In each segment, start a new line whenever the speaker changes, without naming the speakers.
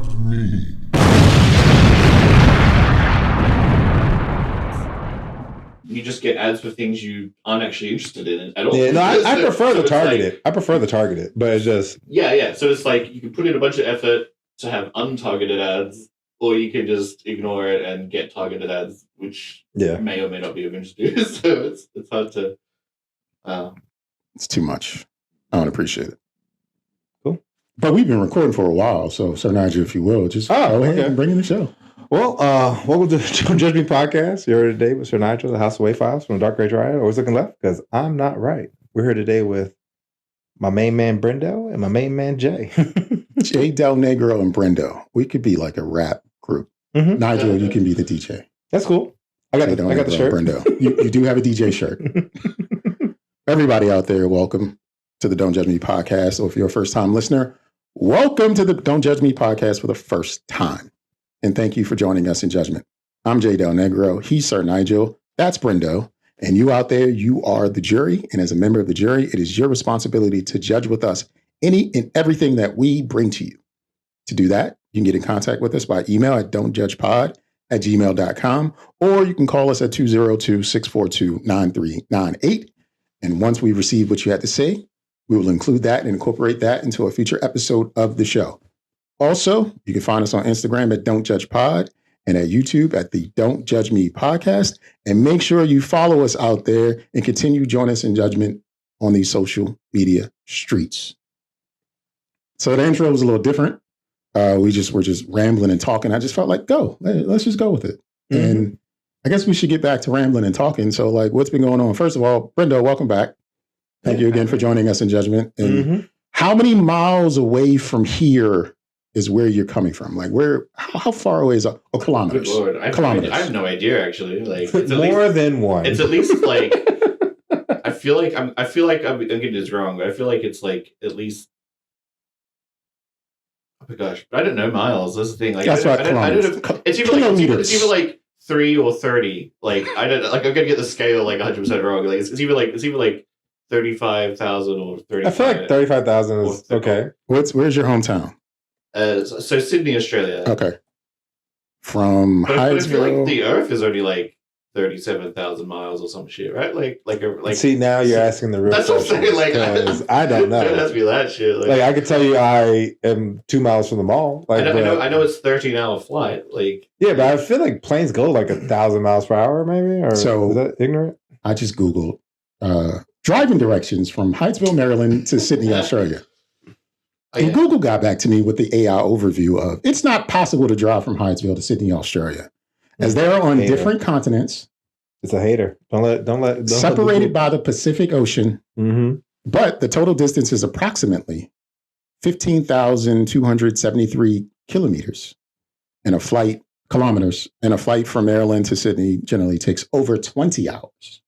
Not me.
You just get ads for things you aren't actually interested in at all.
Yeah, no, I prefer the targeted. I prefer the targeted, but it's just...
Yeah. So it's like you can put in a bunch of effort to have untargeted ads, or you can just ignore it and get targeted ads, which may or may not be of interest to you. So it's hard to...
It's too much. I don't appreciate it.
Cool.
But we've been recording for a while, so Sir Nygel, if you will, just go ahead and bring in the show.
Well, welcome to the Don't Judge Me podcast. You're here today with Sir Nygel, the House of Wayfiles from Dark Ray Riot. Always looking left because I'm not right. We're here today with my main man Brendo and my main man Jay.
Jay, Delnegro, and Brendo. We could be like a rap group. Mm-hmm. Nygel, you can be the DJ.
That's cool. I got the shirt.
Brendo. You do have a DJ shirt. Everybody out there, welcome to the Don't Judge Me podcast. Or if you're a first-time listener, welcome to the Don't Judge Me podcast for the first time. And thank you for joining us in judgment. I'm Jay Delnegro. He's Sir Nygel. That's Brendo. And you out there, you are the jury. And as a member of the jury, it is your responsibility to judge with us any and everything that we bring to you. To do that, you can get in contact with us by email at dontjudgepod@gmail.com, or you can call us at 202-642-9398. And once we receive what you had to say, we will include that and incorporate that into a future episode of the show. Also, you can find us on Instagram at dontjudgepod and at YouTube at the Don't Judge Me podcast. And make sure you follow us out there and continue joining us in judgment on these social media streets. So the intro was a little different. We're just rambling and talking. I just felt like, let's just go with it. Mm-hmm. And I guess we should get back to rambling and talking. So like, what's been going on? First of all, Brendo, welcome back. Thank you again for joining us in judgment. And how many miles away from here is where you're coming from? Like how far away is it? Oh, kilometers.
Good Lord. I have no idea actually. Like it's
more than one.
It's at least like I feel like I'm getting this wrong, but I feel like it's like at least, oh my gosh, I don't know miles. That's the thing. Like
that's right.
It's either like 3 or 30. Like I don't like I'm gonna get the scale like 100% wrong. Like it's either like 35,000 or 35.
I feel like 35,000 is okay.
Where's your hometown?
So Sydney, Australia.
Okay. From
Hyattsville. I feel like
Hyattsville.
the Earth is only like 37,000 miles or some shit, right? Like.
See, now you're asking the real
question. That's what I'm saying. Like,
I don't know.
It has to be that shit.
Like I could tell you, I am 2 miles from the mall. Like,
I know it's 13-hour flight. Like,
yeah, but I feel like planes go like 1,000 miles per hour, maybe. Or so is that ignorant?
I just Googled driving directions from Hyattsville, Maryland to Sydney, Australia. And Google got back to me with the AI overview of it's not possible to drive from Hyattsville to Sydney, Australia, as they are on different continents.
It's a hater. Don't
separated by the Pacific Ocean. Mm-hmm. But the total distance is approximately 15,273 kilometers. And kilometers. And a flight from Maryland to Sydney generally takes over 20 hours.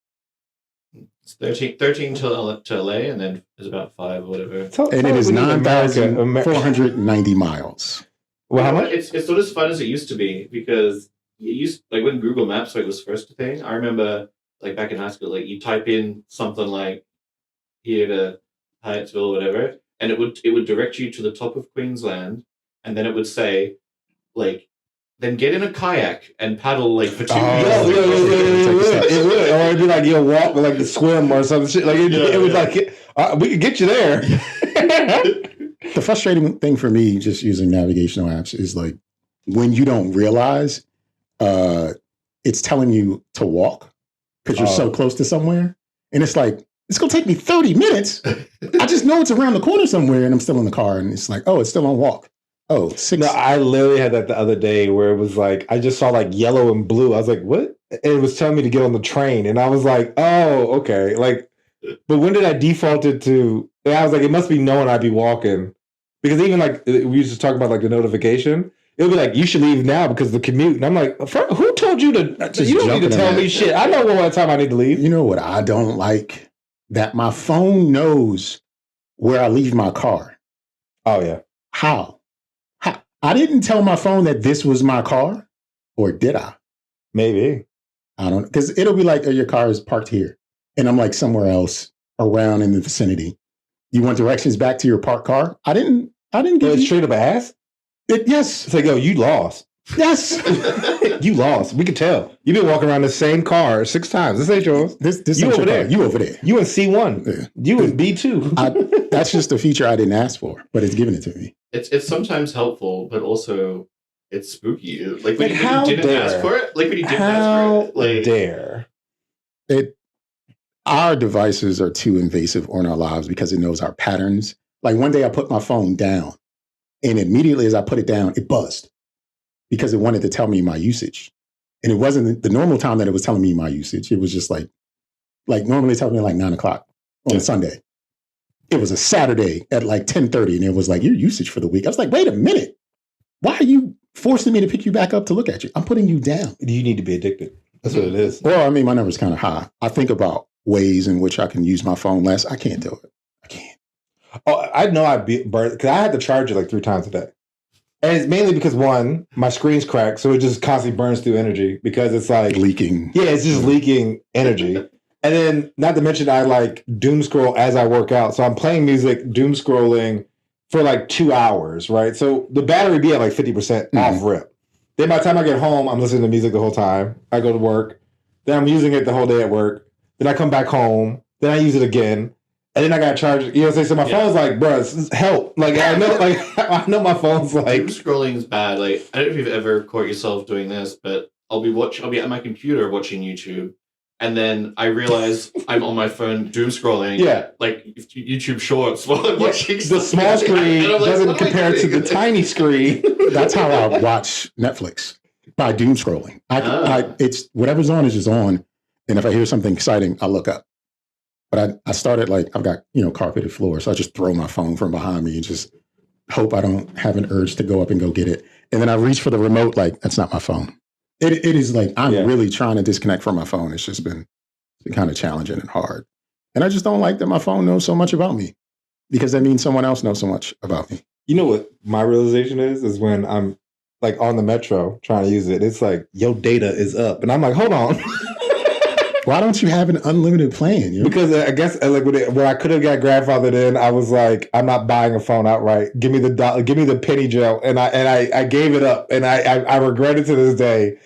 It's 13 to LA, and then it's about 5 or whatever.
And it is 9,490 miles.
Well, how much? It's not as fun as it used to be because like when Google Maps was first a thing. I remember like back in high school, like you type in something like here to Hyattsville or whatever, and it would direct you to the top of Queensland, and then it would say like, then get in a kayak and paddle like for 2 years.
It would, or it'd be like you'll walk with like the swim or some shit. Like it was like we could get you there.
The frustrating thing for me, just using navigational apps, is like when you don't realize it's telling you to walk because you're so close to somewhere, and it's like it's gonna take me 30 minutes. I just know it's around the corner somewhere, and I'm still in the car, and it's like, oh, it's still on walk. Oh, 6.
No, I literally had that the other day where it was like, I just saw like yellow and blue. I was like, what? And it was telling me to get on the train. And I was like, oh, okay. Like, but when did I default it to? And I was like, it must be knowing I'd be walking. Because even like, we used to talk about like the notification. It would be like, you should leave now because of the commute. And I'm like, who told you to? You don't need to tell me shit. I know what time I need to leave.
You know what I don't like? That my phone knows where I leave my car.
Oh, yeah.
How? I didn't tell my phone that this was my car, or did I?
Maybe.
I don't, because it'll be like, oh, your car is parked here. And I'm like somewhere else around in the vicinity. You want directions back to your parked car? I didn't give
you straight up ass?
Yes.
It's like, yo, you lost.
Yes.
You lost. We could tell. You've been walking around the same car 6 times. This ain't yours.
This
You
ain't
over
your car.
there.
You over there.
You in C1.
Yeah.
You in B2.
That's just a feature I didn't ask for, but it's given it to me.
It's sometimes helpful, but also it's spooky. Like
Like,
when
how
you didn't
dare.
ask for it. Like when you didn't
How
ask for it. Like
dare.
Our devices are too invasive on our lives because it knows our patterns. Like one day I put my phone down, and immediately as I put it down, it buzzed because it wanted to tell me my usage. And it wasn't the normal time that it was telling me my usage. It was just like normally it tells me like 9 o'clock on a Sunday. It was a Saturday at like 10:30, and it was like, your usage for the week. I was like, wait a minute. Why are you forcing me to pick you back up to look at you? I'm putting you down.
You need to be addicted. That's what it is.
Well, I mean, my number's kind of high. I think about ways in which I can use my phone less. I can't do it. I can't.
Oh, I know I'd be burnt because I had to charge it like 3 times a day. And it's mainly because, one, my screen's cracked, so it just constantly burns through energy because it's like
Leaking.
Yeah, it's just leaking energy. And then, not to mention, I like doom scroll as I work out. So I'm playing music, doom scrolling for like 2 hours, right? So the battery be at like 50% off rip. Then by the time I get home, I'm listening to music the whole time. I go to work. Then I'm using it the whole day at work. Then I come back home. Then I use it again. And then I got to charge it. You know what I'm saying? So my phone's like, bro, help. Like, I know my phone's like.
Doom scrolling is bad. Like, I don't know if you've ever caught yourself doing this, but I'll be at my computer watching YouTube, and then I realize I'm on my phone doom scrolling.
Yeah.
Like YouTube Shorts while I'm watching
The small screen doesn't compare to the tiny screen.
That's how I watch Netflix, by doom scrolling. It's whatever's on is just on. And if I hear something exciting, I look up. But I started I've got, carpeted floor. So I just throw my phone from behind me and just hope I don't have an urge to go up and go get it. And then I reach for the remote, that's not my phone. It is I'm really trying to disconnect from my phone. It's just been kind of challenging and hard. And I just don't like that my phone knows so much about me, because that means someone else knows so much about me.
You know what my realization is when I'm like on the metro trying to use it. It's like, your data is up. And I'm like, hold on.
Why don't you have an unlimited plan?
Because I guess when I could have got grandfathered in, I was like, I'm not buying a phone outright. Give me the penny gel, and I gave it up, and I regret it to this day.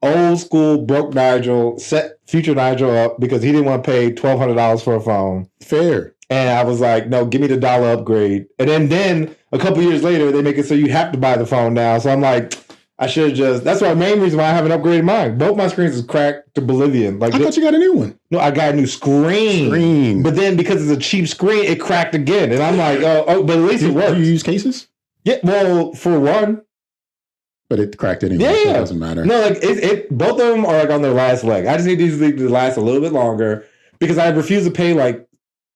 Old school broke Nigel set future Nigel up because he didn't want to pay $1,200 for a phone.
Fair.
And I was like, no, give me the dollar upgrade. And then a couple years later, they make it so you have to buy the phone now. So I'm like, I should have just. That's the main reason why I haven't upgraded mine. Both my screens is cracked to Bolivian.
I thought you got a new one.
No, I got a new screen. But then because it's a cheap screen, it cracked again. And I'm like, oh, but at least it works.
Do you use cases?
Yeah, well, for one.
But it cracked anyway, so it doesn't matter.
No, both of them are on their last leg. I just need these to last a little bit longer because I refuse to pay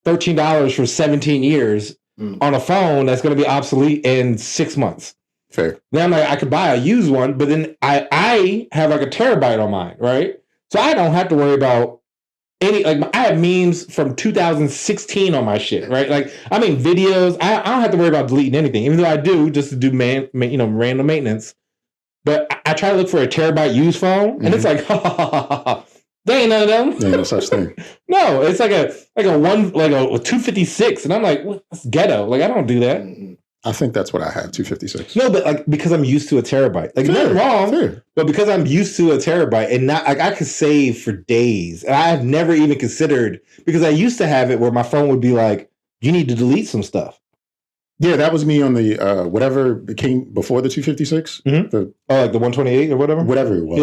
$13 for 17 years on a phone that's going to be obsolete in 6 months.
Fair.
Then I'm like, I could buy a used one, but then I have a terabyte on mine, right? So I don't have to worry about any, I have memes from 2016 on my shit, right? Videos. I don't have to worry about deleting anything, even though I do just to do random maintenance. But I try to look for a terabyte used phone, and it's like, there ain't none of them.
There ain't no such thing.
No, it's like a 256, and I'm like, what's ghetto? I don't do that.
I think that's what I have, 256.
No, but because I'm used to a terabyte. Nothing wrong, but because I'm used to a terabyte, and not I could save for days, and I have never even considered, because I used to have it where my phone would be like, you need to delete some stuff.
Yeah, that was me on the whatever became before the 256.
Mm-hmm. The 128 or whatever?
Whatever it was.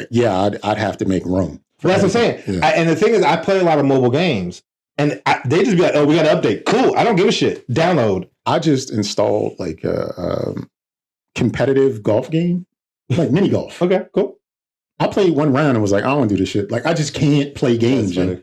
Yeah.
I'd have to make room.
That's what I'm saying. Yeah. And the thing is, I play a lot of mobile games, and they just be like, oh, we got to update. Cool. I don't give a shit. Download.
I just installed a competitive golf game, mini golf.
Okay, cool.
I played one round and was like, I don't want to do this shit. I just can't play games. I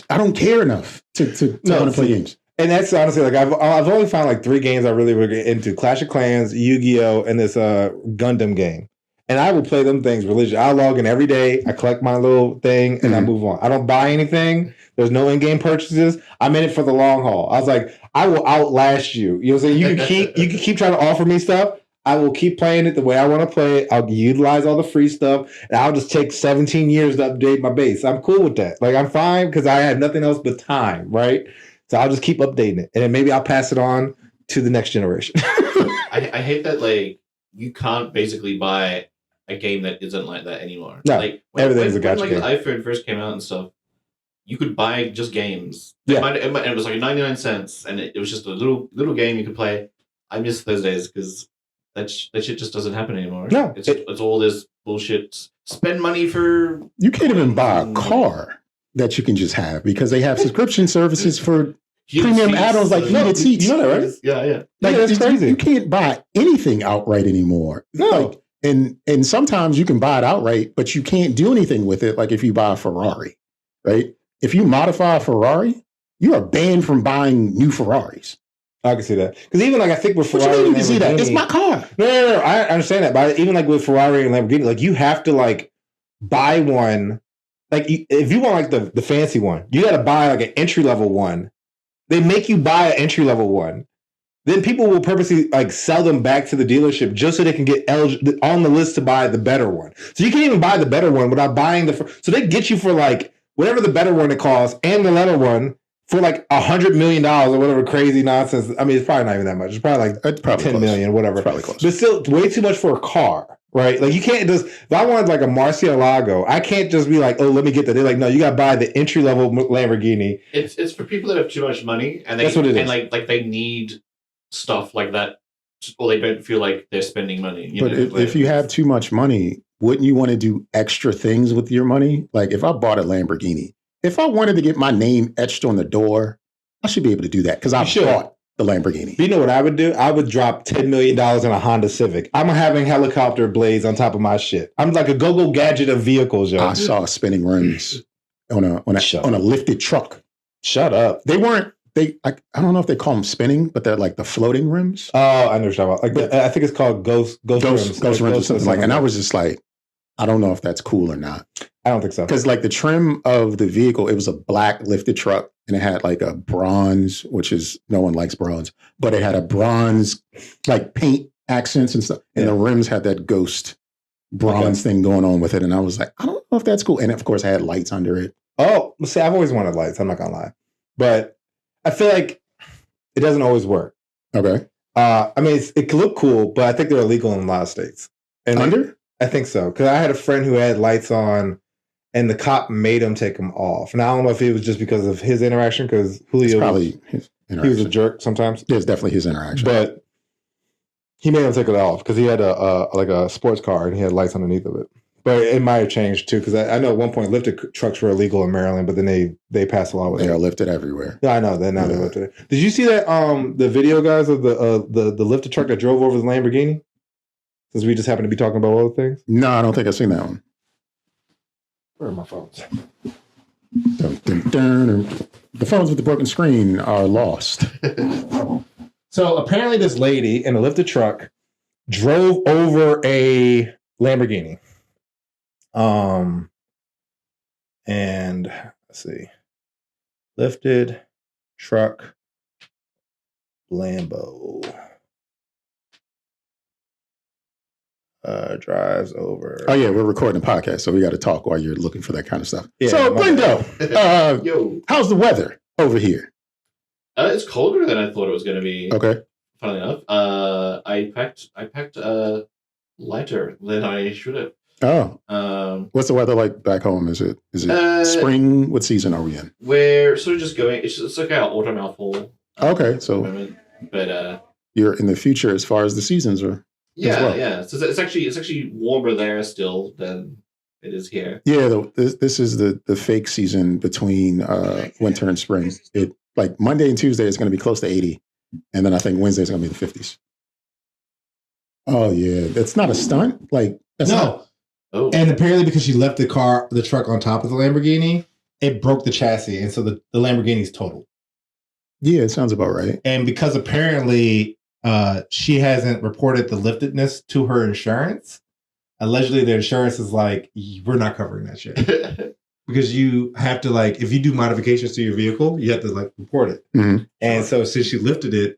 don't care enough to want to play games. And that's honestly, I've only found 3 games I really get into: Clash of Clans, Yu-Gi-Oh, and this Gundam game. And I will play them things religiously. I log in every day. I collect my little thing, and I move on. I don't buy anything. There's no in-game purchases. I'm in it for the long haul. I was like, I will outlast you. You know what I'm saying? You can keep trying to offer me stuff. I will keep playing it the way I want to play it. I'll utilize all the free stuff, and I'll just take 17 years to update my base. I'm cool with that. I'm fine because I have nothing else but time, right? So I'll just keep updating it, and then maybe I'll pass it on to the next generation.
I hate that like you can't basically buy a game that isn't like that anymore.
No,
like
everything's a gotcha
when
game.
the iPhone first came out and stuff, you could buy just games.
Yeah.
It was like 99 cents, and it was just a little game you could play. I miss those days because that shit just doesn't happen anymore.
No,
it's all this bullshit. Spend money for
You can't even buy a car that you can just have because they have subscription services for premium add-ons like heated seats.
You know that, right?
Yeah.
Like,
that's crazy.
You can't buy anything outright anymore.
No.
Like, and sometimes you can buy it outright, but you can't do anything with it. Like if you buy a Ferrari, right? If you modify a Ferrari, you are banned from buying new Ferraris.
I can see that. Because even like I think with
What
Ferrari,
you mean you
and
can see that?
Lamborghini-
It's my car.
No. I understand that, but even like with Ferrari and Lamborghini, like you have to like buy one. Like if you want like the fancy one, you got to buy like an entry level one. They make you buy an entry level one. Then people will purposely like sell them back to the dealership just so they can get on the list to buy the better one. So you can't even buy the better one without buying so they get you for like whatever the better one it costs and the letter one for like $100 million or whatever crazy nonsense. I mean, it's probably not even that much. It's probably like 10
close.
million, whatever.
It's probably close.
But still, way too much for a car, right? Like you can't just. If I wanted like a Murcielago, I can't just be like, oh, let me get that. They're like, no, you got to buy the entry level Lamborghini.
It's for people that have too much money and
That's what it is.
And like they need stuff like that, or they don't feel like they're spending money.
But if you have too much money, wouldn't you want to do extra things with your money? Like if I bought a Lamborghini, if I wanted to get my name etched on the door, I should be able to do that because I bought the Lamborghini.
You know what I would do? I would drop $10 million in a Honda Civic. I'm having helicopter blades on top of my shit. I'm like a go-go gadget of vehicles, yo.
I saw spinning rims on a lifted truck.
Shut up.
They weren't. I don't know if they call them spinning, but they're like the floating rims.
Oh, I know what you're talking about. Like I think it's called ghost rims.
Ghost rims or something like that. And I was just like, I don't know if that's cool or not.
I don't think so.
Because like the trim of the vehicle, it was a black lifted truck and it had like a bronze, which is no one likes bronze, but it had a bronze like paint accents and stuff. And the rims had that ghost bronze thing going on with it. And I was like, I don't know if that's cool. And of course, I had lights under it.
Oh, see, I've always wanted lights. I'm not gonna lie, but I feel like it doesn't always work.
Okay.
I mean, it can look cool, but I think they're illegal in a lot of states. And
Under?
I think so because I had a friend who had lights on, and the cop made him take them off. And I don't know if it was just because of his interaction, because Julio
probably his interaction.
He was a jerk sometimes.
There's definitely his interaction,
but he made him take it off because he had a sports car and he had lights underneath of it. But it might have changed too, because I know at one point lifted trucks were illegal in Maryland, but then they passed a law with it.
They are lifted everywhere.
Yeah, I know. Now they lifted it. Did you see that the video, guys, of the lifted truck that drove over the Lamborghini? Since we just happen to be talking about other things.
No, I don't think I've seen that one.
Where are my phones?
Dun, dun, dun. The phones with the broken screen are lost.
So apparently, this lady in a lifted truck drove over a Lamborghini. And let's see, lifted truck Lambo drives over.
Oh yeah, we're recording a podcast, so we got to talk while you're looking for that kind of stuff.
Yeah,
so Brendo,
Yo,
how's the weather over here?
it's colder than I thought it was going to be.
Okay.
Funnily enough, I packed lighter than I should have.
Oh. What's the weather like back home? Is it spring? What season are we in?
We're sort of just going. It's like our autumn, our fall.
Okay, so
but
you're in the future as far as the seasons are.
Yeah, yeah. So it's actually warmer there still than it is here.
Yeah, this is the fake season between winter and spring. It like Monday and Tuesday is going to be close to 80, and then I think Wednesday is going to be the 50s. Oh yeah, that's not a stunt. Like that's
no.
Oh.
And apparently, because she left the truck on top of the Lamborghini, it broke the chassis, and so the Lamborghini's totaled.
Yeah, it sounds about right.
And because apparently she hasn't reported the liftedness to her insurance, allegedly the insurance is like, we're not covering that shit. Because you have to, like, if you do modifications to your vehicle, you have to, like, report it.
Mm-hmm.
And so since she lifted it,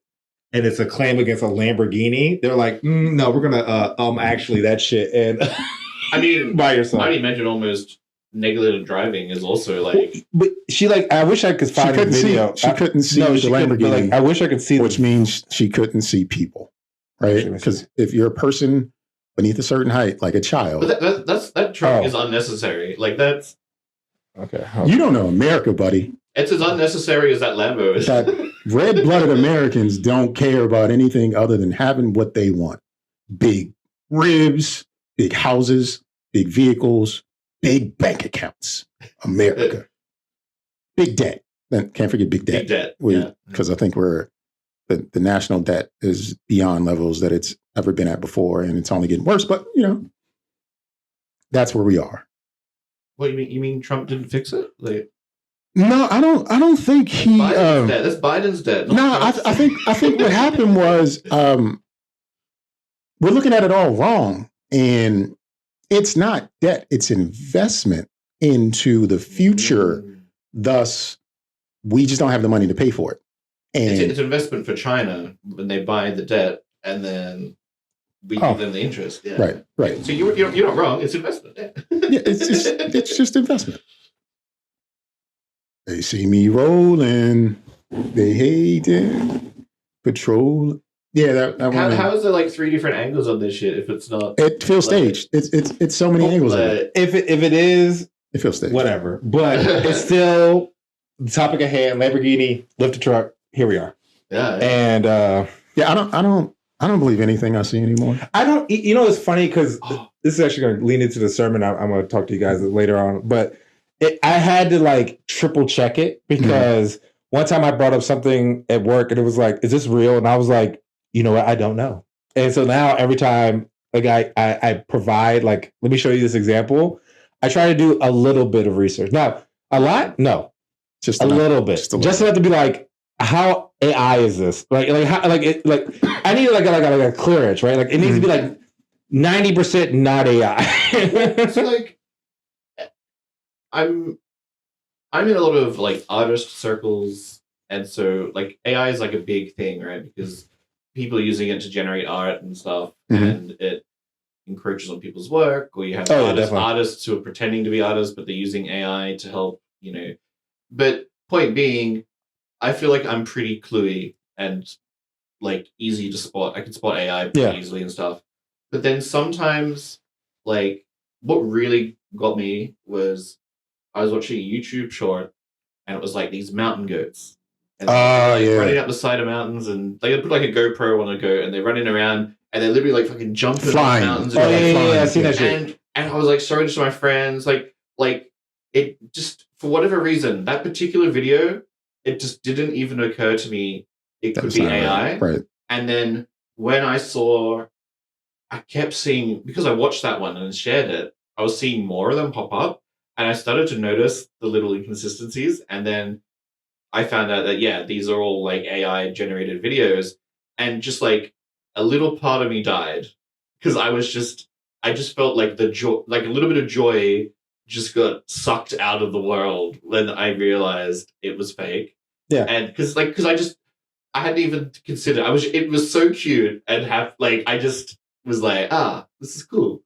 and it's a claim against a Lamborghini, they're like, no, we're going to, actually, that shit. And
I mean,
by yourself.
I'd imagine almost negligent driving is also like.
But she, like, I wish I could find a video.
She couldn't see the Lamborghini.
Like, I wish I could see
which means she couldn't see people. right? Because if you're a person beneath a certain height, like a child,
but that truck is unnecessary. Like that's
okay.
You don't know America, buddy.
It's as unnecessary as that Lambo is.
That red-blooded Americans don't care about anything other than having what they want: big ribs, big houses, big vehicles, big bank accounts. America, big debt. Can't forget big debt.
Big debt.
Because I think the national debt is beyond levels that it's ever been at before, and it's only getting worse. But that's where we are.
What you mean? Trump didn't fix it? Like,
no, I don't think he.
That's Biden's debt.
No, I think what happened was we're looking at it all wrong, and it's not debt; it's investment into the future. Thus, we just don't have the money to pay for it. And
it's an investment for China when they buy the debt, and then we give them the interest. Yeah.
Right.
So you're not wrong. It's investment. Yeah,
it's just investment. They see me rolling. They hate it. Patrol. Yeah, that one.
How is there like 3 different angles on this shit if it's not?
It feels staged. It's so many angles.
If it is,
it feels staged.
Whatever. But it's still the topic at hand. Lamborghini, lift a truck. Here we are.
Yeah.
And
I don't believe anything I see anymore.
I don't. It's funny because this is actually going to lean into the sermon. I'm going to talk to you guys later on, but I had to like triple check it because one time I brought up something at work and it was like, "Is this real?" And I was like, "You know what? I don't know." And so now every time like I provide like, let me show you this example. I try to do a little bit of research. Now, a lot, no, just a little bit, just enough to be like, how AI is this? Like how I need like a clearance, right? Like it needs to be like 90% not AI.
It's like I'm in a lot of like artist circles, and so like AI is like a big thing, right? Because people are using it to generate art and stuff, and it encroaches on people's work. Or you have artists who are pretending to be artists, but they're using AI to help, But point being, I feel like I'm pretty cluey and like easy to spot. I can spot AI pretty easily and stuff. But then sometimes, like, what really got me was I was watching a YouTube short, and it was like these mountain goats. And running up the side of mountains, and they put like a GoPro on a goat, and they're running around, and they're literally like fucking jumping off mountains.
I seen that shit.
And I was like showing it to my friends, like it just, for whatever reason, that particular video, it just didn't even occur to me it could be AI.
Right.
And then when I kept seeing, because I watched that one and shared it, I was seeing more of them pop up, and I started to notice the little inconsistencies, and then I found out that, these are all like AI generated videos, and just like a little part of me died because I just felt like the joy, like a little bit of joy just got sucked out of the world when I realized it was fake.
Yeah.
And because I hadn't even considered, it was so cute and I just was like, this is cool.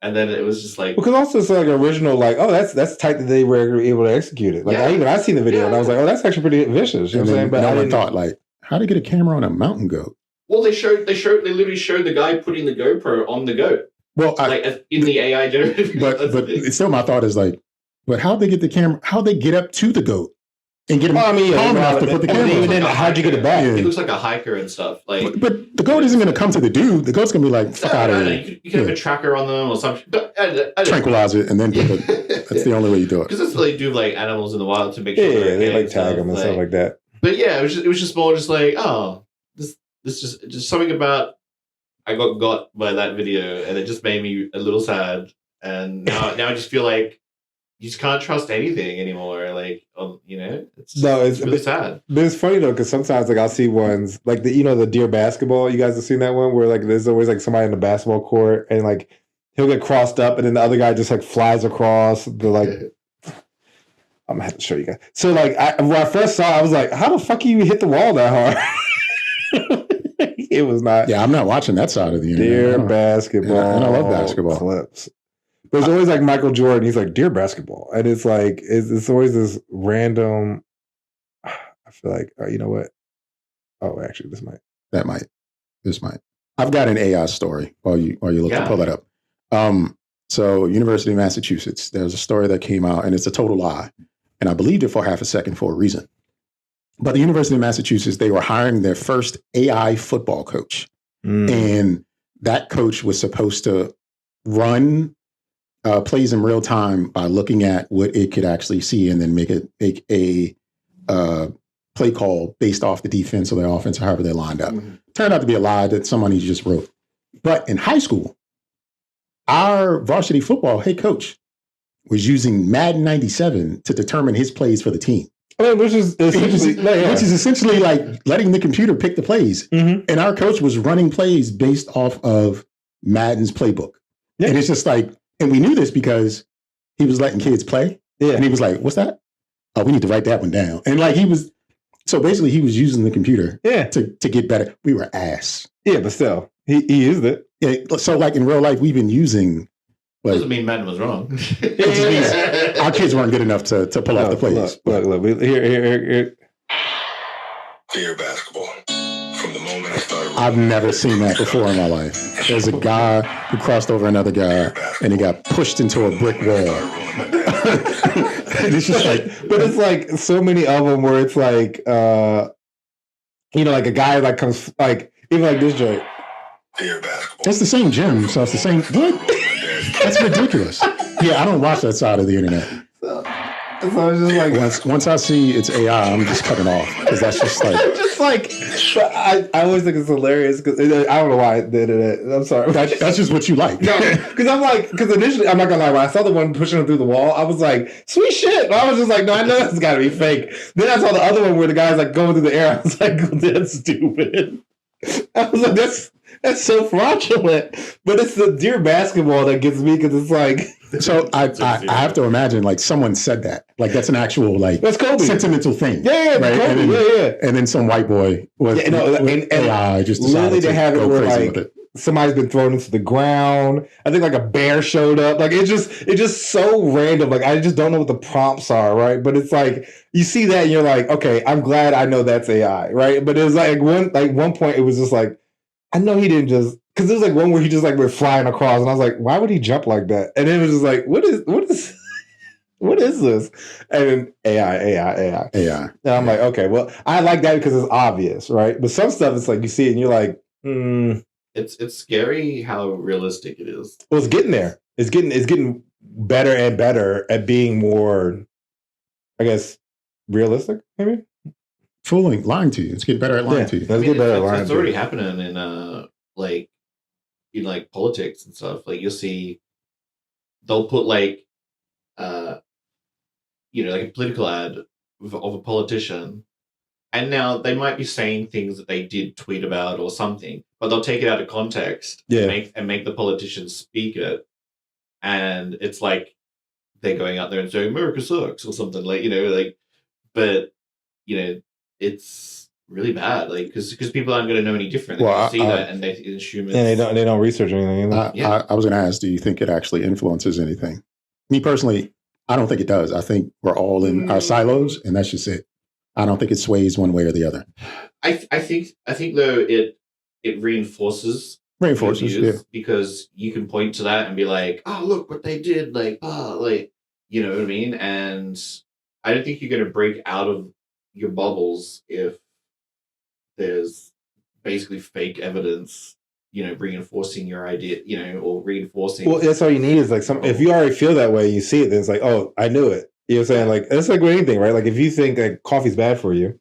And then it was just like,
because also it's like original, like, oh, that's tight that they were able to execute it. Like I seen the video and I was like, oh, that's actually pretty vicious. You know what I'm saying? But
no one thought like, how to get a camera on a mountain goat?
Well, they literally showed the guy putting the GoPro on the goat.
Well,
in the AI generated.
But still, my thought is like, but how'd they get the camera? How'd they get up to the goat and get him calm enough to put the camera?
Even then, how'd you get it back?
It looks like a hiker and stuff. Like,
but the goat isn't going to come to the dude. The goat's going to be like, fuck out of here.
You can have a tracker on them or something. But
tranquilize it, and then that's the only way you do it.
Because that's what they do, like animals in the wild, to make sure.
Yeah, they like tag them and stuff like that.
But yeah, it was just more just like, this just something about. I got by that video, and it just made me a little sad. And now I just feel like you just can't trust anything anymore. Like, it's really sad.
But it's funny though, because sometimes like I'll see ones like the Deer basketball. You guys have seen that one where like there's always like somebody in the basketball court, and like he'll get crossed up, and then the other guy just like flies across. The like, I'm gonna have to show you guys. So like when I first saw it, I was like, how the fuck you hit the wall that hard? It was not.
Yeah, I'm not watching that side of the internet.
Deer basketball.
And I love basketball
clips. There's always like Michael Jordan. He's like Deer basketball, and it's like it's always this random. I feel like you know what? Oh, actually, this might.
This might. I've got an AI story while you look to pull that up. So University of Massachusetts, there's a story that came out, and it's a total lie. And I believed it for half a second for a reason. But the University of Massachusetts, they were hiring their first AI football coach. And that coach was supposed to run plays in real time by looking at what it could actually see and then make a play call based off the defense or the offense, or however they lined up. Turned out to be a lie that somebody just wrote. But in high school, our varsity football head coach was using Madden 97 to determine his plays for the team.
Which is
essentially like letting the computer pick the plays. And our coach was running plays based off of Madden's playbook. And it's just like, and we knew this because he was letting kids play. And he was like, what's that? Oh, we need to write that one down. And like so basically he was using the computer to get better. We were ass.
Yeah, but still, he used it.
Yeah, so like in real life, we've been using.
Doesn't mean Madden was wrong.
It just means our kids weren't good enough to pull off the plays.
Look. Here.
Fear basketball. From the moment I started.
I've never seen that before in my life. There's a guy who crossed over another guy, and he got pushed into a brick wall. And it's just like,
but it's like so many of them where it's like, like a guy like comes like even like this joint.
Fear basketball.
That's the same gym, so it's the same. What? That's ridiculous. Yeah, I don't watch that side of the internet.
So it's just like
once I see it's AI, I'm just cutting off because that's just like
I always think it's hilarious because I don't know why the internet. I'm sorry.
That's just what you like.
No, because initially I'm not gonna lie, when I saw the one pushing him through the wall, I was like, sweet shit. But I was just like, no, I know that's got to be fake. Then I saw the other one where the guy's like going through the air. I was like, that's stupid. I was like, that's so fraudulent. But it's the dear basketball that gets me because it's like.
So I have to imagine like someone said that. Like that's an actual like
that's Kobe.
Sentimental thing.
Yeah,
right?
Kobe,
And then some white boy was
and
AI just decided to
have it
go
where
crazy
like
with it.
somebody's been thrown into the ground. I think like a bear showed up. Like it's just so random. Like I just don't know what the prompts are, right? But it's like you see that and you're like, okay, I'm glad I know that's AI, right? But it was like one point it was just like, I know he didn't just because there was like one where he just like went flying across, and I was like, why would he jump like that? And it was just like, what is this? And then AI. And I'm like, okay, well, I like that because it's obvious, right? But some stuff it's like you see it and you're like,
It's scary how realistic it is.
Well, it's getting there. It's getting better and better at being more, I guess, realistic, maybe?
Lying to you. It's getting better at lying to you.
Let's get better at lying
it's
to you.
already happening in politics and stuff. Like you'll see they'll put like a political ad of a politician, and now they might be saying things that they did tweet about or something, but they'll take it out of context and make the politician speak it, and it's like they're going out there and saying America sucks or something but it's really bad, like because people aren't going to know any different. They see that and they assume it's...
they don't research anything.
I was going to ask, do you think it actually influences anything? Me personally, I don't think it does. I think we're all in our silos, and that's just it. I don't think it sways one way or the other.
I think though it reinforces
yeah,
because you can point to that and be like, oh look what they did, you know what I mean? And I don't think you're going to break out of your bubbles if there's basically fake evidence, reinforcing your idea, or reinforcing.
Well, that's all you need is like if you already feel that way, you see it, then it's like, oh, I knew it. You know what I'm saying? Like, it's like with anything, right? Like, if you think that coffee's bad for you,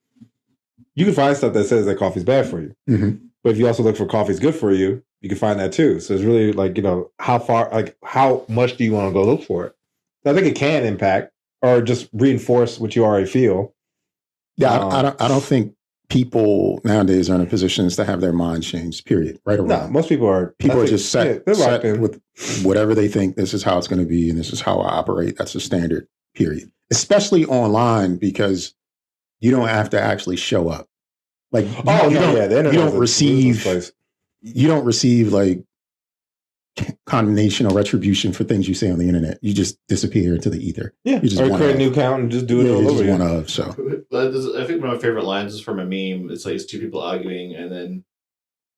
you can find stuff that says that coffee's bad for you.
Mm-hmm.
But if you also look for coffee's good for you, you can find that too. So it's really like, how much do you want to go look for it? So I think it can impact or just reinforce what you already feel.
Yeah, I don't think people nowadays are in a position to have their minds changed, period. Right or wrong.
No, most people are.
People are just set with whatever they think this is how it's going to be and this is how I operate. That's the standard, period. Especially online because you don't have to actually show up. Like, you don't receive like condemnation or retribution for things you say on the internet. You just disappear into the ether.
Yeah,
you just
or create a new account and just do it all over again.
So I think one of my favorite lines is from a meme. It's like it's two people arguing, and then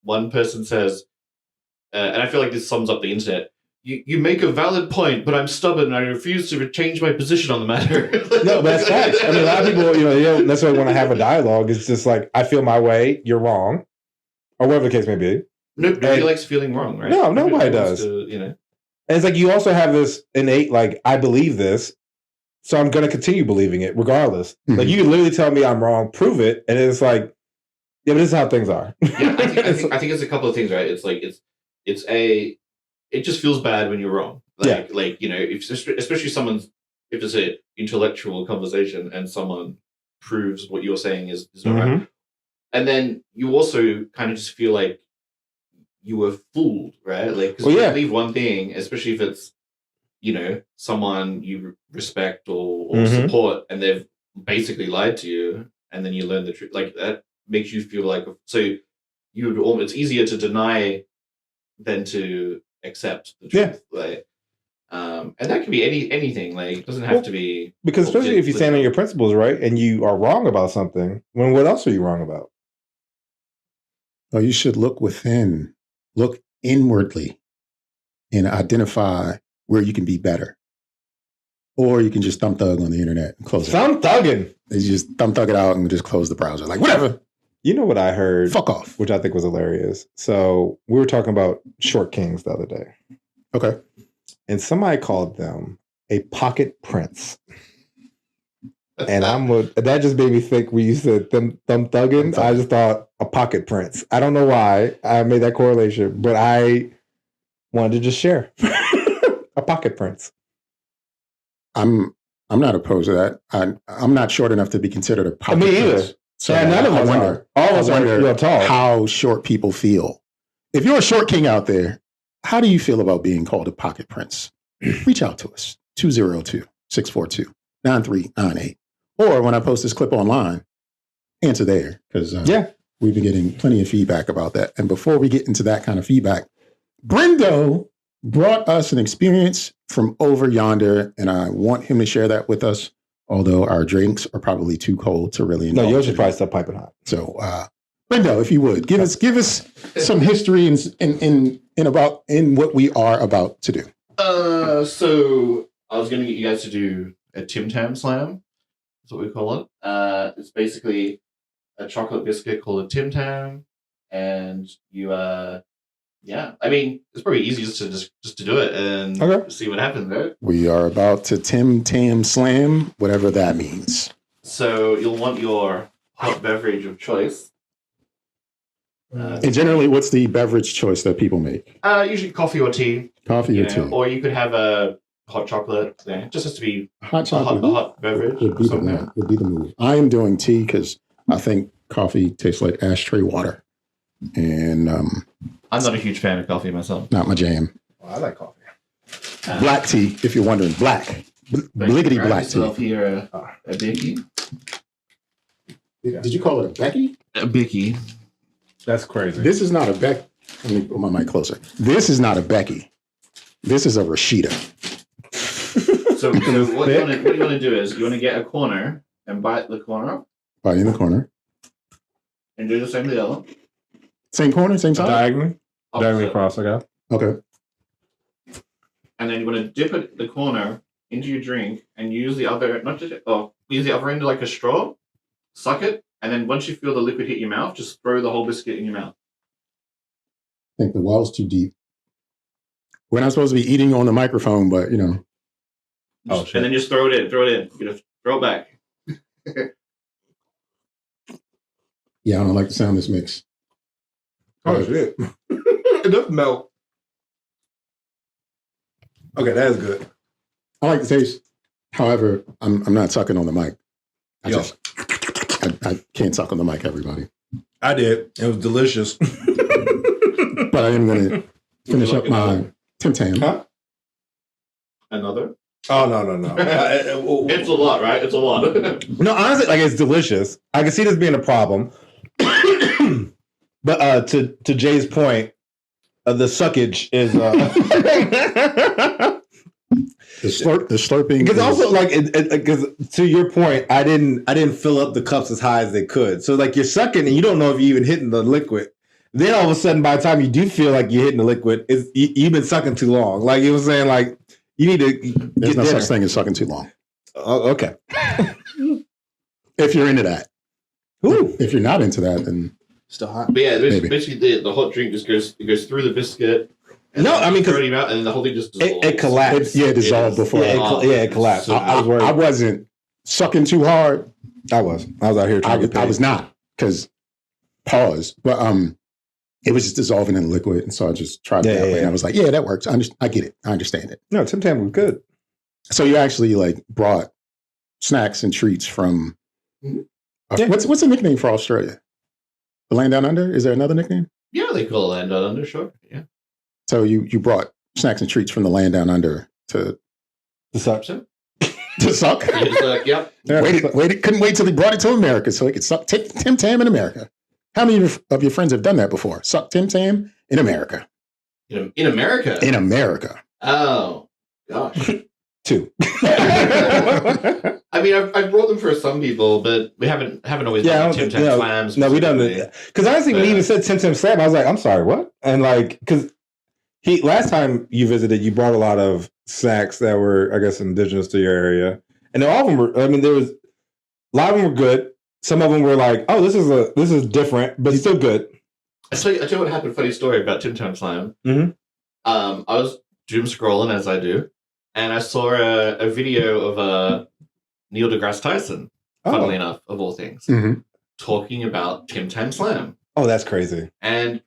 one person says, and I feel like this sums up the internet. You make a valid point, but I'm stubborn and I refuse to change my position on the matter.
No, but that's facts. I mean, a lot of people, they don't necessarily want to have a dialogue. It's just like, I feel my way, you're wrong, or whatever the case may be.
Nobody likes feeling wrong, right?
No, nobody does.
And
it's like you also have this innate, like, I believe this, so I'm going to continue believing it regardless. Mm-hmm. Like, you can literally tell me I'm wrong, prove it, and it's like, yeah, but this is how things are.
Yeah, I think it's a couple of things, right? It's like, it just feels bad when you're wrong. Like if especially if it's an intellectual conversation and someone proves what you're saying is not right, and then you also kind of just feel like you were fooled, right? Like, because you believe one thing, especially if it's someone you respect or support, and they've basically lied to you, and then you learn the truth. Like, that makes you feel like it's easier to deny than to accept the truth. Like, and that can be anything. Like, it doesn't have to be,
because especially if you stand on your principles, right, and you are wrong about something, when what else are you wrong about?
Well, you should look within, look inwardly, and identify where you can be better. Or you can just thumb thug on the internet and close it.
Thumb thugging.
You just thumb thug it out and just close the browser. Like, whatever.
You know what I heard?
Fuck off.
Which I think was hilarious. So we were talking about short kings the other day.
Okay.
And somebody called them a pocket prince. And that just made me think when you said thumb thugging, I just thought a pocket prince. I don't know why I made that correlation, but I wanted to just share. A pocket prince.
I'm not opposed to that. I'm not short enough to be considered a pocket prince. Me either. So
yeah, none of us are. All of us are real tall.
How short people feel. If you're a short king out there, how do you feel about being called a pocket prince? Reach out to us, 202-642-9398. Or when I post this clip online, answer there, because we've been getting plenty of feedback about that. And before we get into that kind of feedback, Brendo brought us an experience from over yonder, and I want him to share that with us. Although our drinks are probably too cold to really indulge.
No, yours is probably still piping hot.
So, Brendo, if you would give us some history in what we are about to do.
So I was going to get you guys to do a Tam Slam. That's what we call it. It's basically a chocolate biscuit called a Tim Tam, and you I mean, it's probably easiest to just to do it and see what happens, right?
We are about to Tam Slam, whatever that means.
So you'll want your hot beverage of choice.
And generally, what's the beverage choice that people make?
Usually coffee or tea.
Coffee or tea.
Or you could have a hot chocolate. Yeah, it just has to be
hot chocolate.
A hot beverage.
Would be the move. I am doing tea because I think coffee tastes like ashtray water. And
I'm not a huge fan of coffee myself.
Not my jam.
Well, I like coffee.
Black tea, if you're wondering. Black. Bliggity black tea.
Here a Bicky.
Did you call it a Becky?
A Bicky.
That's crazy.
This is not a Becky. Let me put my mic closer. This is not a Becky. This is a Rashida.
So what you want to do is you want to get a corner and bite the corner up.
Bite in the corner.
And do the same to the other.
Same corner, same side?
Diagonally across, okay.
And then you want to dip the corner into your drink and use the other, use the other end like a straw, suck it, and then once you feel the liquid hit your mouth, just throw the whole biscuit in your mouth.
I think the well's too deep. We're not supposed to be eating on the microphone, but
and then just throw it in. You just throw it back.
Yeah, I don't like the sound of this mix.
Oh, shit. It does melt. Okay, that is good.
I like the taste. However, I'm not sucking on the mic. I can't suck on the mic, everybody.
I did. It was delicious.
But I am going to finish up my Tim Tam.
Huh? Another?
Oh, no.
It's a lot, right? It's a lot.
No, honestly, like, it's delicious. I can see this being a problem. But to Jay's point, the suckage is
the slurping.
Because also, like, because to your point, I didn't fill up the cups as high as they could. So like you're sucking and you don't know if you're even hitting the liquid. then all of a sudden, by the time you do feel like you're hitting the liquid, you've been sucking too long. Like you were saying, like you need to.
There's no such thing as sucking too long.
Oh, okay.
If you're into that.
Ooh.
If you're not into that, then
Still hot.
But yeah,
Maybe.
basically the hot drink just goes through the biscuit. And
No,
then
I mean, 'cause
throw it out, and then the whole thing just dissolves.
It collapsed.
it dissolved
is-
before.
It collapsed.
So
I was worried.
I wasn't sucking too hard.
I was out here trying to get paid.
I was not, because pause. But it was just dissolving in liquid, and so I just tried it
Yeah,
that way.
yeah.
And I was like, yeah, that works. I get it. I understand it.
No, Tim Tam was good.
So you actually like brought snacks and treats from
Yeah.
what's the nickname for Australia? The land down under? Is there another nickname?
Yeah, they call it land down under, sure. Yeah.
So you brought snacks and treats from the land down under to
Suck.
So,
suck.
it's like, yep.
Couldn't wait till they brought it to America so he could suck Tim Tam in America. How many of your friends have done that before? Suck Tim Tam in America.
In America.
In America.
Oh, gosh.
2.
I mean, I've brought them for some people, but we haven't always done Tim Tam Slams.
No, we done
specifically.
it. Because honestly, when he even said Tim Tam Slam, I was like, I'm sorry, what? And like, because last time you visited, you brought a lot of snacks that were, I guess, indigenous to your area, and all of them were. I mean, there was a lot of them were good. Some of them were like, oh, this is different, but still good.
I tell you what happened. Funny story about Tim Tam Slam.
Mhm.
I was doom scrolling as I do, and I saw a video of Neil deGrasse Tyson. Funnily enough, of all things,
Mhm.
talking about Tim Tam Slam.
Oh, that's crazy.
And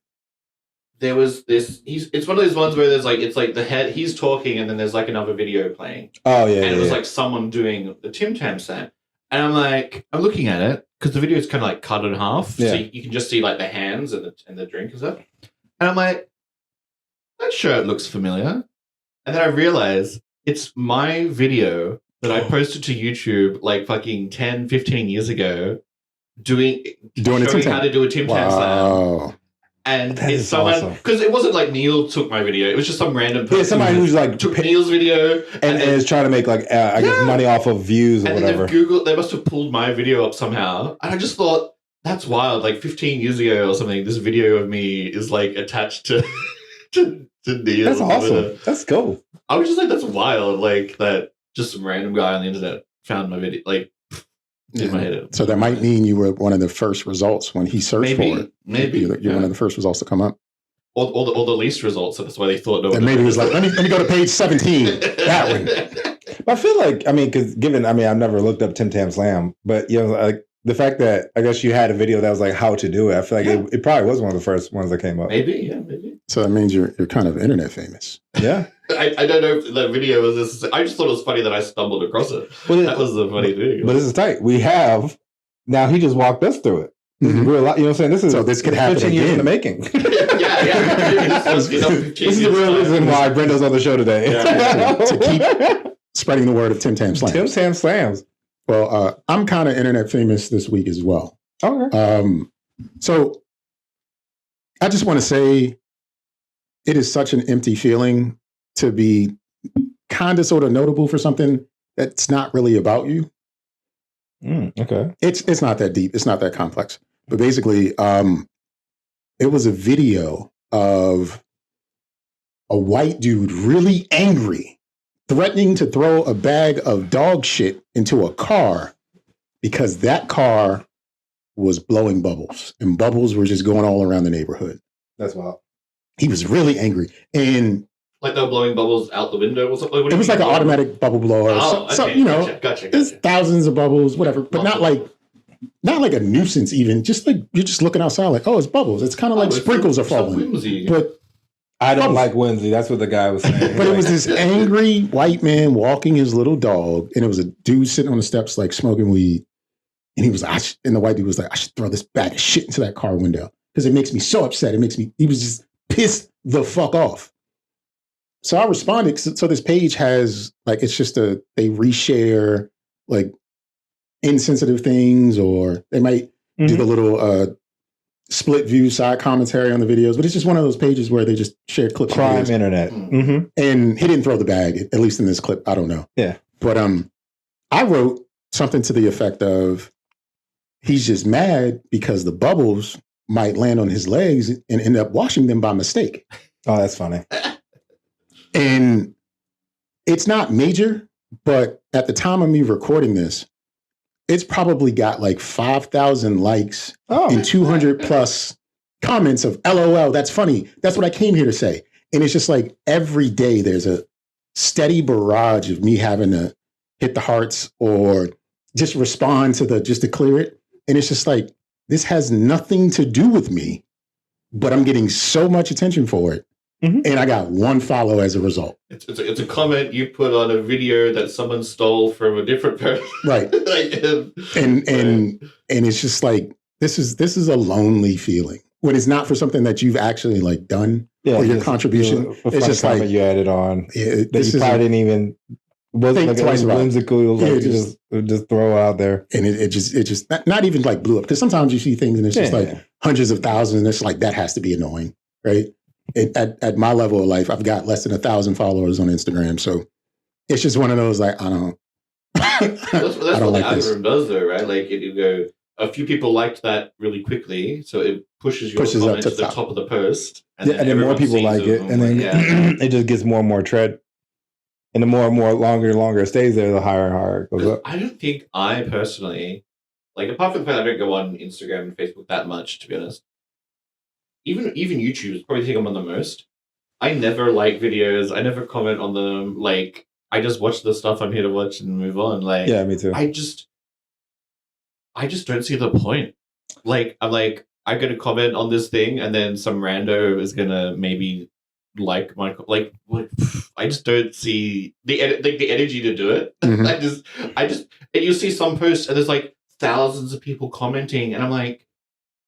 there was this. It's one of those ones where there's like it's like the head. He's talking, and then there's like another video playing,
Oh yeah,
and it
yeah,
was
yeah.
like someone doing the Tim Tam Slam. And I'm looking at it because the video is kind of like cut in half,
Yeah.
so you can just see like the hands and the drink and stuff. And I'm like, that shirt looks familiar. And then I realize it's my video that I posted to YouTube like fucking 10, 15 years ago,
Doing a
showing
Tim Tam.
how to do a Tim Tam Slam.
Wow.
And
That
it's
is
someone
awesome.
because it wasn't like Neil took my video; it was just some random person.
Yeah, somebody who's like
took Neil's video
and is trying to make like I guess
Yeah.
money off of views or
and then
whatever.
they must have pulled my video up somehow. And I just thought, that's wild. Like 15 years ago or something, this video of me is like attached to to Neil.
That's awesome. That's cool.
I was just like, that's wild. Like that just some random guy on the internet found my video. Like in my head.
So that might mean you were one of the first results when he searched
Maybe.
for it.
Maybe.
You're
Yeah.
one of the first results to come up.
Or the least results, so that's why they thought no.
And maybe it was like, let me go to page 17. That one.
I feel like because I've never looked up Tim Tam Slam, but like the fact that I guess you had a video that was like how to do it. I feel like it probably was one of the first ones that came up.
Maybe.
So that means you're kind of internet famous.
Yeah.
I don't know if that video was this. I just thought it was funny that I stumbled across it.
Well,
That was the funny thing.
But this is tight. We have now. He just walked us through it. This is
Mhm.
real. You know what I'm saying? This is
So this could happen
15 years in the
again.
making.
yeah.
This is the real reason why Brendo's on the show today.
Yeah,
to keep spreading the word of Tim Tam Slam.
Tim Tam Slams.
Well, I'm kind of internet famous this week as well.
Okay.
So I just want to say it is such an empty feeling to be kind of sort of notable for something that's not really about you.
Okay.
It's not that deep. It's not that complex. But basically, it was a video of a white dude really angry, threatening to throw a bag of dog shit into a car because that car was blowing bubbles and bubbles were just going all around the neighborhood.
That's wild.
He was really angry. And
Like they were blowing bubbles out the window or something? What do
it
you
was
mean
like an
blowing-
automatic bubble blower.
Oh,
So,
okay.
you know,
Gotcha.
there's thousands of bubbles, whatever, but not like a nuisance even. Just like you're just looking outside like, oh, it's bubbles. It's kind of like
it's
sprinkles are
so
falling.
whimsy.
But
I don't
Bubbles.
like Wednesday. That's what the guy was saying.
But it was this angry white man walking his little dog, and it was a dude sitting on the steps like smoking weed. And he was like, and the white dude was like, I should throw this bag of shit into that car window because it makes me so upset. He was just pissed the fuck off. So I responded. So this page has like, it's just they reshare like insensitive things, or they might do the little split view side commentary on the videos, but it's just one of those pages where they just share clips.
Crime
of videos.
internet. Mm-hmm.
And he didn't throw the bag, at least in this clip. I don't know.
Yeah.
But I wrote something to the effect of, he's just mad because the bubbles might land on his legs and end up washing them by mistake.
Oh, that's funny.
And it's not major, but at the time of me recording this, it's probably got like 5,000 likes and 200 plus comments of LOL. That's funny. That's what I came here to say. And it's just like every day there's a steady barrage of me having to hit the hearts or just respond to just to clear it. And it's just like, this has nothing to do with me, but I'm getting so much attention for it. Mm-hmm. And I got one follow as a result.
It's a comment you put on a video that someone stole from a different person.
Right. and it's just like, this is a lonely feeling when it's not for something that you've actually like done or your contribution. It's just like
you added on that you probably didn't even
wasn't like twice
whimsical, like just throw out there.
And it just not even like blew up. Because sometimes you see things and it's just like hundreds of thousands and it's like, that has to be annoying, right? At my level of life, I've got less than 1,000 followers on Instagram. So it's just one of those, like, I don't
that's
I
what
don't
the
like this.
algorithm does though, right? Like it go, a few people liked that really quickly, so it pushes your comment to the top of the post.
And then more people like it. And then it just gets more and more tread. And the more and more longer it stays there, the higher and higher it goes up.
I don't think I personally, like apart from the fact that I don't go on Instagram and Facebook that much, to be honest, even YouTube is probably the thing I'm on the most. I never like videos. I never comment on them. Like I just watch the stuff I'm here to watch and move on. Like
yeah, me too.
I just don't see the point. Like I'm going to comment on this thing and then some rando is gonna maybe like my like I just don't see the energy to do it. Mm-hmm. I just and you see some posts and there's like thousands of people commenting and I'm like,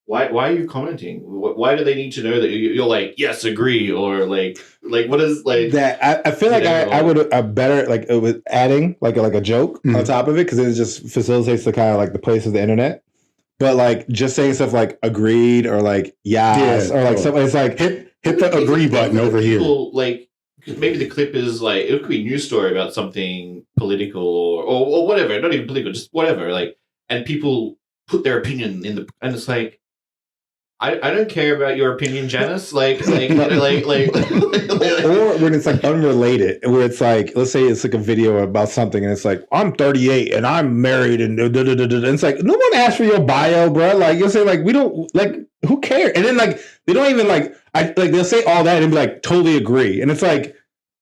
why are you commenting? Why do they need to know that you're like, yes, agree, or like what is like
that? I feel like I would better like with adding like a joke on top of it because it just facilitates the kind of like the place of the internet. But like just saying stuff like agreed or like yes or like something, it's like hit the agree button over here.
Like maybe the clip is like it could be a news story about something political or whatever, not even political, just whatever. Like and people put their opinion in and it's like. I don't care about your opinion, Janice. Like, or when
it's like unrelated, where it's like, let's say it's like a video about something, and it's like, I'm 38 and I'm married, and it's like, no one asked for your bio, bro. Like you'll say, like we don't, like who cares? And then like they don't even like, they'll say all that and be like, totally agree, and it's like,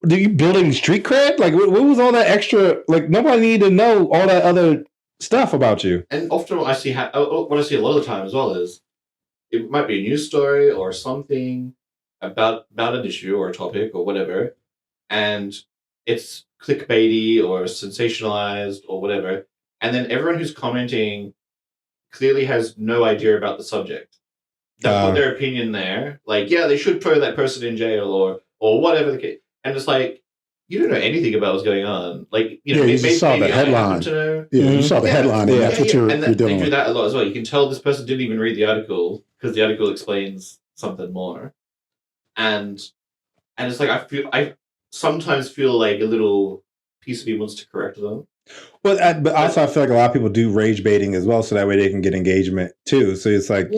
do you building street cred? Like what was all that extra? Like nobody needed to know all that other stuff about you.
And often what I see a lot of the time as well is. It might be a news story or something about an issue or a topic or whatever, and it's clickbaity or sensationalized or whatever, and then everyone who's commenting clearly has no idea about the subject. They put their opinion there, like, yeah, they should throw that person in jail or whatever the case, and it's like, you don't know anything about what's going on. Like, you know,
you just saw the headline. You saw the headline, and that's what you're doing.
They do that a lot as well. You can tell this person didn't even read the article because the article explains something more. And it's like I sometimes feel like a little piece of me wants to correct them.
Well, but also I feel like a lot of people do rage baiting as well, so that way they can get engagement too. So it's like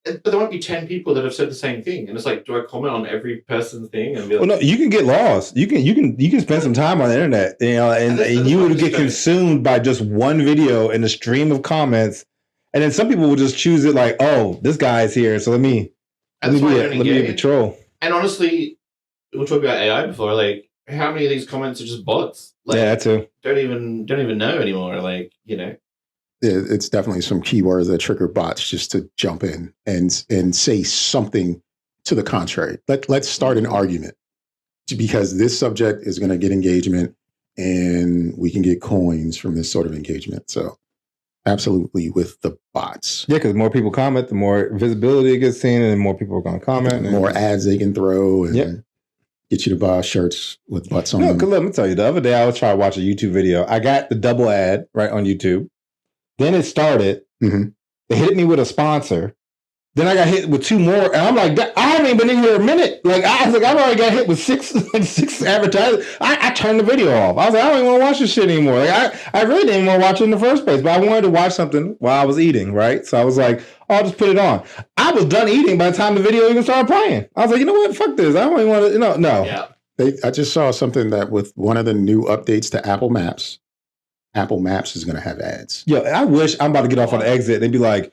but there might be 10 people that have said the same thing, and it's like, do I comment on every person's thing? And be like,
well, no, you can get lost. You can spend some time on the internet, and you would get consumed by just one video and a stream of comments, and then some people will just choose it like, oh, this guy's here, so let me be a patrol.
And honestly, we were talking about AI before. Like, how many of these comments are just bots? Like,
yeah, that too.
Don't even know anymore. Like, you know.
It's definitely some keywords that trigger bots just to jump in and say something to the contrary. Let's start an argument because this subject is going to get engagement and we can get coins from this sort of engagement. So absolutely with the bots.
Yeah, because more people comment, the more visibility it gets seen and more people are going to comment.
The more ads they can throw and get you to buy shirts with butts on them.
No, let me tell you, the other day I was trying to watch a YouTube video. I got the double ad right on YouTube. Then it started. Mm-hmm. They hit me with a sponsor. Then I got hit with two more, and I'm like, I haven't even been in here a minute. Like I've already got hit with six advertisements. I turned the video off. I was like, I don't even want to watch this shit anymore. Like I really didn't want to watch it in the first place, but I wanted to watch something while I was eating, right? So I was like, I'll just put it on. I was done eating by the time the video even started playing. I was like, you know what? Fuck this. I don't even want to. No.
Yeah.
I just saw something that with one of the new updates to Apple Maps is going to have ads.
Yo, I wish I'm about to get off on the exit. They'd be like,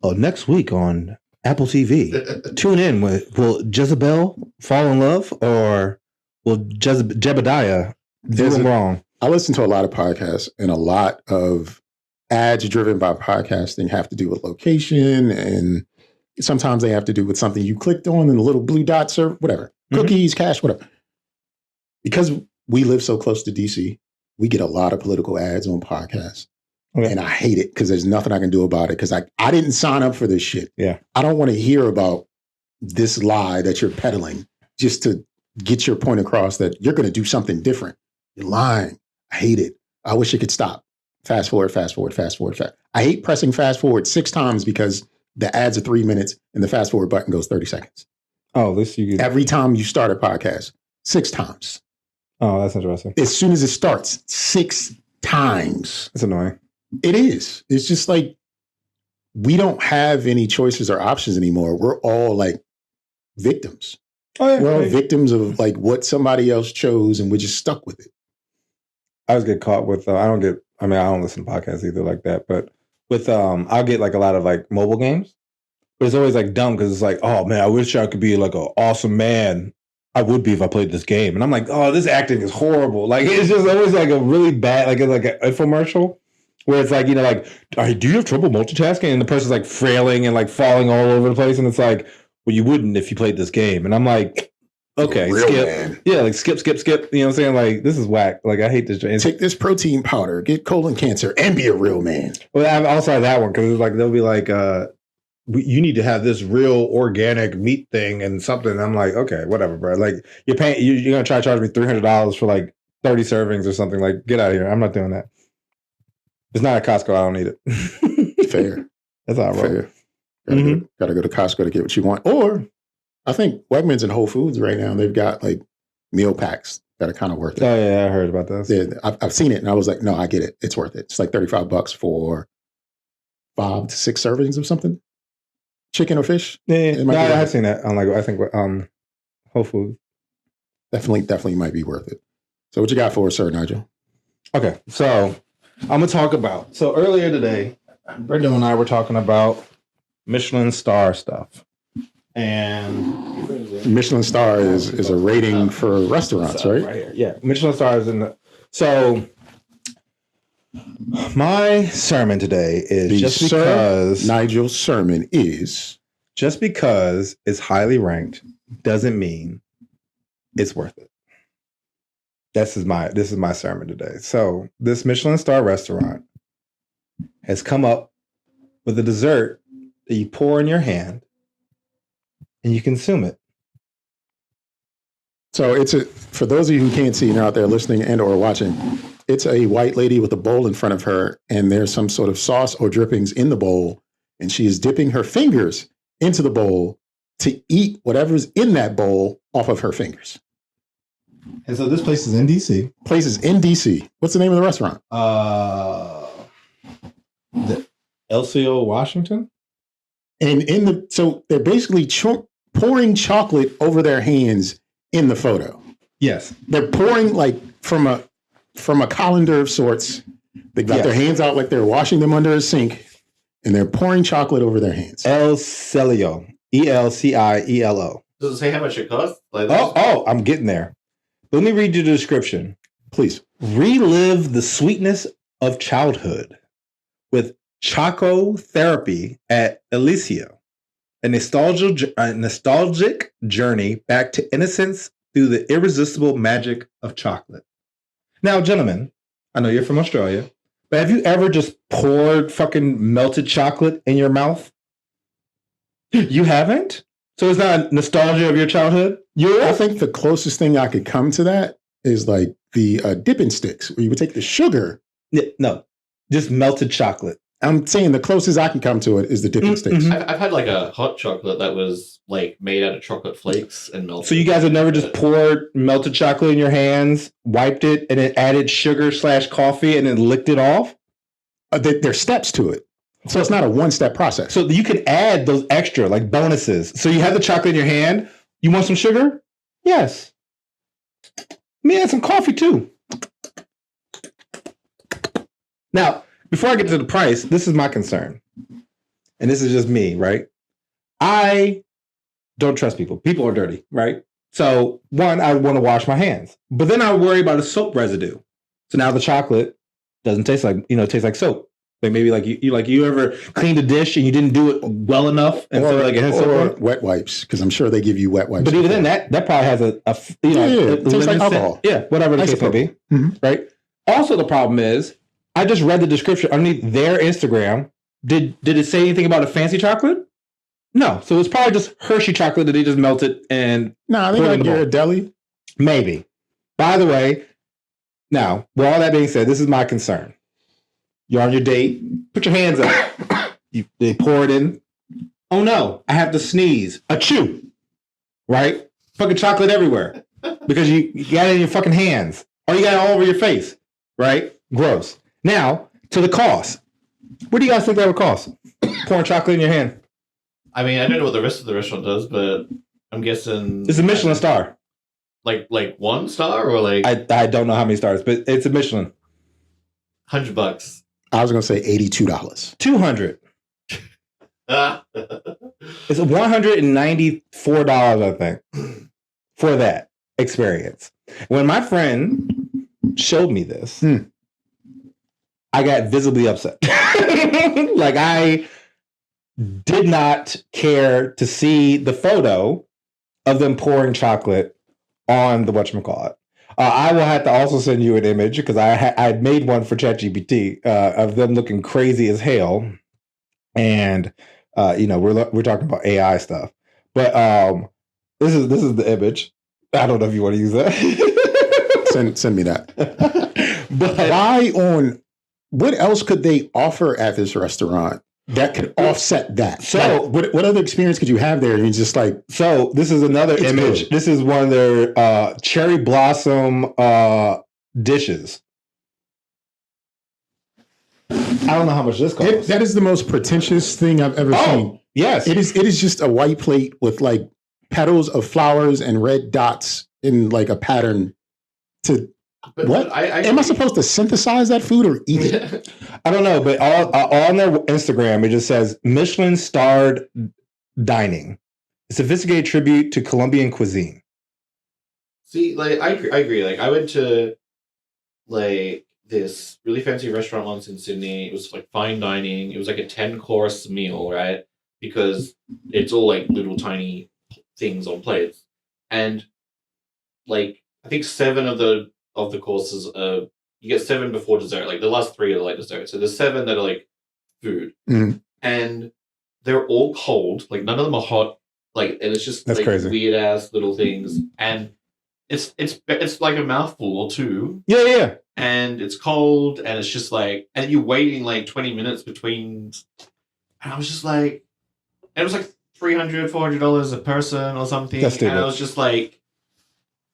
oh, next week on Apple TV, tune in with, will Jezebel fall in love or will Jebediah do them wrong?
I listen to a lot of podcasts, and a lot of ads driven by podcasting have to do with location, and sometimes they have to do with something you clicked on and the little blue dots or whatever, cookies, cash, whatever. Because we live so close to DC, we get a lot of political ads on podcasts. Okay. And I hate it because there's nothing I can do about it because I didn't sign up for this shit.
Yeah.
I don't want to hear about this lie that you're peddling just to get your point across that you're going to do something different. You're lying. I hate it. I wish it could stop. Fast forward, fast forward, fast forward, fast. I hate pressing fast forward 6 times because the ads are 3 minutes and the fast forward button goes 30 seconds.
Oh, this you
every time you start a podcast, 6 times.
Oh, that's interesting.
As soon as it starts, 6 times.
It's annoying.
It is. It's just like we don't have any choices or options anymore. We're all like victims.
Oh, yeah,
we're all victims of like what somebody else chose, and we're just stuck with it.
I always get caught with. I don't listen to podcasts either like that. But with I'll get like a lot of like mobile games. But it's always like dumb because it's like, oh man, I wish I could be like an awesome man. I would be if I played this game. And I'm like, oh, this acting is horrible. Like it's just always like a really bad, like an infomercial. Where it's like, like, do you have trouble multitasking? And the person's like frailing and like falling all over the place. And it's like, well, you wouldn't if you played this game. And I'm like, okay, skip. Man. Yeah, like skip. You know what I'm saying? Like, this is whack. Like, I hate this.
Take this protein powder, get colon cancer, and be a real man.
Well, I also have that one because it's like, they'll be like, you need to have this real organic meat thing and something. And I'm like, okay, whatever, bro. Like, you're paying, you're going to try to charge me $300 for like 30 servings or something. Like, get out of here. I'm not doing that. It's not at Costco. I don't need it.
Fair.
That's all right.
Gotta go to Costco to get what you want. Or I think Wegmans and Whole Foods right now, they've got like meal packs that are kind of worth it.
Oh, yeah. I heard about this.
Yeah, I've seen it and I was like, no, I get it. It's worth it. It's like $35 for 5 to 6 servings of something. Chicken or fish.
Yeah. I've seen that on I think Whole Foods.
Definitely might be worth it. So what you got for us, Sir Nygel?
Okay. So I'm going to talk about, so earlier today, Brendo and I were talking about Michelin star stuff. And
Michelin star is a rating for restaurants, right?
Right here. Yeah. Michelin star is in the, so my sermon today is
the
just because
Sir Nygel Sermon is
just because it's highly ranked doesn't mean it's worth it. This is my sermon today. So this Michelin star restaurant has come up with a dessert that you pour in your hand and you consume it.
So for those of you who can't see and are out there listening and or watching, it's a white lady with a bowl in front of her, and there's some sort of sauce or drippings in the bowl, and she is dipping her fingers into the bowl to eat whatever's in that bowl off of her fingers.
And so this place is in DC.
What's the name of the restaurant?
The LCO Washington.
And so they're basically pouring chocolate over their hands in the photo.
Yes.
They're pouring like from a colander of sorts. They've got their hands out like they're washing them under a sink, and they're pouring chocolate over their hands.
El Cielo. ELCIELO.
Does it say how much it costs?
I'm getting there. Let me read you the description.
Please.
Relive the sweetness of childhood with Choco Therapy at Elysia. A nostalgic journey back to innocence through the irresistible magic of chocolate. Now, gentlemen, I know you're from Australia, but have you ever just poured fucking melted chocolate in your mouth? You haven't? So it's not nostalgia of your childhood?
I think the closest thing I could come to that is like the dipping sticks, where you would take the sugar.
No, just melted chocolate.
I'm saying the closest I can come to it is the dipping sticks.
I've had like a hot chocolate that was like made out of chocolate flakes and melted.
So you guys have never just poured melted chocolate in your hands, wiped it, and then added sugar/coffee and then licked it off?
There's steps to it. So it's not a one-step process.
So you can add those extra, like bonuses. So you have the chocolate in your hand. You want some sugar? Yes. Let me add some coffee too. Now, before I get to the price, this is my concern. And this is just me, right? I don't trust people. People are dirty, right? So one, I want to wash my hands. But then I worry about a soap residue. So now the chocolate doesn't taste like, it tastes like soap. Like maybe like you ever cleaned a dish and you didn't do it well enough, and so like it has
or wet wipes, because I'm sure they give you wet wipes.
But even then, that probably has a
it tastes like alcohol.
Yeah, whatever the case may be, right? Also, the problem is, I just read the description underneath their Instagram. Did it say anything about a fancy chocolate? No, so it's probably just Hershey chocolate that they just melted and
they got Ghirardelli.
Maybe. By the way, now with all that being said, this is my concern. You're on your date. Put your hands up. They pour it in. Oh no, I have to sneeze. Achoo. Right? Fucking chocolate everywhere. Because you got it in your fucking hands. Or you got it all over your face. Right? Gross. Now, to the cost. What do you guys think that would cost? Pouring chocolate in your hand.
I mean, I don't know what the rest of the restaurant does, but I'm guessing
it's a Michelin star.
Like 1 star or like
I don't know how many stars, but it's a Michelin.
$100.
I was going to say $82.
$200. It's $194, I think, for that experience. When my friend showed me this, I got visibly upset. Like I did not care to see the photo of them pouring chocolate on the whatchamacallit. I will have to also send you an image because I had made one for ChatGPT of them looking crazy as hell, and we're talking about AI stuff. But this is the image. I don't know if you want to use that.
send me that. But what else could they offer at this restaurant that could offset that? So what other experience could you have there? And just like,
so this is another image. Good. This is one of their cherry blossom dishes. I don't know how much this costs.
That is the most pretentious thing I've ever seen.
Yes.
It is just a white plate with like petals of flowers and red dots in like a pattern to what? Am I supposed to synthesize that food or eat it?
I don't know, but on their Instagram, it just says Michelin starred dining, a sophisticated tribute to Colombian cuisine.
See, like I agree. Like I went to like this really fancy restaurant once in Sydney. It was like fine dining. It was like a 10-course meal, right? Because it's all like little tiny things on plates, and like I think 7 of the courses you get 7 before dessert. Like the last 3 are like dessert. So there's 7 that are like food, and they're all cold. Like none of them are hot. Like, and it's just
that's
like
crazy.
Weird ass little things, and it's like a mouthful or 2.
Yeah.
And it's cold, and it's just like, and you're waiting like 20 minutes between. And I was just like, and it was like $300, $400 a person or something.
That's stupid.
And I was just like,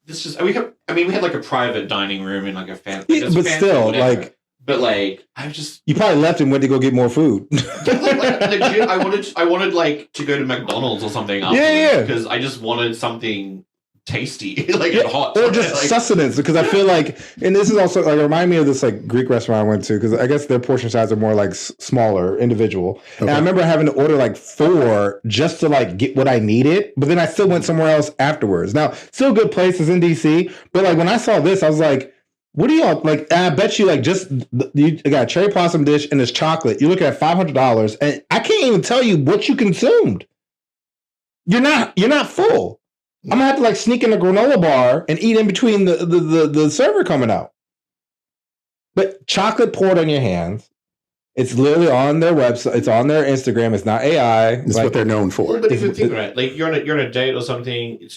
this just we had like a private dining room in like a fancy,
but still, whatever.
Like I just
you probably left and went to go get more food.
Legit, I wanted like to go to McDonald's or something.
Yeah.
Because I just wanted something tasty, like and hot,
or just
like,
sustenance. Because I feel like, and this is also like remind me of this like Greek restaurant I went to, because I guess their portion size are more like smaller, individual. Okay. And I remember having to order like 4 just to like get what I needed, but then I still went somewhere else afterwards. Now, still good places in DC, but like when I saw this, I was like, what do y'all like? I bet you like just you got a cherry blossom dish and this chocolate. You're looking at $500, and I can't even tell you what you consumed. You're not full. I'm gonna have to like sneak in a granola bar and eat in between the server coming out. But chocolate poured on your hands. It's literally on their website. It's on their Instagram. It's not AI.
It's like, what they're known for.
But if you think right, like you're on a date or something, you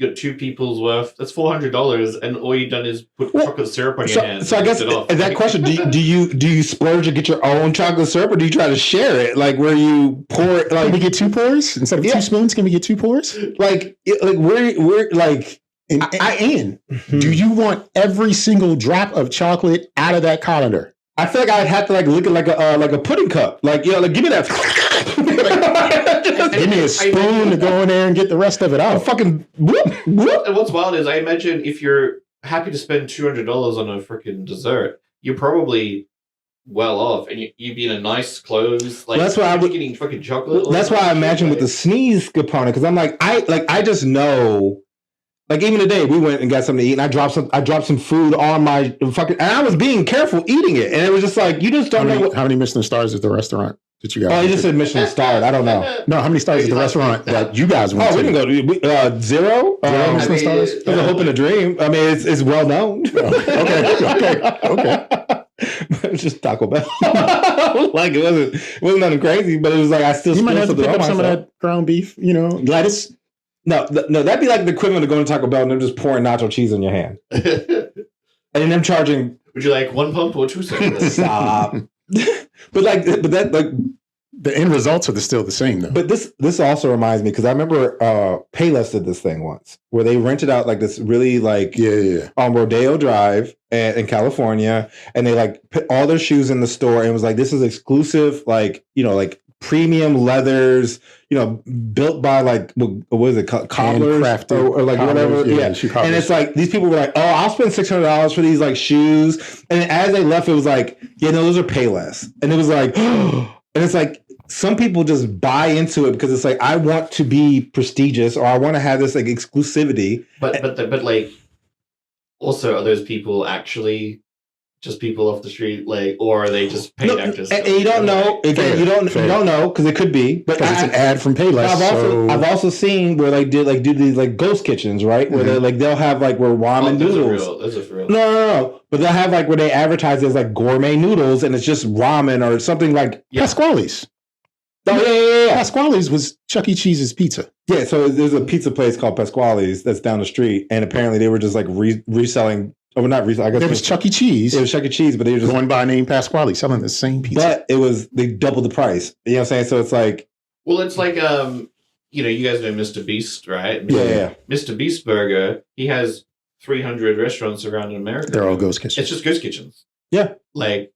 got 2 people's worth. That's $400, and all you've done is put chocolate syrup on your hands.
So I guess that question: do you splurge and get your own chocolate syrup, or do you try to share it? Like where you pour it? Like
can we get 2 pours instead of 2 spoons? Can we get 2 pours?
Like we're like.
Do you want every single drop of chocolate out of that colander?
I feel like I'd have to like look at like a pudding cup. Like, like give me that.
Give me a spoon to go in there and get the rest of it out.
Fucking whoop, whoop.
And what's wild is I imagine if you're happy to spend $200 on a freaking dessert, you're probably well off, and you'd be in a nice clothes. Like,
that's why I would
getting fucking chocolate.
That's why I imagine with the sneeze component, because I'm like I just know. Like even today, we went and got something to eat, and I dropped some food on my fucking, and I was being careful eating it, and it was just like you just don't know.
How many Michelin stars is the restaurant that you got?
Oh, he just said Michelin starred. I don't know.
No, how many stars is the restaurant that you guys went
Oh,
to?
we didn't go to zero.
Zero Michelin stars.
There's a hope and a dream. I mean, it's well known.
Okay.
It's just Taco Bell. Like it wasn't nothing crazy, but it was like I still.
You might have to pick up
some
of that ground beef. Lettuce.
No, that'd be like the equivalent of going to Taco Bell and them just pouring nacho cheese in your hand, and then them charging.
Would you like 1 pump or 2 seconds?
Stop. but that
the end results are still the same though.
But this also reminds me because I remember Payless did this thing once where they rented out like this really like on Rodeo Drive in California, and they like put all their shoes in the store and it was like this is exclusive like premium leathers, built by like what is it, cobblers or like whatever. Yeah. And it's like these people were like, oh, I'll spend $600 for these like shoes. And as they left, it was like, yeah, no, those are Payless. And it was like, and it's like some people just buy into it because it's like I want to be prestigious or I want to have this like exclusivity.
But like, also, are those people actually just people off the street, like, or are they just paid actors?
And you don't know. Again, you don't know because it could be. But
it's an ad from Payless.
I've also seen where they do these like ghost kitchens, right? Where they're like they'll have like where ramen noodles.
Those are for real.
No. But they'll have like where they advertise as like gourmet noodles, and it's just ramen or something like
Pasquale's.
Oh yeah.
Pasquale's was Chuck E. Cheese's pizza.
Yeah, so there's a pizza place called Pasquale's that's down the street, and apparently they were just like reselling. Oh, not reselling. I guess
it was Chuck E. Cheese.
It was Chuck E. Cheese, but they were just
going by name Pasquale, selling the same pizza.
But they doubled the price. You know what I'm saying? So it's like,
well, it's like you guys know Mr. Beast, right?
Yeah.
Mr. Beast Burger. He has 300 restaurants around America.
They're all ghost kitchens.
It's just ghost kitchens.
Yeah,
like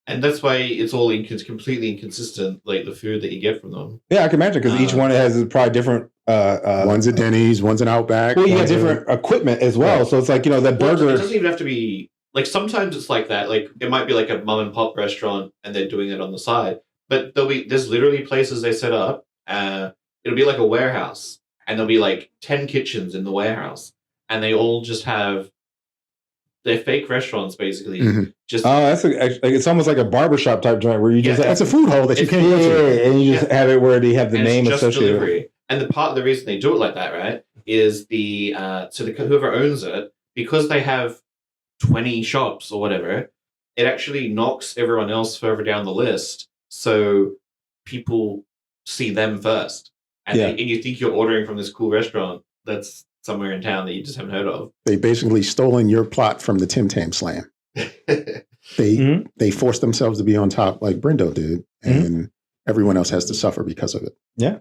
and that's why it's all completely inconsistent, like the food that you get from them.
Yeah, I can imagine because each one has probably different.
One's at Denny's, one's an Outback.
Well, you got different equipment as well, so it's like that burger.
It doesn't even have to be like. Sometimes it's like that. Like it might be like a mom and pop restaurant, and they're doing it on the side. But there's literally places they set up. It'll be like a warehouse, and there'll be like 10 kitchens in the warehouse, and they all just have. They're fake restaurants, basically. Mm-hmm.
It's almost like a barbershop type joint where you just
it's a food hall that you can't go to,
and you just have it where they have the name associated.
Delivery. And the reason they do it like that, right, is whoever owns it, because they have 20 shops or whatever, it actually knocks everyone else further down the list, so people see them first, and you think you're ordering from this cool restaurant that's somewhere in town that you just haven't heard of.
They basically stolen your plot from the Tam Slam. They forced themselves to be on top like Brendo did, and everyone else has to suffer because of it.
Yeah.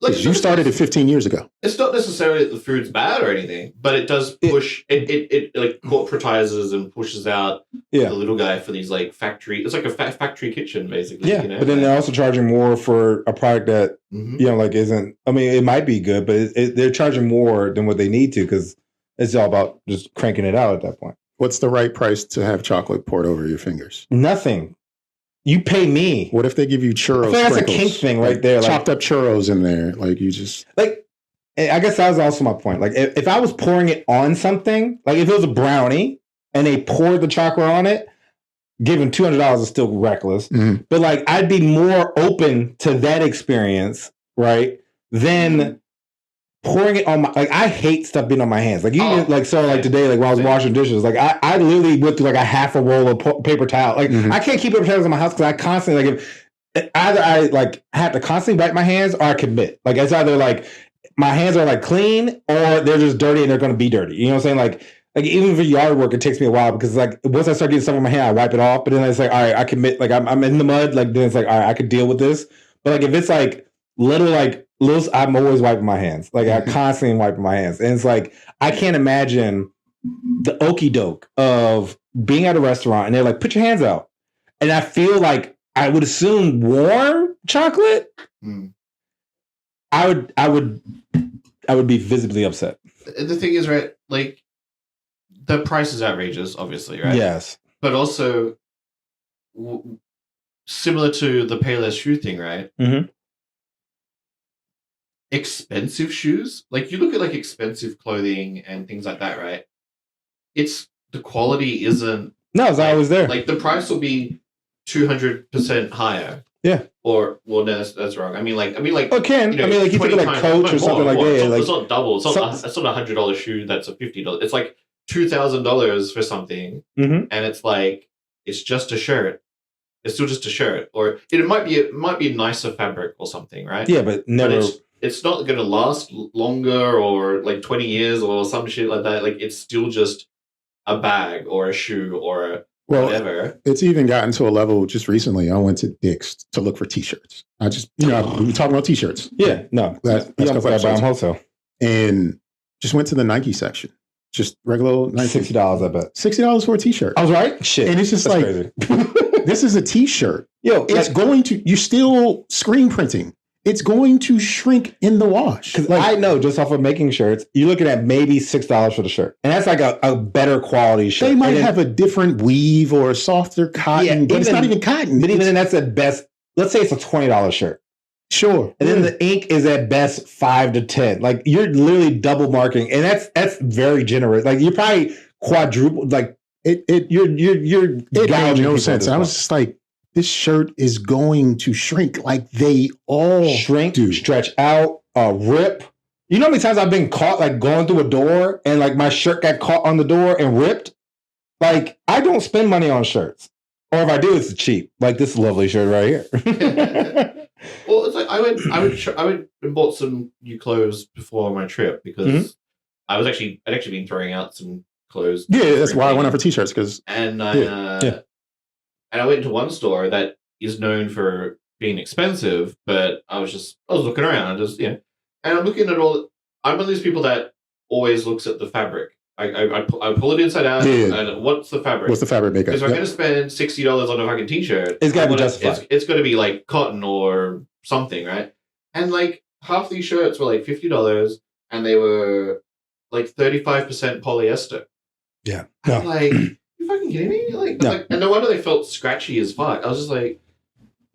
Like you started it 15 years ago.
It's not necessarily that the food's bad or anything, but it does push it like corporatizes and pushes out the little guy for these like factory. It's like a factory kitchen basically.
Yeah, but then they're also charging more for a product that like isn't. I mean, it might be good, but they're charging more than what they need to because it's all about just cranking it out at that point.
What's the right price to have chocolate poured over your fingers?
Nothing. You pay me.
What if they give you churros?
I think that's a kink thing right there.
Chopped up churros in there. Like you just
like. I guess that was also my point. Like if I was pouring it on something, like if it was a brownie and they poured the chocolate on it, giving $200 is still reckless. Mm-hmm. But like I'd be more open to that experience, right? Than pouring it on my, like I hate stuff being on my hands. Like today, like when I was washing dishes, like I literally went through like a half a roll of paper towel. Like I can't keep paper towels in my house because I constantly either I like have to constantly wipe my hands or I commit. Like it's either like my hands are like clean or they're just dirty and they're going to be dirty. You know what I'm saying? Like even for yard work, it takes me a while because like once I start getting stuff on my hand, I wipe it off. But then it's like, all right, I commit. Like I'm in the mud. Like then it's like, all right, I could deal with this. But like if it's like little, I'm always wiping my hands. Like I constantly wiping my hands. And it's like, I can't imagine the okey doke of being at a restaurant and they're like, put your hands out. and I feel like I would assume warm chocolate. I would be visibly upset.
The thing is, right? Like, the price is outrageous, obviously, right?
Yes,
but also similar to the Payless shoe thing, right?
Mm-hmm.
Expensive shoes, like you look at like expensive clothing and things like that, right? It's the quality isn't.
No, it's always there.
Like the price will be 200% higher.
Yeah.
Or well, no, that's wrong. I mean, like,
it can. You think of like Coach or something like that.
It's not double. It's not $100 shoe. That's a $50. It's like $2,000 for something,
mm-hmm.
and it's like it's just a shirt. It's still just a shirt, or it might be nicer fabric or something, right?
Yeah, but never.
But it's not going to last longer or like 20 years or some shit like that. Like it's still just a bag or a shoe or whatever.
It's even gotten to a level just recently. I went to Dick's to look for T-shirts. We were talking about T-shirts.
Yeah, no.
That's
buy them wholesale. And
just went to the Nike section. Just regular Nike.
$60, I bet.
$60 for a T-shirt.
I was right? Shit.
And it's just
that's
like, this is a T-shirt.
Yo,
you're still screen printing. It's going to shrink in the wash.
Because I know just off of making shirts, you're looking at maybe $6 for the shirt. And that's like a better quality shirt.
They might have a different weave or a softer cotton, but it's not even cotton.
But even then, that's at best, let's say it's a $20 shirt.
Sure.
And then the ink is at best $5 to $10. Like you're literally double marking. And that's very generous. Like you're probably quadruple, like you're
it made no sense. I was just like, this shirt is going to shrink like they all
shrink,
do.
Stretch out, rip. You know how many times I've been caught like going through a door and like my shirt got caught on the door and ripped? Like I don't spend money on shirts. Or if I do, it's cheap. Like this lovely shirt right here.
Well, it's like I went and bought some new clothes before my trip because I'd actually been throwing out some clothes.
Yeah, that's why I went out for T-shirts
and I went to one store that is known for being expensive, but I was looking around, and I'm looking at all. I'm one of these people that always looks at the fabric. I pull it inside out, and what's the fabric?
What's the fabric makeup?
Because if I'm going to spend $60 on a fucking T-shirt,
it's got to be justified.
It's got to be like cotton or something, right? And like half these shirts were like $50, and they were like 35% polyester.
Yeah,
I'm like, you fucking kidding me? Like, and no wonder they felt scratchy as fuck. I was just like,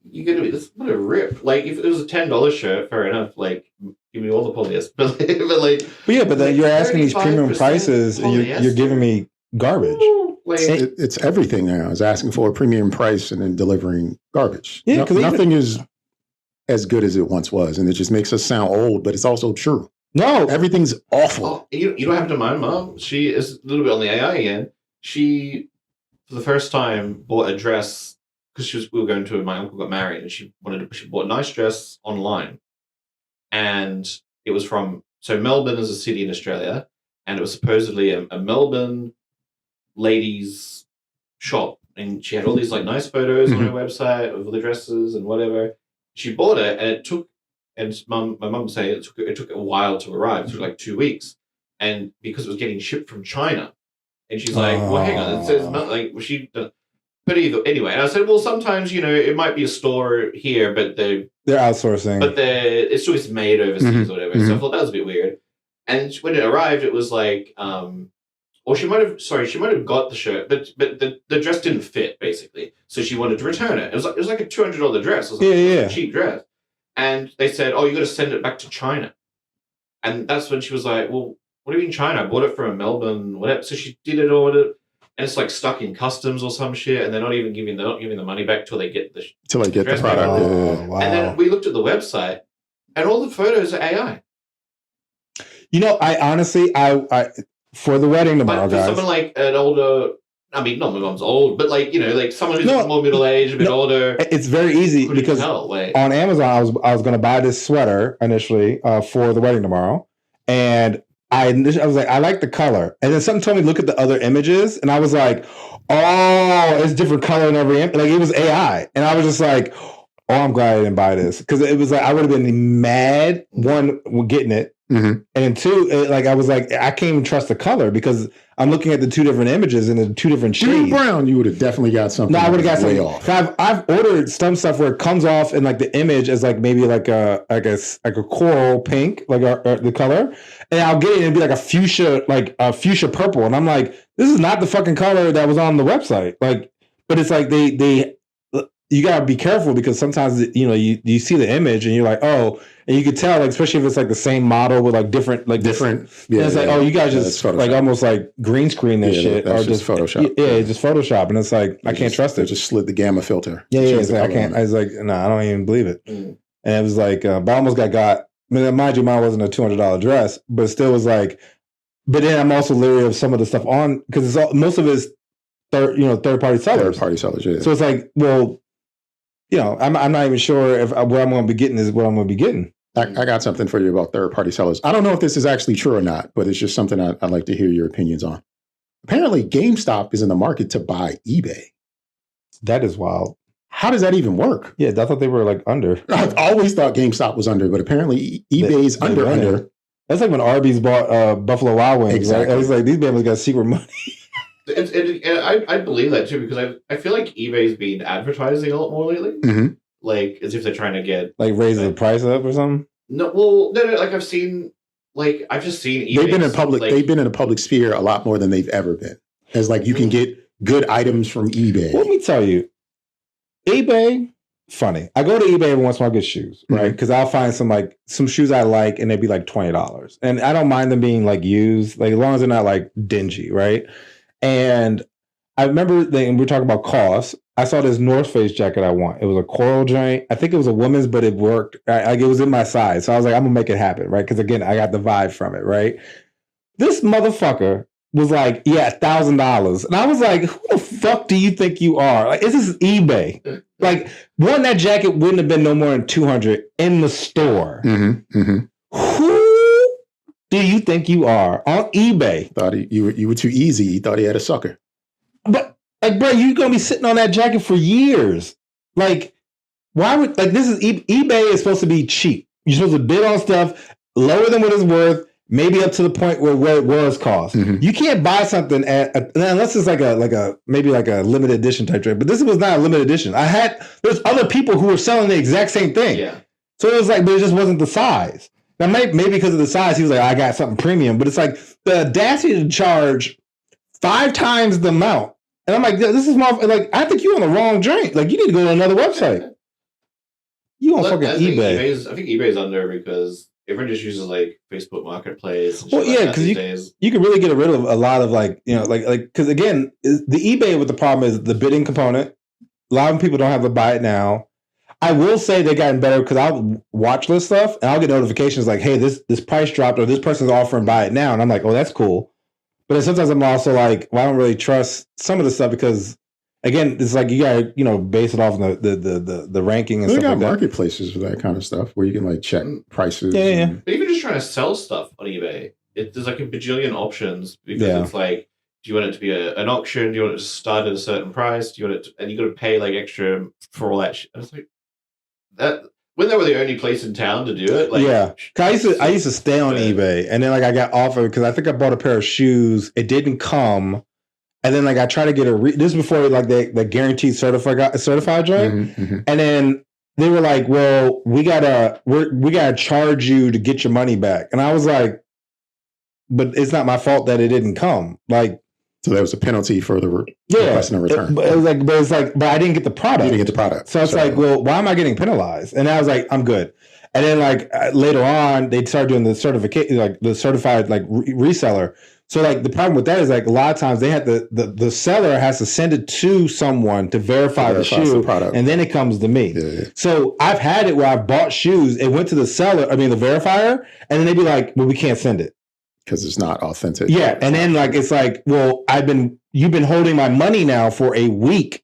you're gonna be this. What a rip! Like, if it was a $10 shirt, fair enough. Like, give me all the polyester. But
then you're asking these premium prices, and you're giving me garbage.
Like,
it's everything now. It's asking for a premium price and then delivering garbage.
Yeah, because
nothing is as good as it once was, and it just makes us sound old. But it's also true. No, everything's awful.
Oh, you don't have to mind, Mom. She is a little bit on the AI again. She, for the first time, bought a dress because we were going to. My uncle got married, and she bought a nice dress online, and it was from Melbourne is a city in Australia, and it was supposedly a Melbourne ladies shop, and she had all these like nice photos on her website of the dresses and whatever. She bought it, and it took. And my mum said it took a while to arrive. It took like 2 weeks, and because it was getting shipped from China, and she's like, "Well, hang on, it says like But anyway, and I said, "Well, sometimes it might be a store here, but they're
outsourcing,
but it's still gets made overseas or whatever." So I thought that was a bit weird. And when it arrived, it was like, or she might have got the shirt, but the dress didn't fit basically, so she wanted to return it. It was like a $200 dress, it was a cheap dress. And they said, "Oh, you got to send it back to China." And that's when she was like, "Well, what do you mean China? I bought it from Melbourne, whatever." So she did it all, and it's like stuck in customs or some shit, and they're not giving the money back till they get the
product.
Oh, wow.
And then we looked at the website, and all the photos are AI.
I honestly, I for the wedding tomorrow, guys.
Someone like an older. I mean, not my mom's old, but like someone who's more middle aged, a bit older.
It's very easy because on Amazon, I was going to buy this sweater initially for the wedding tomorrow, and I was like, I like the color, and then something told me look at the other images, and I was like, oh, it's different color in every image. Like it was AI, and I was just like, oh, I'm glad I didn't buy this because it was like I would have been mad getting it. And then two, I was like, I can't even trust the color because I'm looking at the two different images and the two different
Jimmy
shades.
Brown, you would have definitely got something.
No, I would have got
way
something.
off.
I've ordered some stuff where it comes off in like the image as like maybe like a coral pink, like the color, and I'll get it and it'd be like a fuchsia purple, and I'm like, this is not the fucking color that was on the website. Like, but it's like they you gotta be careful because sometimes you see the image and you're like, oh. And you could tell, like, especially if it's like the same model with like different. Yeah, it's like, oh, you guys just like almost like green screen this shit, or just
Photoshop.
Yeah, it's just Photoshop, and it's like I can't trust it.
They just slid the gamma filter.
Yeah, it's like, I can't. I was like, no, I don't even believe it. And it was like, but I almost got. I mean, mind you, mine wasn't a $200 dress, but it still was like. But then I'm also leery of some of the stuff on because most of it is third party sellers.
Third party sellers, yeah.
So it's like, well, I'm not even sure if what I'm going to be getting is what I'm going to be getting.
I got something for you about third-party sellers. I don't know if this is actually true or not, but it's just something I'd like to hear your opinions on. Apparently, GameStop is in the market to buy eBay.
That is wild.
How does that even work?
Yeah, I thought they were like under.
I've always thought GameStop was under, but apparently eBay's under.
That's like when Arby's bought Buffalo Wild Wings.
Exactly.
Right? It's like these babies got secret money.
I believe that too because I feel like eBay's been advertising a lot more lately.
Mm-hmm.
Like as if they're trying to get
raise the price up or something.
No. Like I've just seen eBay.
They've been in public. They've been in a public sphere a lot more than they've ever been. As like you can get good items from eBay.
Let me tell you, eBay. Funny. I go to eBay every once in a while to get shoes, right? Because I'll find some shoes I like, and they'd be like $20, and I don't mind them being like used, like as long as they're not like dingy, right? And I remember we're talking about cost. I saw this North Face jacket I want. It was a coral joint. I think it was a woman's, but it worked. It was in my size. So I was like, I'm going to make it happen, right? Because again, I got the vibe from it, right? This motherfucker was like, yeah, $1,000. And I was like, who the fuck do you think you are? Like, this is eBay. Like, that jacket wouldn't have been no more than $200 in the store.
Mm-hmm. Mm-hmm.
Who do you think you are on eBay?
Thought you were too easy. He thought he had a sucker.
But like, bro, you're gonna be sitting on that jacket for years. Like, why would this is eBay is supposed to be cheap. You're supposed to bid on stuff lower than what it's worth, maybe up to the point where it was cost.
Mm-hmm.
You can't buy something unless it's like a maybe like a limited edition type trade. But this was not a limited edition. There's other people who were selling the exact same thing.
Yeah.
So it was like, but it just wasn't the size. Now maybe because of the size, he was like, I got something premium. But it's like the audacity to charge 5 times the amount. And I'm like, this is like, I think you're on the wrong joint. Like, you need to go to another website. You on fucking eBay.
I think eBay's under because everyone just uses like Facebook Marketplace. And
well, yeah, because you can really get rid of a lot of like because again, the eBay with the problem is the bidding component. A lot of people don't have to buy it now. I will say they've gotten better because I'll watch list stuff and I'll get notifications like, hey, this price dropped or this person's offering buy it now, and I'm like, oh, that's cool. But sometimes I'm also like, well, I don't really trust some of the stuff because, again, it's like you gotta base it off the ranking and stuff
got
like that.
marketplaces for that kind of stuff where you can like check prices.
Yeah.
But even just trying to sell stuff on eBay, there's like a bajillion options because it's like, do you want it to be an auction? Do you want it to start at a certain price? Do you want it and you got to pay like extra for all that shit? I was like, that. When they were the only place in town to do it, like
I used to stay on eBay, and then like I got offered because I think I bought a pair of shoes. It didn't come, and then like I tried to get this before like the guaranteed certified joint, and then they were like, "Well, we gotta charge you to get your money back," and I was like, "But it's not my fault that it didn't come." Like,
so there was a penalty for the requesting a return.
But I didn't get the product.
You didn't get the product.
So it's like, well, why am I getting penalized? And I was like, I'm good. And then like later on, they started doing the certification, like the certified like reseller. So like the problem with that is like a lot of times they have the seller has to send it to someone to verify the shoe, and then it comes to me.
Yeah.
So I've had it where I've bought shoes, it went to the verifier, and then they'd be like, well, we can't send it.
Because it's not authentic.
Yeah, and then like it's like, well, you've been holding my money now for a week,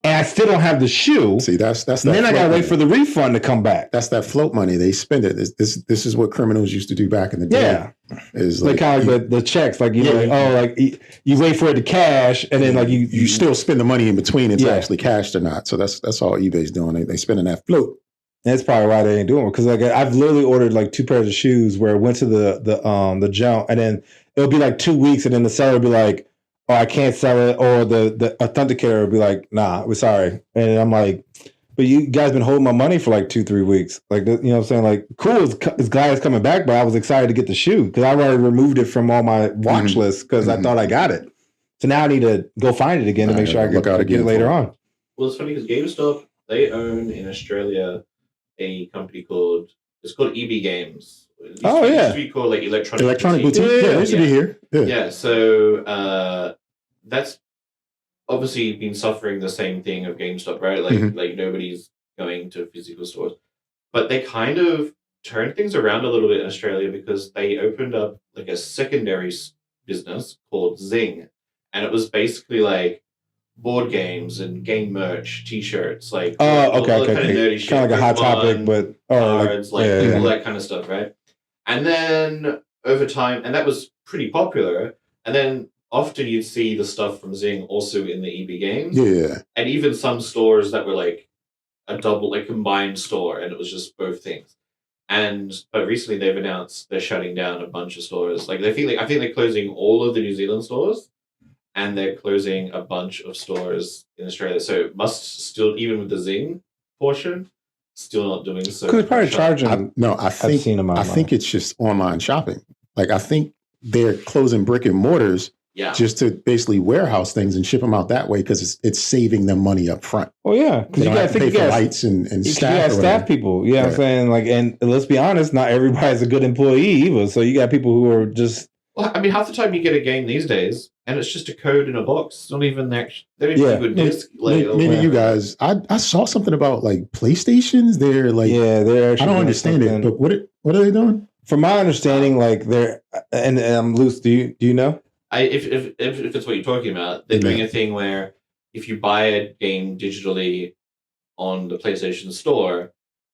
and I still don't have the shoe.
See, that's that.
And then I gotta wait for the refund to come back.
That's that float money. They spend it. This is what criminals used to do back in the day.
Yeah,
is
like kind of like the checks, like you wait for it to cash, and then like you
still spend the money in between it's actually cashed or not. So that's all eBay's doing. They spending that float.
That's probably why they ain't doing it. Because like I've literally ordered like 2 pairs of shoes where it went to the jump, and then it'll be like 2 weeks, and then the seller will be like, "Oh, I can't sell it," or the authenticator will be like, "Nah, we're sorry." And I'm like, "But you guys been holding my money for like 2-3 weeks." Like, you know what I'm saying? Like, cool, it's glad it's coming back, but I was excited to get the shoe because I already removed it from all my watch list because I thought I got it. So now I need to go find it again to make sure I can get it later on.
Well, it's funny because GameStop, they own in Australia a company called EB Games. It used to be called like Electronic
Boutique. Yeah, they used to be here.
Yeah, so that's obviously been suffering the same thing of GameStop, right? Like nobody's going to physical stores. But they kind of turned things around a little bit in Australia because they opened up like a secondary business called Zing. And it was basically like board games and game merch, T-shirts, like all kind of nerdy shit,
kind of like a Hot Topic, but
cards, all that kind of stuff, right? And then over time, and that was pretty popular. And then often you'd see the stuff from Zing also in the EB Games, and even some stores that were like a double, like combined store, and it was just both things. But recently they've announced they're shutting down a bunch of stores. Like I think they're closing all of the New Zealand stores. And they're closing a bunch of stores in Australia. So it must still, even with the Zing portion, still not doing so.
Because they're probably charging.
I think it's just online shopping. Like, I think they're closing brick and mortars just to basically warehouse things and ship them out that way because it's saving them money up front.
Oh, yeah. Because you got to pay for
lights and staff.
You got staff people. You know what I'm saying? Like, and let's be honest, not everybody's a good employee either. So you got people who are just.
Well, I mean, half the time you get a game these days, and it's just a code in a box. It's not even they don't even have a disc.
Maybe you guys. I saw something about like PlayStations. They're like,
they're.
I don't understand it, but what are they doing?
From my understanding, like they're and I'm loose. Do you know?
If it's what you're talking about, they're doing a thing where if you buy a game digitally on the PlayStation Store,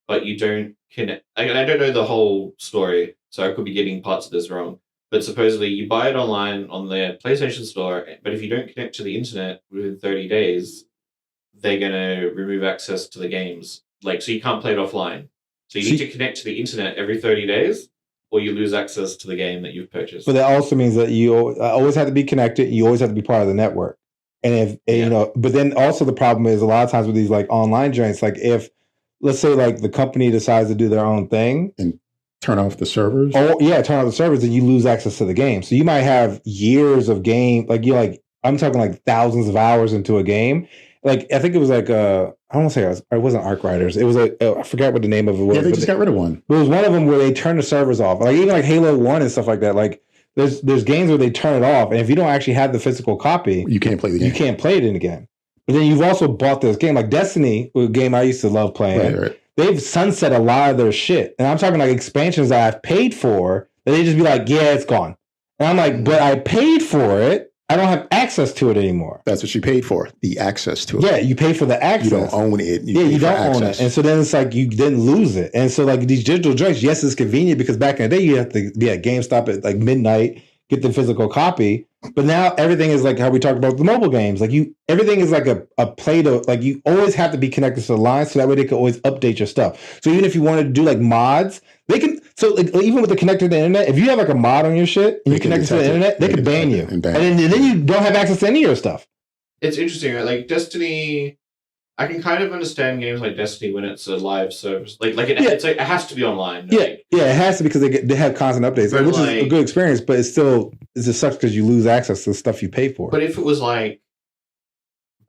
but you don't connect. I don't know the whole story, so I could be getting parts of this wrong. But supposedly you buy it online on the PlayStation Store, but if you don't connect to the internet within 30 days, they're going to remove access to the games. Like, so you can't play it offline. So you need to connect to the internet every 30 days, or you lose access to the game that you've purchased.
But that also means that you always have to be connected. You always have to be part of the network. And but then also the problem is a lot of times with these like online joints, like if, let's say like the company decides to do their own thing
and turn off the servers.
Oh yeah, turn off the servers, and you lose access to the game. So you might have years of game, I'm talking like thousands of hours into a game. Like I think it was like I don't want to say it wasn't Arc Riders. It was I forgot what the name of it was.
Yeah, they just got rid of one.
But it was one of them where they turned the servers off. Like even like Halo 1 and stuff like that. Like there's games where they turn it off, and if you don't actually have the physical copy,
you can't play the game.
You can't play it in again. But then you've also bought this game, like Destiny, a game I used to love playing.
Right.
They've sunset a lot of their shit. And I'm talking like expansions that I've paid for, that they just be like, yeah, it's gone. And I'm like, but I paid for it. I don't have access to it anymore.
That's what you paid for, the access to it.
Yeah, you pay for the access.
You don't own it.
You don't own it. And so then it's like you didn't lose it. And so like these digital joints, yes, it's convenient because back in the day, you have to be at GameStop at like midnight, get the physical copy. But now everything is like how we talked about the mobile games. Like everything is like a play to, like you always have to be connected to the line so that way they can always update your stuff. So even if you wanted to do like mods, they can, so like, even with the connected to the internet, if you have like a mod on your shit and you connect to the internet, they can ban you. And then you don't have access to any of your stuff.
It's interesting, right? Like Destiny, I can kind of understand games like Destiny when it's a live service. It's like it has to be online.
Yeah, it has to because they have constant updates, which is a good experience. But it just sucks because you lose access to the stuff you pay for.
But if it was like,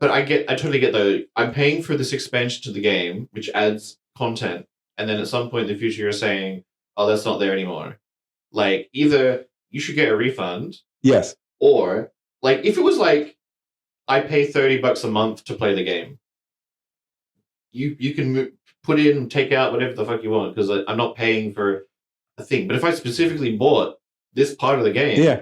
I totally get though. I'm paying for this expansion to the game, which adds content, and then at some point in the future, you're saying, "Oh, that's not there anymore." Like either you should get a refund,
yes,
or like if it was like, I pay $30 a month to play the game. You can put in, take out whatever the fuck you want because I'm not paying for a thing. But if I specifically bought this part of the game,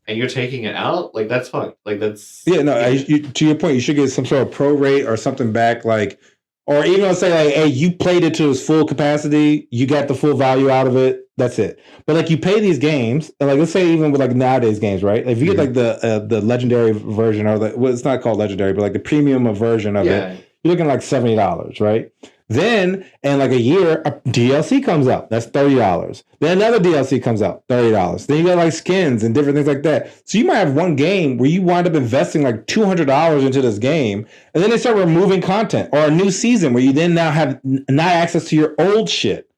and you're taking it out, like that's fucked. Like that's
to your point, you should get some sort of pro rate or something back, like, or even say like, hey, you played it to its full capacity, you got the full value out of it. That's it. But like you pay these games, and like let's say even with like nowadays games, right? Like, if you get like the legendary version or it's not called legendary, but like the premium version of it. you're looking like $70, right? Then in like a year, a DLC comes out. That's $30. Then another DLC comes out, $30. Then you got like skins and different things like that. So you might have one game where you wind up investing like $200 into this game, and then they start removing content, or a new season where you then now have not access to your old shit.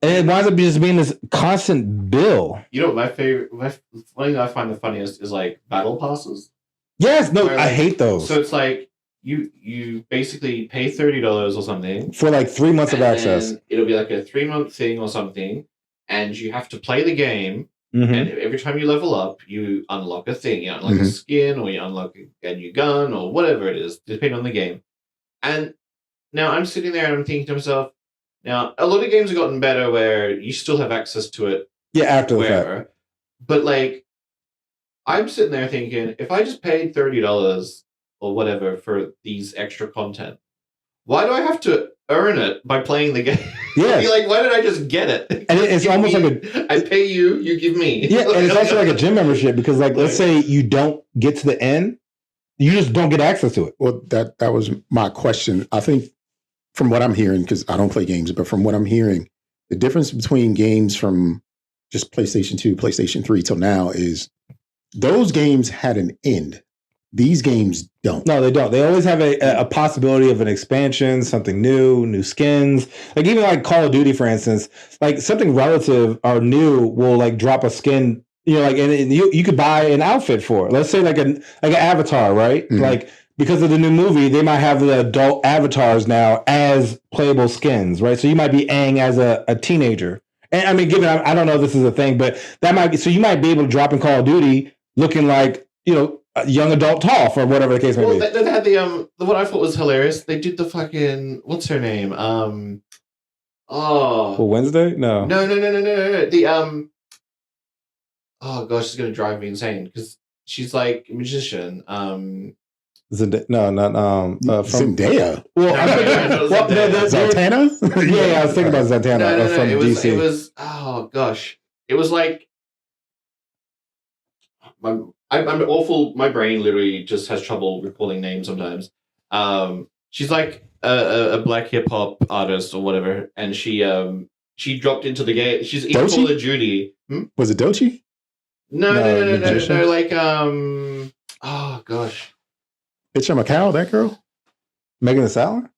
And it winds up just being this constant bill.
You know, my one thing I find the funniest is like battle passes.
Yes, no,
Where,
I
like,
hate those.
So it's like you basically pay $30 or something
For like 3 months of
and
access.
then it'll be like a 3-month thing or something, and you have to play the game.
Mhm.
And every time you level up, you unlock a thing. You unlock a skin, or you unlock a new gun, or whatever it is, depending on the game. And now I'm sitting there and I'm thinking to myself, now a lot of games have gotten better where you still have access to it
Yeah, after the fact.
wherever. But like, I'm sitting there thinking, if I just paid $30 or whatever for these extra content, why do I have to earn it by playing the game?
Yeah.
Like, why did I just get it?
And it's
Give
almost
me-
like
I pay you, you give me.
Yeah, and it's also like a gym membership because, like, let's say you don't get to the end, you just don't get access to it.
Well, that was my question. I think from what I'm hearing, because I don't play games, but from what I'm hearing, the difference between games from just PlayStation 2, PlayStation 3 till now is those games had an end. These games don't.
No, they don't. They always have a possibility of an expansion, something new skins. Like even like Call of Duty, for instance, like something relative or new will like drop a skin. You know, like and you could buy an outfit for it. Let's say like an avatar, right?
Mhm.
Like because of the new movie, they might have the adult avatars now as playable skins, right? So you might be Aang as a teenager. And I mean, given I don't know if this is a thing, but that might be so you might be able to drop in Call of Duty looking like, you know, a young adult Toph or whatever the case may be.
They had the what I thought was hilarious. They did the fucking what's her name?
For Wednesday? No.
No. The oh gosh, it's gonna drive me insane because she's like a magician.
No, not from
Zendaya.
Well,
No,
Zatanna?
yeah, I was thinking about Zatanna
No.
from DC.
It was oh gosh, it was like I'm awful. My brain literally just has trouble recalling names sometimes. She's like a black hip hop artist or whatever, and she dropped into the game. She's in
Doechii?
Call of Duty.
Was it Doechii?
No.
magician?
Like oh gosh,
Hitch a cow, that girl?
Megan Thee Stallion?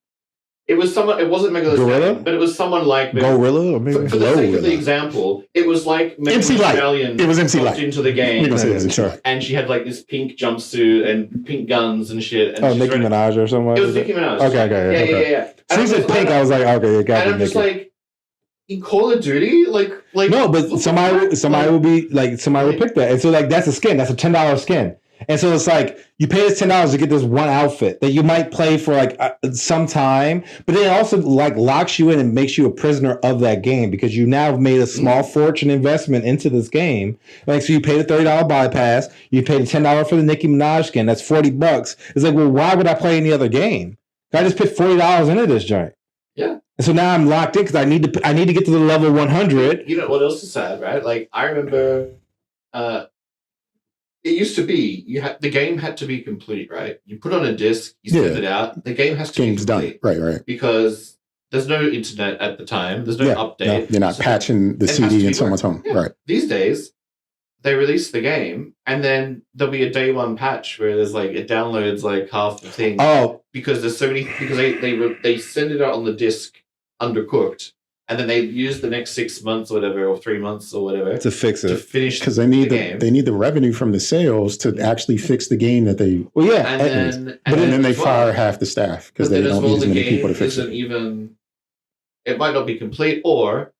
it was someone. It wasn't Meg and
Gorilla?
Klay, but it was someone like
Gorilla? Or maybe
For the sake of the
Glorilla.
example, it was like Meg
MC
and
Light.
Stallion
It was MC
dropped
Light.
into the
We're
game,
gonna say it was a sure.
and she had like this pink jumpsuit and pink guns and shit. And
Oh,
she's
Nicki
running-
Minaj or something.
It was Nicki Minaj.
Okay.
Yeah.
So you
And
said pink, I was like, okay, it got
and
to
I'm
be
just
Nicki.
like, in Call of Duty, like
No,
what
but
the
somebody
fuck?
will be like, somebody will pick that. And so like, that's a skin. That's a $10 skin. And so it's like, you pay this $10 to get this one outfit that you might play for like some time, but then it also like locks you in and makes you a prisoner of that game because you now have made a small fortune investment into this game. Like, so you pay the $30 bypass, you pay the $10 for the Nicki Minaj skin. That's $40. It's like, well, why would I play any other game? I just put $40 into this joint.
Yeah.
And so now I'm locked in because I need to get to the level 100.
You know what else is sad, right? Like I remember, it used to be the game had to be complete, right? You put on a disc, you send it out, the game has to
Game's
be
done.
complete.
Right.
Because there's no internet at the time. There's no update.
No, you're not
So
patching the
it has to
CD
be
in someone's
working.
home.
Yeah.
Right.
These days, they release the game, and then there'll be a day one patch where there's like it downloads like half the thing
Oh,
because there's so many because they send it out on the disc undercooked, and then they use the next 6 months or whatever, or 3 months or whatever
to fix
to
it.
finish
Because they need
the
the
game.
they need the revenue from the sales to actually fix the game that they.
Well, yeah.
and
But then they
as well-
fire half the staff because
but
they
then as
don't
well,
need as
the
many
game
people to fix
isn't
it.
even. It might not be complete, or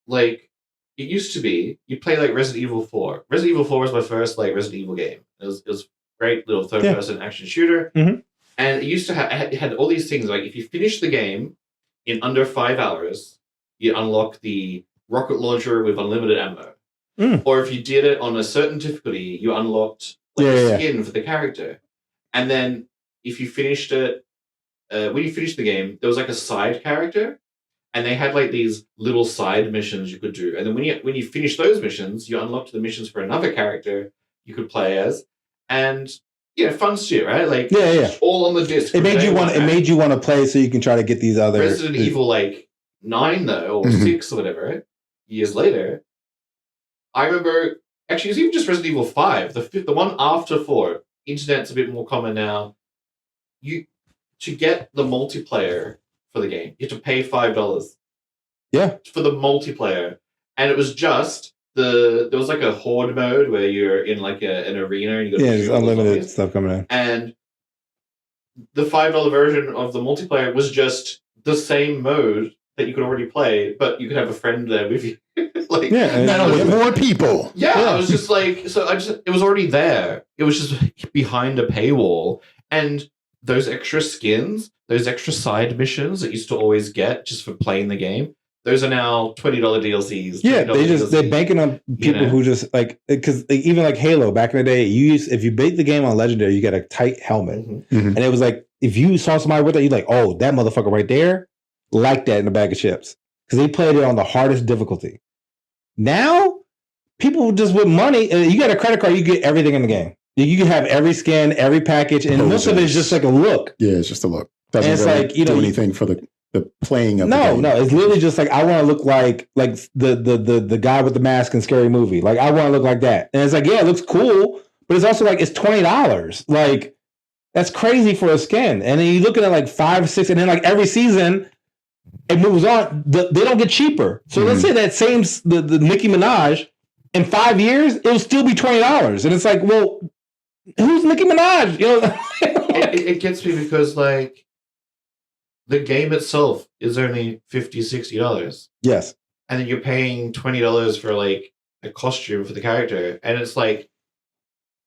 like it used to be. You play like Resident Evil 4. Resident Evil 4 was my first like Resident Evil game. It was great little third person action shooter,
Mhm.
and it used to have it had all these things like if you finish the game in under 5 hours, you unlock the rocket launcher with unlimited ammo.
Mm.
Or if you did it on a certain difficulty, you unlocked like a skin for the character. And then if you finished it, when you finished the game, there was like a side character, and they had like these little side missions you could do. And then when you finish those missions, you unlocked the missions for another character you could play as, and fun shit, right? Like
Yeah.
all on the disc.
It made you want. It made you want to play so you can try to get these other
Resident Evil like 9 though, or 6 or whatever. Right? Years later, I remember. Actually, it was even just Resident Evil 5, the one after 4. Internet's a bit more common now. To get the multiplayer for the game, you have to pay $5.
Yeah.
For the multiplayer, and it was just there was like a horde mode where you're in like an arena and you got
there's unlimited stuff coming in,
and the $5 version of the multiplayer was just the same mode that you could already play, but you could have a friend there with you. Like,
now with more people.
Yeah, I was just like, it was already there. It was just behind a paywall, and those extra skins, those extra side missions that you used to always get just for playing the game, those are now $20 DLCs.
Yeah, they're banking on people who just like, because even like Halo back in the day, if you beat the game on Legendary, you get a tight helmet, and it was like if you saw somebody with it, you're like, oh, that motherfucker right there, like that in a bag of chips, because they played it on the hardest difficulty. Now, people just with money, you got a credit card, you get everything in the game. You can have every skin, every package, and most of it is just like a look.
Yeah, it's just a look. Doesn't really do anything for the playing of the game. No,
it's literally just like I want to look like the guy with the mask in Scary Movie. Like I want to look like that. And it's like, yeah, it looks cool, but it's also like it's $20. Like that's crazy for a skin. And then you're looking at like 5, 6, and then like every season it moves on. They don't get cheaper. So let's say that same the Nicki Minaj in 5 years, it'll still be $20. And it's like, well, who's Nicki Minaj? You know,
it gets me because like the game itself is only $50, $60.
Yes.
And then you're paying $20 for like a costume for the character. And it's like,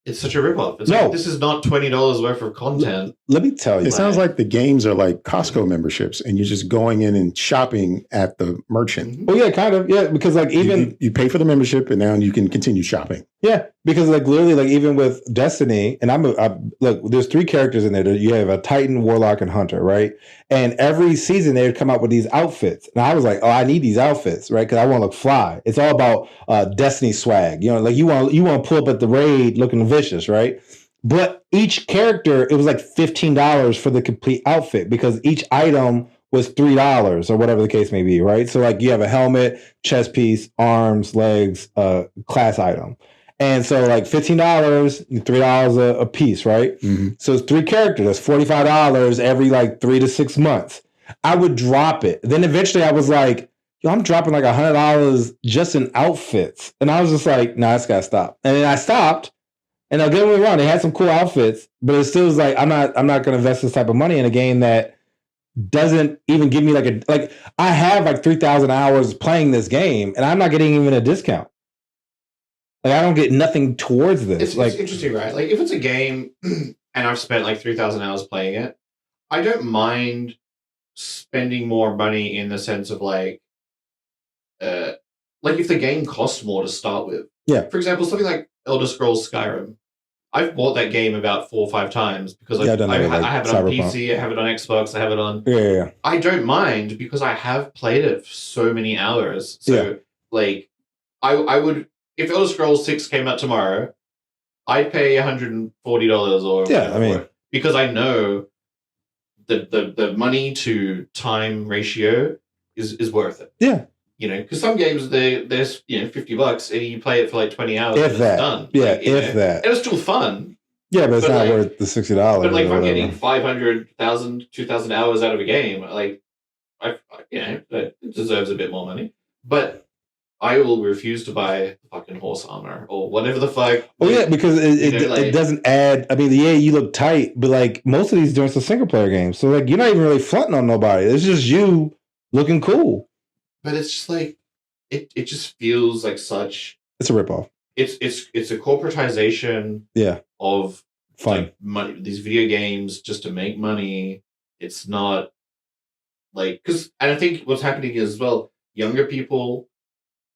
it's such a ripoff. It's like, this is not $20 worth of content.
Let me tell you.
It sounds like the games are like Costco memberships and you're just going in and shopping at the merchant.
Oh, yeah, kind of. Yeah, because like even...
You pay for the membership and now you can continue shopping.
Yeah, because like literally like even with Destiny, and look, there's 3 characters in there. You have a Titan, Warlock, and Hunter, right? And every season they would come out with these outfits. And I was like, oh, I need these outfits, right? Because I want to look fly. It's all about Destiny swag. You know, like you want to pull up at the raid looking vicious, right? But each character, it was like $15 for the complete outfit because each item was $3 or whatever the case may be, right? So like you have a helmet, chest piece, arms, legs, class item. And so like $15, $3 a piece, right? So it's 3 characters. That's $45 every like 3 to 6 months. I would drop it. Then eventually I was like, yo, I'm dropping like $100 just in outfits. And I was just like, nah, it's gotta stop. And then I stopped. And don't get me wrong, they had some cool outfits, but it still was like, I'm not gonna invest this type of money in a game that doesn't even give me like I have like 3,000 hours playing this game and I'm not getting even a discount. Like I don't get nothing towards this.
It's interesting, right? Like if it's a game and I've spent like 3,000 hours playing it, I don't mind spending more money in the sense of like if the game costs more to start with.
Yeah.
For example, something like Elder Scrolls Skyrim. I've bought that game about 4 or 5 times because I have it on PC, I have it on Xbox, I have it on.
Yeah.
I don't mind because I have played it for so many hours. So like, I would, if Elder Scrolls 6 came out tomorrow, I'd pay $140 or whatever because I know the money to time ratio is worth it.
Yeah.
You know, because some games there's $50 and you play it for like 20 hours and it's done.
Yeah,
like,
that.
And it's still fun.
Yeah, but it's not worth the $60.
But like if I'm getting 500,000, 2,000 hours out of a game, like it deserves a bit more money. But I will refuse to buy fucking horse armor or whatever the fuck.
Oh yeah, because it doesn't add. I mean, you look tight, but like most of these joints are single player games, so like you're not even really fronting on nobody. It's just you looking cool.
But it's just like it just feels like such.
It's a ripoff.
It's a corporatization. Of
fun
like money. These video games just to make money. It's not like and I think what's happening is as well. Younger people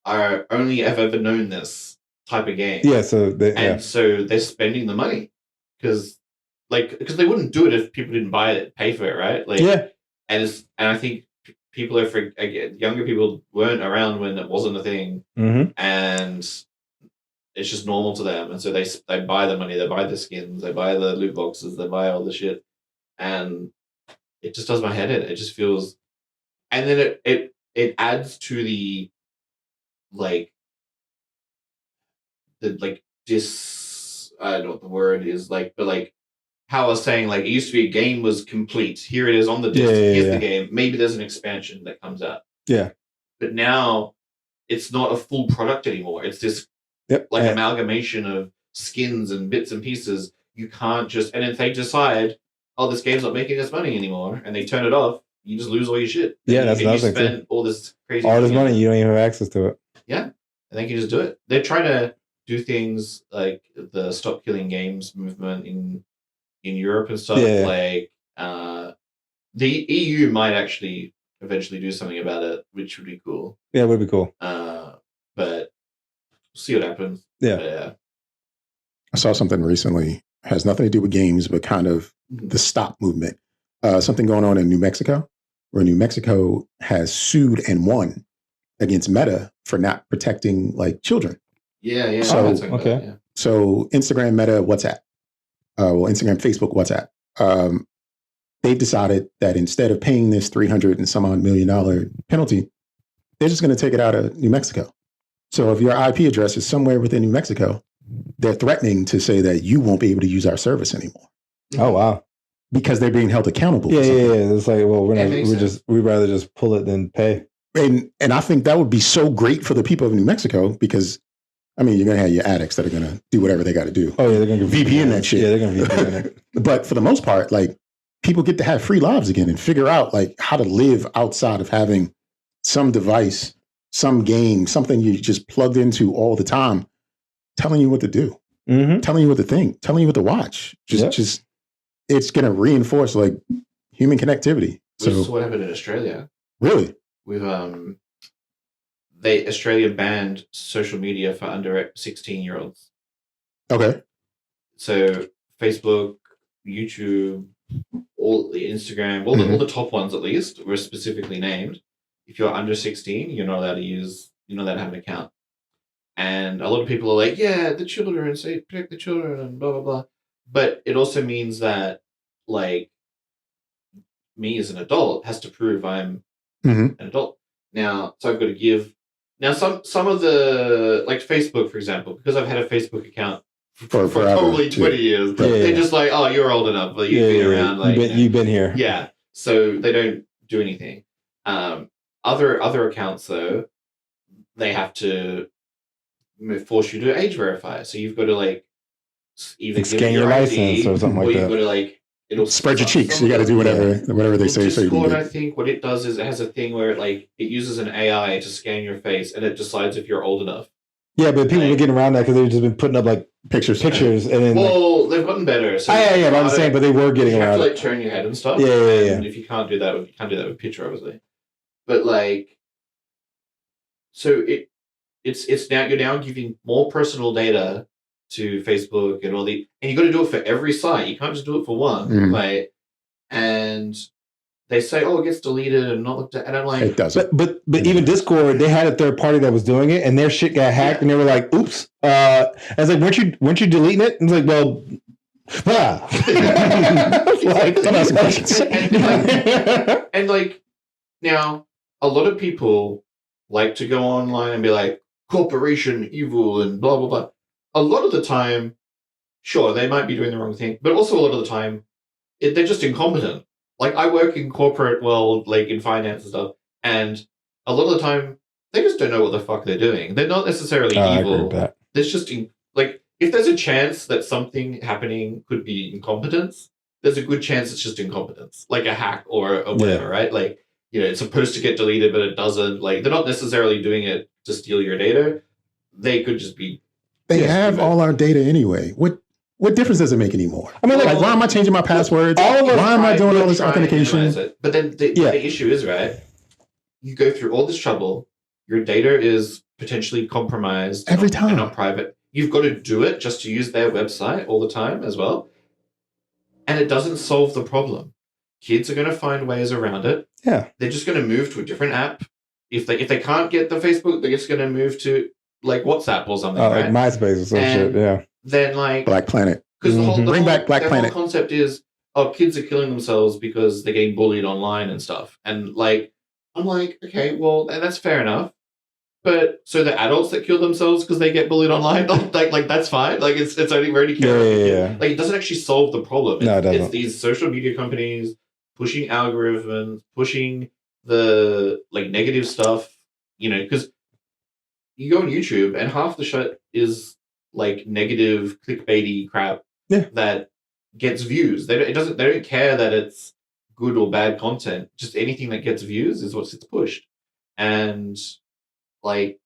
are only have ever known this type of game.
Yeah. So
so they're spending the money because they wouldn't do it if people didn't buy it, pay for it, right? Like and I think. People younger people weren't around when it wasn't a thing, and it's just normal to them, and so they buy the money, they buy the skins, they buy the loot boxes, they buy all the shit, and it just does my head in. It just feels, and then it adds to the like I don't know what the word is, like, but like how I was saying, like, it used to be a game was complete. Here it is on the disc. Here's the game. Maybe there's an expansion that comes out.
Yeah.
But now it's not a full product anymore. It's this amalgamation of skins and bits and pieces. You can't just, and if they decide, oh, this game's not making us money anymore, and they turn it off, you just lose all your shit.
Yeah, that's another thing.
You spend all this crazy
money, you don't even have access to it.
Yeah, and they can just do it. They're trying to do things like the Stop Killing Games movement in Europe and stuff.
Yeah.
Like the EU might actually eventually do something about it, which would be cool.
Yeah, it would be cool.
But we'll see what happens.
Yeah.
Yeah.
I saw something recently, has nothing to do with games, but kind of the stop movement. Something going on in New Mexico, where New Mexico has sued and won against Meta for not protecting like children.
Yeah.
So,
okay. Yeah.
So Instagram, Meta, WhatsApp. Instagram, Facebook, WhatsApp. They've decided that instead of paying this $300 and some odd million penalty, they're just going to take it out of New Mexico. So if your IP address is somewhere within New Mexico, they're threatening to say that you won't be able to use our service anymore.
Oh, wow.
Because they're being held accountable.
Yeah. It's like, well, we'd rather just pull it than pay.
And I think that would be so great for the people of New Mexico because, I mean, you're going to have your addicts that are going to do whatever they got to do.
Oh, yeah, they're going to
VPN that shit.
Yeah, they're going to VPN it.
But for the most part, like, people get to have free lives again and figure out, like, how to live outside of having some device, some game, something you just plugged into all the time, telling you what to do, telling you what to think, telling you what to watch. Just it's going to reinforce, like, human connectivity.
Which is what happened in Australia.
Really?
With Australia banned social media for under 16-year-olds.
Okay.
So Facebook, YouTube, all the Instagram, all the top ones at least were specifically named. If you're under 16, you're not allowed to have an account. And a lot of people are like, yeah, the children, say protect the children and blah blah blah. But it also means that, like, me as an adult has to prove I'm an adult. Now, so I've got to give. Now, some of the, like Facebook, for example, because I've had a Facebook account for totally 20 years, they're just like, oh, you're old enough, but you've been around, like
you've been here.
Yeah, so they don't do anything. Other accounts though, they have to force you to age verify. So you've got to, like, either
scan your license or something like that.
You've got to, like, it'll
spread your cheeks. You got to do whatever they say.
Discord, I think what it does is it has a thing where it uses an AI to scan your face and it decides if you're old enough.
Yeah, but people are getting around that because they've just been putting up like pictures, and then
they've gotten better. So
but I'm saying, but they were getting around.
You have to, like, turn your head and stuff.
Yeah.
And if you can't do that, you can't do that with picture, obviously. But, like, so it's now you're now giving more personal data to Facebook and and you got to do it for every site. You can't just do it for one, right? And they say, oh, it gets deleted and not looked at, and I'm like,
it doesn't.
But even Discord, they had a third party that was doing it, and their shit got hacked, and they were like, oops. I was like, weren't you deleting it? And it's like, well,
and like now, a lot of people like to go online and be like, corporation evil and blah blah blah. A lot of the time, sure, they might be doing the wrong thing, but also a lot of the time, they're just incompetent. Like, I work in corporate world, like in finance and stuff, and a lot of the time, they just don't know what the fuck they're doing. They're not necessarily evil.
I agree with that.
There's just, like, if there's a chance that something happening could be incompetence, there's a good chance it's just incompetence, like a hack or whatever, right? Like, it's supposed to get deleted, but it doesn't. Like, they're not necessarily doing it to steal your data. They could just be.
They have all our data anyway. What difference does it make anymore? I mean, like, why am I changing my passwords? Why am I doing all this authentication?
But then the issue is, right, you go through all this trouble, your data is potentially compromised
every time,
and not private. You've got to do it just to use their website all the time as well. And it doesn't solve the problem. Kids are going to find ways around it.
Yeah.
They're just going to move to a different app. If they can't get the Facebook, they're just going to move to like WhatsApp or something,
like
right?
MySpace or some shit. Yeah.
Then like
Black Planet.
because
Bring back Black Planet.
whole concept is kids are killing themselves because they're getting bullied online and stuff. And like I'm like, okay, well, and that's fair enough. But so the adults that kill themselves because they get bullied online, like that's fine. Like it's only very care.
Yeah.
Like it doesn't actually solve the problem.
No, it doesn't.
It's these social media companies pushing algorithms, pushing the like negative stuff. You know, because you go on YouTube and half the shit is like negative clickbaity crap that gets views. They don't care that it's good or bad content. Just anything that gets views is what's pushed. And like,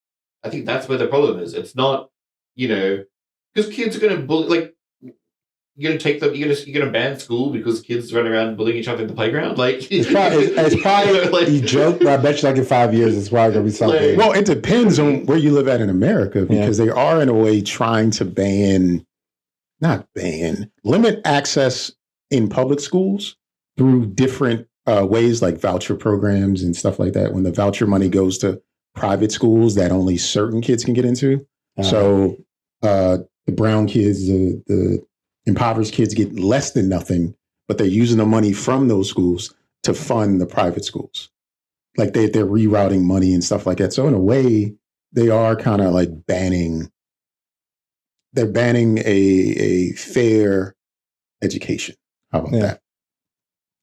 I think that's where the problem is. It's not, you know, because kids are going to bully. Like, you're going to take them. You're going to ban school because kids run around bullying each other in the playground. Like,
it's probably
you know, like,
you joke, but I bet you like in 5 years it's probably going to be something.
Like,
well, it depends on where you live at in America because they are in a way trying to limit access in public schools through different ways like voucher programs and stuff like that. When the voucher money goes to private schools that only certain kids can get into. So the brown kids, the impoverished kids get less than nothing, but they're using the money from those schools to fund the private schools. Like they're rerouting money and stuff like that. So in a way, they are kind of like banning a fair education. How about that?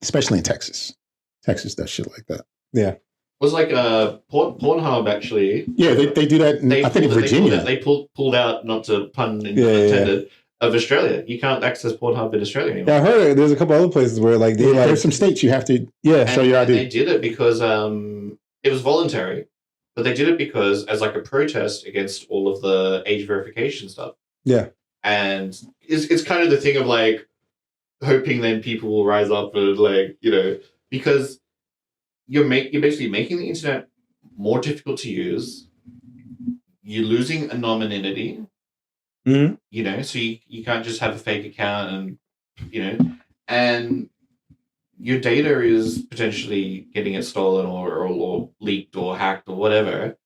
Especially in Texas. Texas does shit like that.
Yeah.
It was like Pornhub actually.
Yeah, they do that. I think in Virginia.
They pulled out, not to pun intended, of Australia. You can't access Pornhub in Australia anymore.
Yeah, I heard there's a couple other places where like
there's some states you have to show your ID.
They did it because it was voluntary, but they did it because as like a protest against all of the age verification stuff.
Yeah,
and it's kind of the thing of like hoping then people will rise up and like, you know, because you're basically making the internet more difficult to use. You're losing anonymity.
Mm-hmm.
You know, so you can't just have a fake account and, you know, and your data is potentially getting it stolen or leaked or hacked or whatever.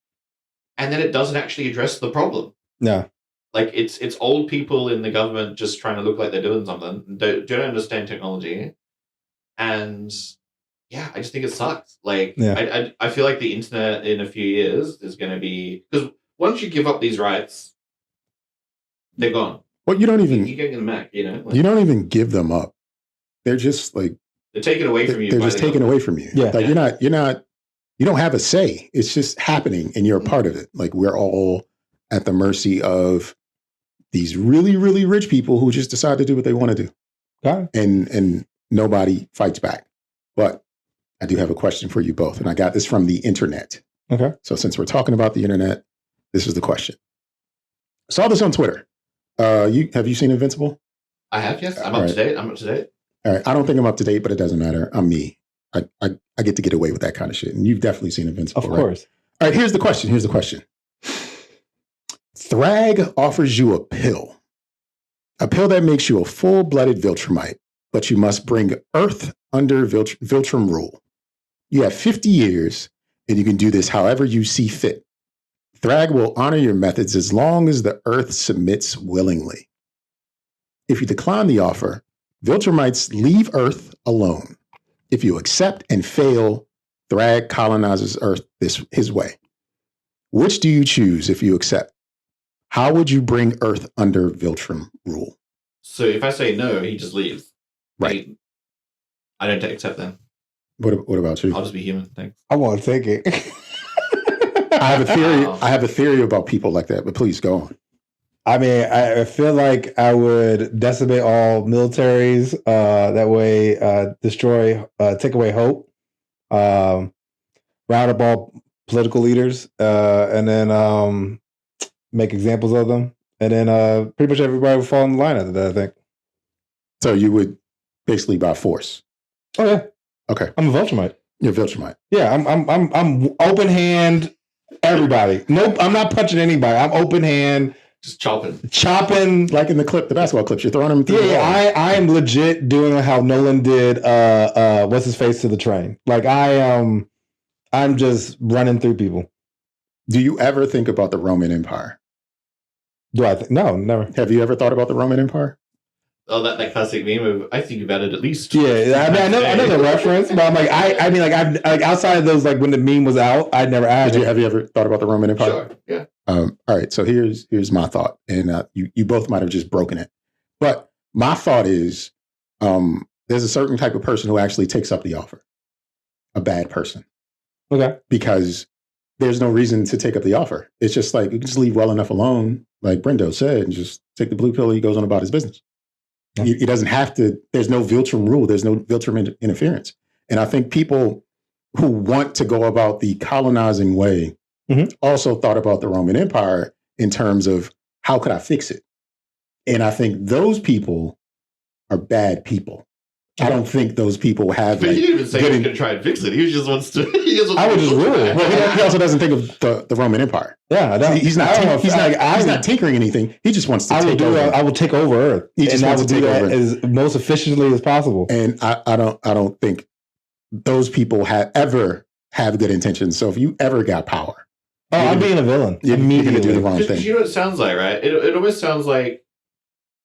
And then it doesn't actually address the problem.
No.
Like it's old people in the government just trying to look like they're doing something, don't understand technology. And yeah, I just think it sucks. Like I feel like the internet in a few years is going to be, because once you give up these rights, they're gone.
Well, you don't even
you get in the Mac, you know. Like,
you don't even give them up. They're just like
they're taken away from you.
They're just taken away from you.
Yeah,
like you're not. You don't have a say. It's just happening, and you're a part of it. Like we're all at the mercy of these really, really rich people who just decide to do what they want to do.
Got it.
And nobody fights back. But I do have a question for you both, and I got this from the internet.
Okay.
So since we're talking about the internet, this is the question. I saw this on Twitter. Have you seen Invincible?
I have, yes. I'm up to date.
All right. I don't think I'm up to date, but it doesn't matter. I'm me. I get to get away with that kind of shit. And you've definitely seen Invincible,
of course.
All right, here's the question. Thrag offers you a pill that makes you a full-blooded Viltrumite, but you must bring Earth under Viltrum rule. You have 50 years, and you can do this however you see fit. Thrag will honor your methods as long as the Earth submits willingly. If you decline the offer, Viltrumites leave Earth alone. If you accept and fail, Thrag colonizes Earth his way. Which do you choose if you accept? How would you bring Earth under Viltrum rule?
So if I say no, he just leaves.
Right.
I don't accept them.
What about you?
I'll just be human. Thanks.
I want to take it.
I have a theory. I have a theory about people like that, but please go on.
I mean, I feel like I would decimate all militaries. That way, take away hope. Round up all political leaders, and then make examples of them. And then pretty much everybody would fall in line after that, I think.
So you would basically by force.
Oh yeah.
Okay.
I'm a Viltrumite.
You're a Viltrumite.
Yeah, I'm open hand. Everybody. Nope. I'm not punching anybody. I'm open hand.
Just chopping.
Like in the basketball clips, you're throwing them through the wall.
I am legit doing how Nolan did what's his face to the train. Like I'm just running through people.
Do you ever think about the Roman Empire?
Do I think? No, never.
Have you ever thought about the Roman Empire?
Oh, that classic meme of I think about it at least.
Yeah, I know the reference, but I'm like, I mean, like, I've like outside of those, like when the meme was out, I'd never asked.
Have you ever thought about the Roman Empire?
Sure. Yeah.
All right. So here's my thought, and you both might have just broken it, but my thought is, there's a certain type of person who actually takes up the offer, a bad person,
Okay.
because there's no reason to take up the offer. It's just like you can just leave well enough alone, like Brendo said, and just take the blue pill. He goes on about his business.
Yeah.
He doesn't have to. There's no Viltrum rule. There's no Viltrum interference. And I think people who want to go about the colonizing way also thought about the Roman Empire in terms of how could I fix it? And I think those people are bad people. I don't think those people have.
But
like,
he didn't even say he was going to try and fix it. He just wants to.
I would just rule.
Well, he also doesn't think of the Roman Empire.
Yeah, I don't.
He's not. He's not tinkering anything. He just wants to take over.
I will take over Earth, and I will do that as most efficiently as possible.
And I don't think those people ever have good intentions. So if you ever got power,
I'm being a villain.
You're going to do the wrong thing.
You know what it sounds like, right? It almost sounds like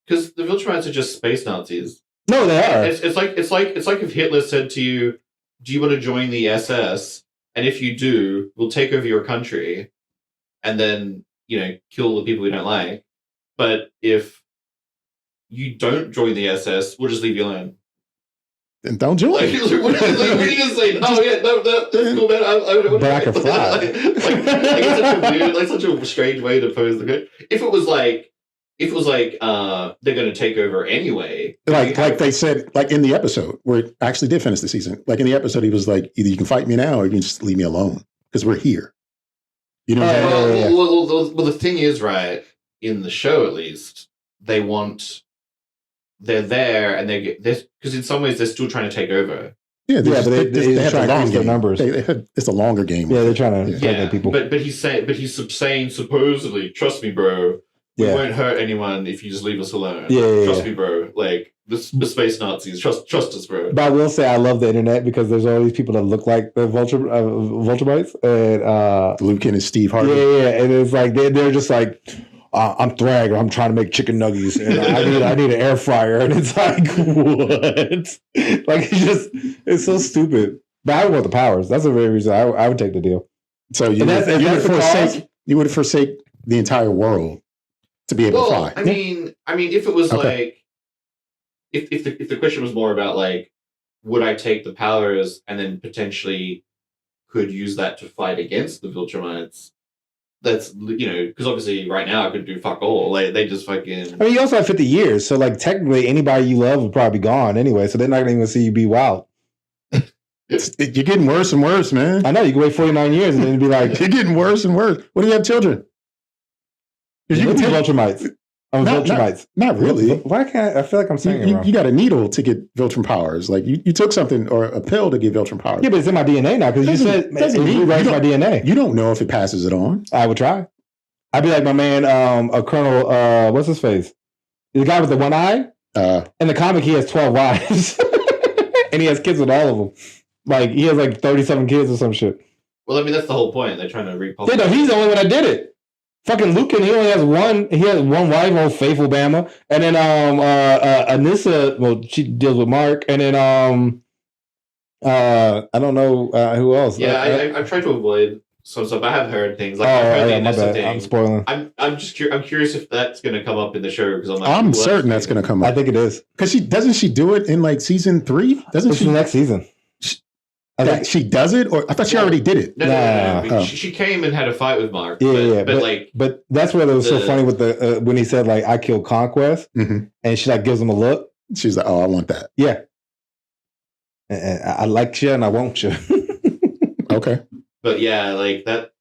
because the Viltrumites are just space Nazis.
No, they are.
It's like if Hitler said to you, "Do you want to join the SS? And if you do, we'll take over your country, and then kill the people we don't like. But if you don't join the SS, we'll just leave you alone."
Then don't join.
What are you going to say? Oh yeah, no, that's cool, man.
But I can fly.
It's such a weird, such a strange way to pose the good. If it was like they're going to take over anyway.
Like they said, like in the episode where it actually did finish the season. Like in the episode, he was like, either you can fight me now or you can just leave me alone because we're here. You know what I'm saying?
Well, the thing is, right, in the show at least, they're there and they get this because in some ways they're still trying to take over.
Yeah,
but they have
the long game.
Numbers.
It's a longer game.
Yeah, they're trying to take people.
But he's saying supposedly, trust me, bro. We won't hurt anyone if you just leave us alone. Trust me, bro. Like the space Nazis. Trust us, bro.
But I will say I love the internet because there's all these people that look like the Viltrumites and
Luke and Steve Harvey.
Yeah, and it's like they're just like I'm Thrag or I'm trying to make chicken nuggets and I need an air fryer and it's like what? Like it's so stupid. But I want the powers. That's the very reason I would take the deal.
So you would forsake the entire world to be able to fly.
I mean, if it was like, if the question was more about like, would I take the powers and then potentially could use that to fight against the Viltrumites? That's because obviously right now I could do fuck all. Like they just fucking.
I mean, you also have 50 years, so like technically anybody you love would probably be gone anyway, so they're not going to even see you be wild.
You're getting worse and worse, man.
I know you can wait 49 years and then it'd be like
you're getting worse and worse. What do you have children?
Because you can take Viltrumites. Viltrumites.
Not really.
Why can't I feel like I'm saying it wrong?
You got a needle to get Viltrum powers. Like you took something or a pill to get Viltrum powers.
Yeah, but it's in my DNA now because you said it rewrites my DNA.
You don't know if it passes it on.
I would try. I'd be like my man, a Colonel. What's his face? The guy with the one eye. In the comic, he has 12 wives, and he has kids with all of them. Like he has like 37 kids or some shit.
Well, I mean that's the whole point. They're trying to repopulate.
Yeah, no, he's the only one that did it. Fucking Lucan, he only has one. He has one wife, old faithful Bama, and then Anissa. Well, she deals with Mark, and then I don't know who else.
Yeah, I've tried to avoid some stuff. I have heard things like I've heard the Anissa thing.
I'm spoiling.
I'm just I'm curious if that's going to come up in the show because
I'm certain that's going to come up.
I think it is
because doesn't she do it in like season 3? Doesn't she?
The next season.
She does it, or I thought she already did it.
No. She came and had a fight with Mark.
But that's where it was so funny with the when he said like I killed Conquest, and she like gives him a look.
She's like, "Oh, I want that."
Yeah, and I like you and I want you.
Okay,
but yeah, like that.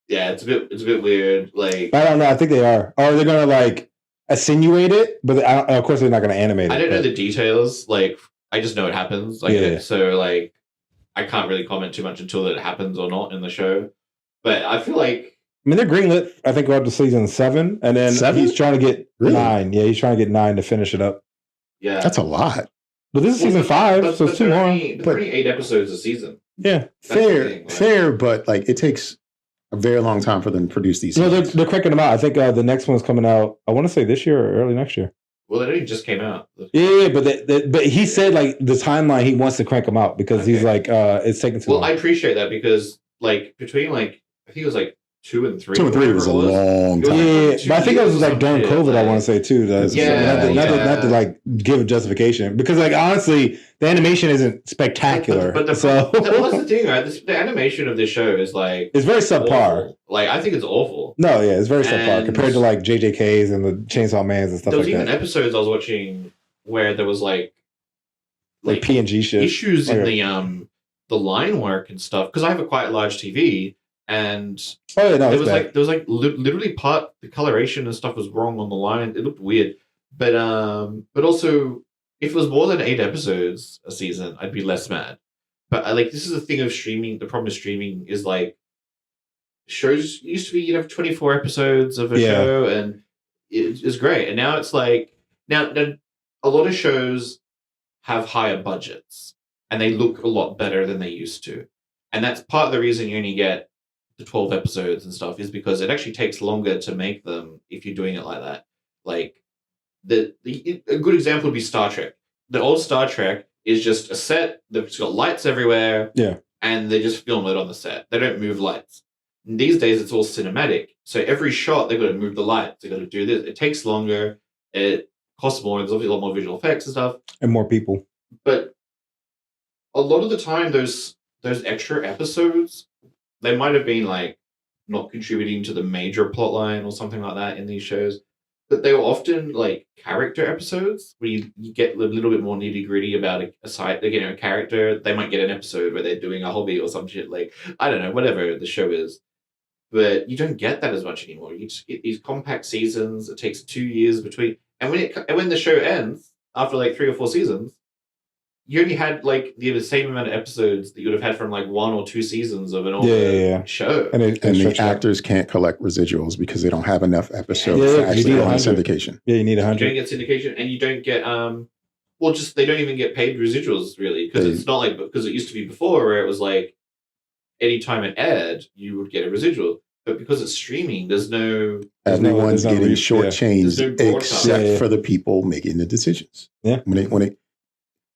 Yeah, it's a bit weird. Like
I don't know. I think they are, or they're gonna like insinuate it, but of course they're not gonna animate it.
I don't know the details. Like I just know it happens. Like so, like. I can't really comment too much until it happens or not in the show. But I feel like...
I mean, they're greenlit, I think, up to season 7. And then he's trying to get 9. Yeah, he's trying to get 9 to finish it up.
Yeah.
That's a lot.
But this is season 5, so it's 2 more.
But 8 episodes a season.
Yeah.
Fair, but like it takes a very long time for them to produce these.
No,
seasons.
they're cranking them out. I think the next one's coming out. I want to say this year or early next year.
Well, it only just came out.
Yeah, but he said like the timeline he wants to crank them out because he's like it's taking too long.
I appreciate that because like between like I think it was like 2 and 3.
2 and 3 was a long time.
Yeah, but I think it was like during COVID. I want to say too. Not to like give a justification because like honestly, the animation isn't spectacular.
But that's the thing, right? The animation of this show is like
it's very subpar.
Awful. Like I think it's awful.
No, yeah, it's very subpar compared to like JJKs and the Chainsaw Mans and stuff like that.
There was even episodes I was watching where there was like
PNG shit
issues in the line work and stuff because I have a quite large TV. And there was like literally the coloration and stuff was wrong on the line. It looked weird, but also if it was more than 8 episodes a season, I'd be less mad. But like this is the thing of streaming. The problem with streaming is like shows used to be you'd have 24 episodes of a show, and it's great. And now it's like now a lot of shows have higher budgets and they look a lot better than they used to, and that's part of the reason you only get 12 episodes and stuff is because it actually takes longer to make them if you're doing it like that. Like a good example would be Star Trek. The old Star Trek is just a set that's got lights everywhere, and they just film it on the set. They don't move lights. And these days it's all cinematic, so every shot they've got to move the lights. They've got to do this. It takes longer. It costs more. There's obviously a lot more visual effects and stuff,
and more people.
But a lot of the time, those extra episodes. They might have been like not contributing to the major plot line or something like that in these shows, but they were often like character episodes where you get a little bit more nitty gritty about a side. They get a character. They might get an episode where they're doing a hobby or some shit like I don't know, whatever the show is. But you don't get that as much anymore. You just get these compact seasons. It takes 2 years between, and when the show ends after like 3 or 4 seasons. You only had like the same amount of episodes that you would have had from like 1 or 2 seasons of an older show.
And the actors can't collect residuals because they don't have enough episodes to actually go on syndication.
Yeah, you need 100.
You don't get syndication, and you don't get they don't even get paid residuals really because it's not like because it used to be before where it was like anytime it aired you would get a residual, but because it's streaming,
everyone's getting shortchanged except for the people making the decisions.
Yeah,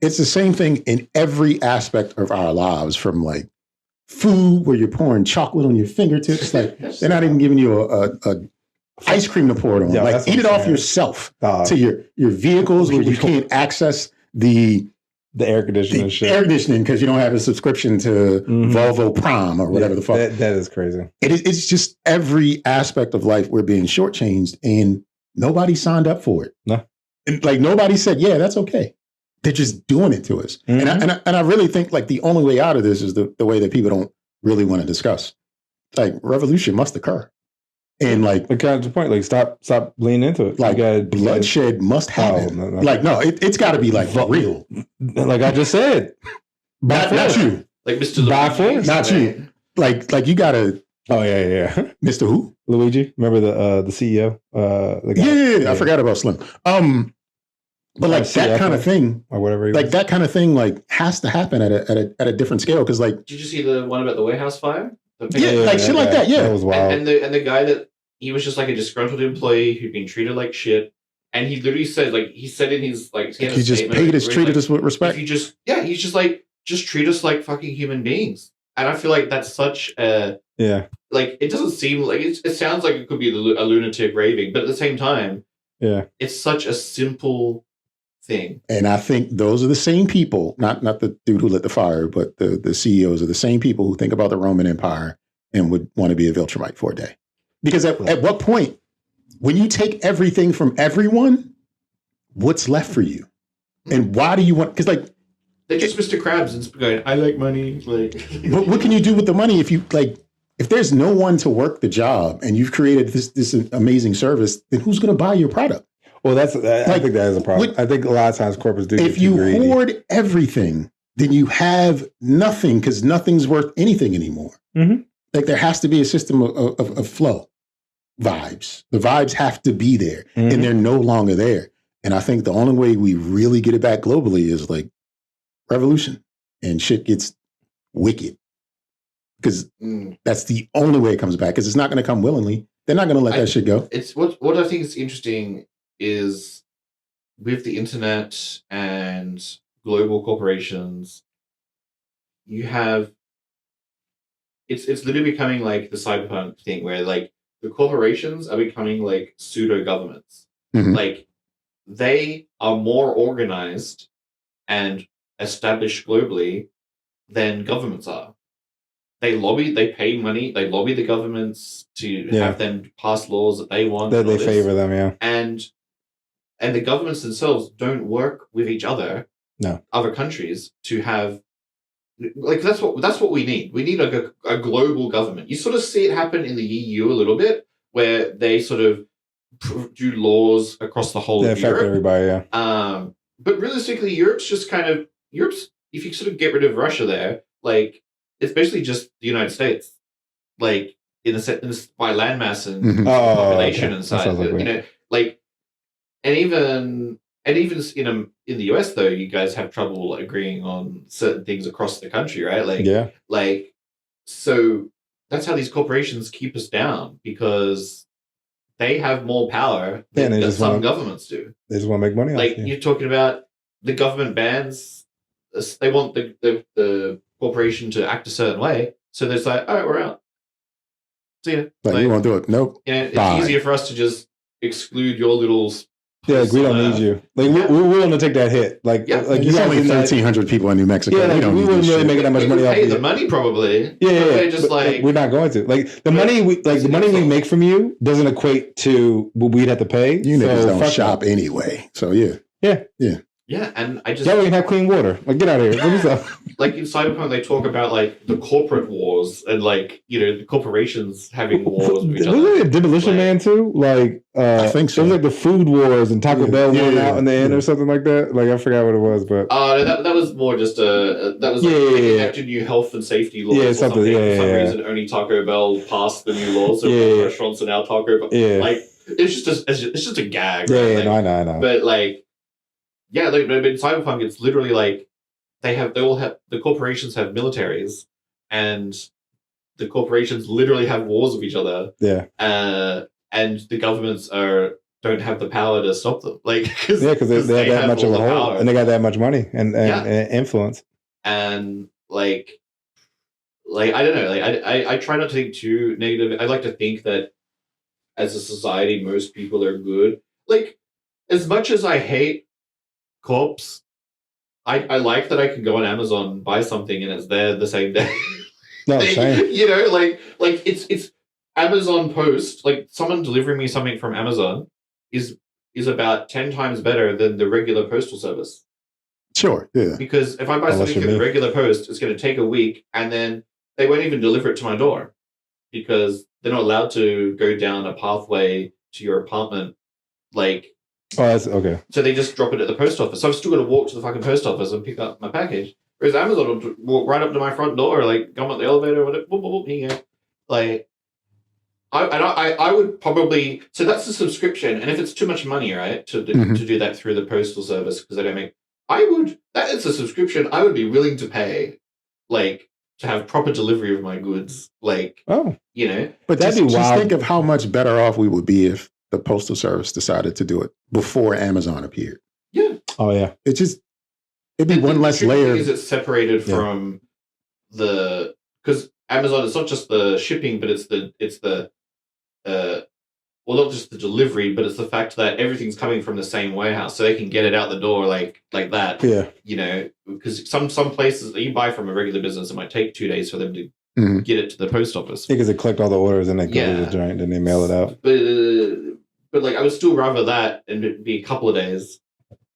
it's the same thing in every aspect of our lives, from like food where you're pouring chocolate on your fingertips. Like they're not even giving you a ice cream to pour it on. Like eat it off yourself. To your vehicles where you can't access the
air conditioning
air conditioning because you don't have a subscription to Volvo Prime or whatever the fuck.
That is crazy.
It's just every aspect of life we're being shortchanged, and nobody signed up for it.
No,
and like nobody said, yeah, that's okay. They're just doing it to us. And I really think like the only way out of this is the way that people don't really want to discuss. Like revolution must occur. And like
the kind of point, like stop leaning into it.
Like bloodshed must happen.
No.
Like no, it's got to be like real.
Like I just said,
not you.
Like Mr.
By force, not you. Like you gotta.
Oh yeah.
Mr. Who?
Luigi. Remember the CEO? The
guy? Yeah, I forgot about Slim. But like that kind of thing,
or whatever,
like that kind of thing, like has to happen at a different scale. Because like,
did you see the one about the warehouse fire?
Shit like that. Yeah,
that was wild.
And the guy that he was just like a disgruntled employee who'd been treated like shit, and he literally said he said in his like
he just treated us with respect.
He's just like just treat us like fucking human beings. And I feel like that's such a like it doesn't seem like it sounds like it could be a lunatic raving, but at the same time, it's such a simple thing.
And I think those are the same people, not the dude who lit the fire, but the CEOs are the same people who think about the Roman Empire and would want to be a Viltrumite for a day. Because at what point, when you take everything from everyone, what's left for you? And why do you want, because like,
they're just Mr. Krabs and going, I like money. Like,
what can you do with the money if you like, if there's no one to work the job and you've created this amazing service, then who's going to buy your product?
Well, I think that is a problem. I think a lot of times corporates do.
If you hoard everything, then you have nothing because nothing's worth anything anymore.
Mm-hmm.
Like there has to be a system of flow, vibes. The vibes have to be there, and they're no longer there. And I think the only way we really get it back globally is like revolution, and shit gets wicked. because that's the only way it comes back. Because it's not going to come willingly. They're not going to let that shit go.
It's what I think is interesting is with the internet and global corporations, you have it's literally becoming like the cyberpunk thing where like the corporations are becoming like pseudo governments.
Mhm.
Like they are more organized and established globally than governments are. They lobby, they pay money, they lobby the governments to have them pass laws that they want.
That they favor them, yeah.
And the governments themselves don't work with each other, other countries, to have like that's what we need. We need like a global government. You sort of see it happen in the EU a little bit, where they sort of do laws across the whole of
affect
Europe.
Everybody, yeah.
But realistically, Europe's if you sort of get rid of Russia there, like it's basically just the United States, like in the by landmass and population and size. You know, like and even in the US though, you guys have trouble agreeing on certain things across the country, right? Like so that's how these corporations keep us down because they have more power than some governments do.
They just want to make money.
Like you're talking about the government bans, they want the corporation to act a certain way, so they're like, all right, we're out. See ya.
Like you won't do it. Nope.
Yeah, it's easier for us to just exclude your little.
Yeah, we don't need you. Like we're willing to take that hit. Like you
there's only 1,300 people in New Mexico.
Yeah, like, we wouldn't really make that much money off
you. The money probably.
Yeah,
just like
we're not going to. Like the money we make from you doesn't equate to what we'd have to pay.
You niggas don't shop anyway. So yeah.
Yeah, and I just...
Yeah, we can have clean water. Like, get out of here.
Like, in Cyberpunk, they talk about, like, the corporate wars and, like, you know, the corporations having wars with each other.
Wasn't it Demolition Man, too? Like,
I think so.
It was, like, the food wars and Taco Bell went out in the end or something like that. Like, I forgot what it was, but...
No, that was more just a... That was, like, they enacted new health and safety laws or something. For some reason, only Taco Bell passed the new laws, so restaurants are now Taco Bell.
Yeah.
Like, it's just a gag.
Yeah,
right?
no, I know.
But, like... Yeah, like in Cyberpunk, it's literally like the corporations have militaries, and the corporations literally have wars with each other.
Yeah,
and the governments don't have the power to stop them. Like,
because they have that much of a hold, and they got that much money and influence.
And like I don't know, like I try not to think too negative. I like to think that as a society, most people are good. Like, as much as I hate corpse, I like that I can go on Amazon, buy something, and it's there the same day.
No, same.
You know, like it's Amazon Post, like someone delivering me something from Amazon is about 10 times better than the regular postal service.
Sure, yeah.
Because if I buy something through the regular post, it's going to take a week, and then they won't even deliver it to my door because they're not allowed to go down a pathway to your apartment, like.
Oh, that's okay.
So they just drop it at the post office. So I've still got to walk to the fucking post office and pick up my package. Whereas Amazon will walk right up to my front door, like come up the elevator, or whatever. Boop, boop, boop, here you go. Like, I would probably. So that's the subscription, and if it's too much money, right, to do that through the postal service because they don't make. That is a subscription I would be willing to pay, like to have proper delivery of my goods, like you know.
But that'd be wild. Just think of how much better off we would be if the postal service decided to do it before Amazon appeared.
Yeah.
Oh yeah.
It'd be one less layer.
Is it separated from because Amazon, it's not just the shipping, but it's the not just the delivery, but it's the fact that everything's coming from the same warehouse, so they can get it out the door like that.
Yeah.
You know, because some places that you buy from a regular business, it might take 2 days for them to get it to the post office.
Because they collect all the orders and they go to the joint and they mail it out.
But like, I would still rather that and it'd be a couple of days,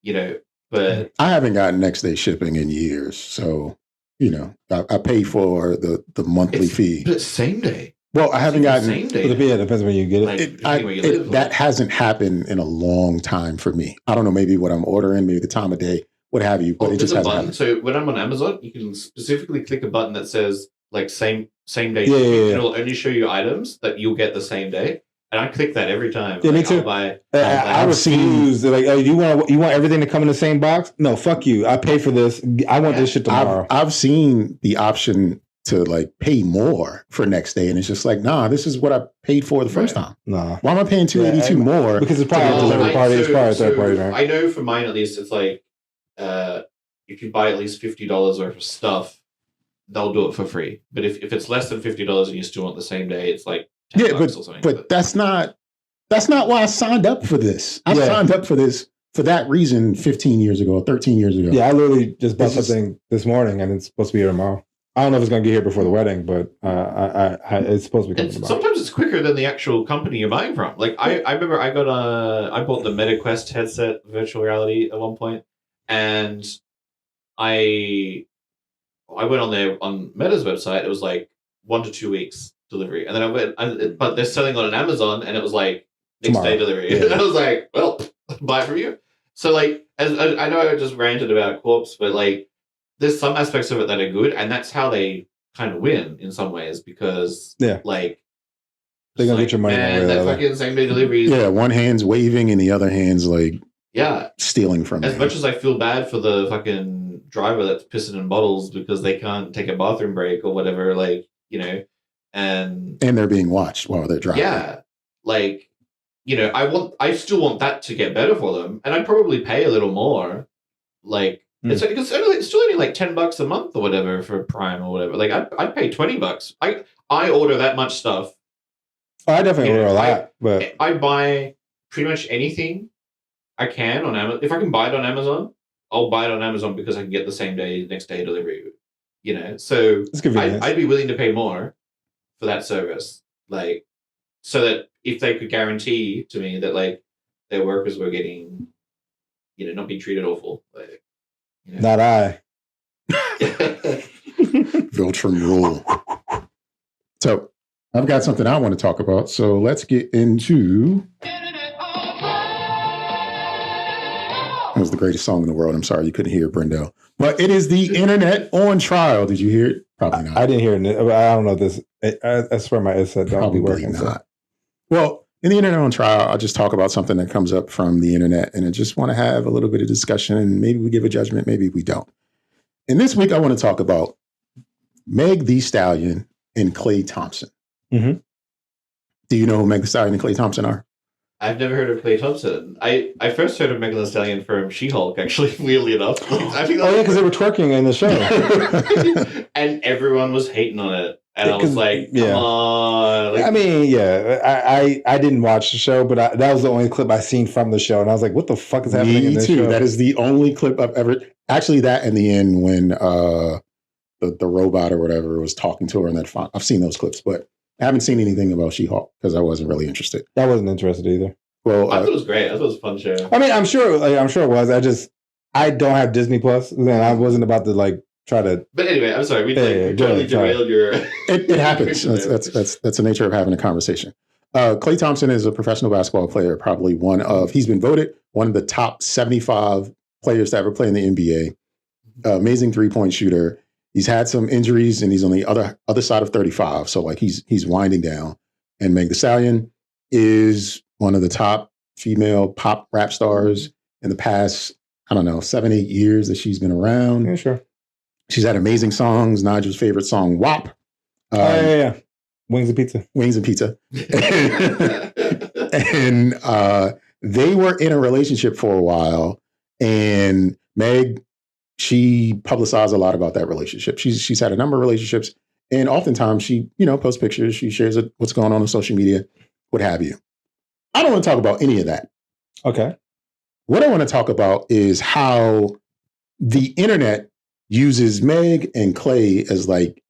you know. But
I haven't gotten next day shipping in years, so you know, I pay for the monthly fee.
But it's same day.
Well, I haven't gotten
same day.
Yeah, it depends when you get it.
Like,
that hasn't happened in a long time for me. I don't know, maybe what I'm ordering, maybe the time of day, what have you, but it just hasn't happened.
So when I'm on Amazon, you can specifically click a button that says like same day.
Yeah.
It'll only show you items that you'll get the same day. And I click that every time.
Yeah, me too. I refuse. Like, oh, you want everything to come in the same box? No, fuck you. I pay for this. I want this shit tomorrow.
I've seen the option to like pay more for next day, and it's just like, nah, this is what I paid for the first time.
No.
Why am I paying $282 more?
Because it's probably a delivery party. It's probably a third party, right?
I know for mine at least, it's like if you buy at least $50 worth of stuff, they'll do it for free. But if it's less than $50 and you still want the same day, it's like $10 or something.
But that's not why I signed up for this. I signed up for this for that reason 15 years ago, 13 years ago.
Yeah, I literally just bought something this morning and it's supposed to be here tomorrow. I don't know if it's going to get here before the wedding, but it's supposed to be coming tomorrow.
Sometimes it's quicker than the actual company you're buying from. Like I remember I bought the MetaQuest headset virtual reality at one point, and I went on Meta's website. It was like 1 to 2 weeks delivery, and then I went, but they're selling on Amazon, and it was like next day delivery. Yeah. And I was like, well, buy it from you. So like, as I know I just ranted about Corpse, but like, there's some aspects of it that are good, and that's how they kind of win in some ways, because like
they're gonna get your money.
Man, that fucking same day deliveries.
Yeah, one hand's waving and the other hand's like stealing from
as much as I feel bad for the fucking driver that's pissing in bottles because they can't take a bathroom break or whatever, like, you know, and
they're being watched while they're driving.
Yeah, like, you know, I still want that to get better for them, and I'd probably pay a little more, like. It's still only like $10 a month or whatever for Prime or whatever. Like I'd pay $20. I order that much stuff.
Oh, I definitely order a lot, but
I buy pretty much anything I can on Amazon. If I can buy it on Amazon, I'll buy it on Amazon because I can get the same day, next day delivery. You know, so I'd be willing to pay more for that service, like, so that if they could guarantee to me that like their workers were getting, you know, not being treated awful, like. Yeah.
Not I.
Viltrum rule. So I've got something I want to talk about. So let's get into. That was the greatest song in the world. I'm sorry you couldn't hear Brendo. But it is the internet on trial. Did you hear it? Probably not.
I didn't hear it. I don't know this. I swear my headset don't be working.
Not. So. Well, in the internet on trial, I'll just talk about something that comes up from the internet, and I just want to have a little bit of discussion, and maybe we give a judgment, maybe we don't. And this week, I want to talk about Meg Thee Stallion and Klay Thompson.
Mm-hmm.
Do you know who Meg Thee Stallion and Klay Thompson are?
I've never heard of Klay Thompson. I first heard of Meg Thee Stallion from She-Hulk, actually, weirdly enough. I think
because they were twerking in the show.
And everyone was hating on it. And I was like, come on. Like,
I mean, I didn't watch the show, but that was the only clip I seen from the show. And I was like, what the fuck is happening in this show?
That is the only clip I've ever... Actually, that in the end when the robot or whatever was talking to her in that font. I've seen those clips, but I haven't seen anything about She-Hulk because I wasn't really interested.
I wasn't interested either.
Well,
I thought it was great. I thought it was a fun show.
I mean, I'm sure it was. I don't have Disney Plus, and I wasn't about to like try to.
But anyway, I'm sorry. We totally derailed your.
It happens. That's the nature of having a conversation. Klay Thompson is a professional basketball player, probably he's been voted one of the top 75 players to ever play in the NBA. Amazing 3-point shooter. He's had some injuries, and he's on the other side of 35. So like he's winding down. And Meg Thee Stallion is one of the top female pop rap stars in the past, I don't know, 7-8 years that she's been around.
Yeah, sure.
She's had amazing songs. Nigel's favorite song, WAP.
Yeah. Wings and Pizza.
Wings and Pizza. And they were in a relationship for a while. And Meg, she publicized a lot about that relationship. She's had a number of relationships. And oftentimes she, posts pictures. She shares what's going on social media, what have you. I don't want to talk about any of that.
Okay.
What I want to talk about is how the internet uses Meg and Klay as like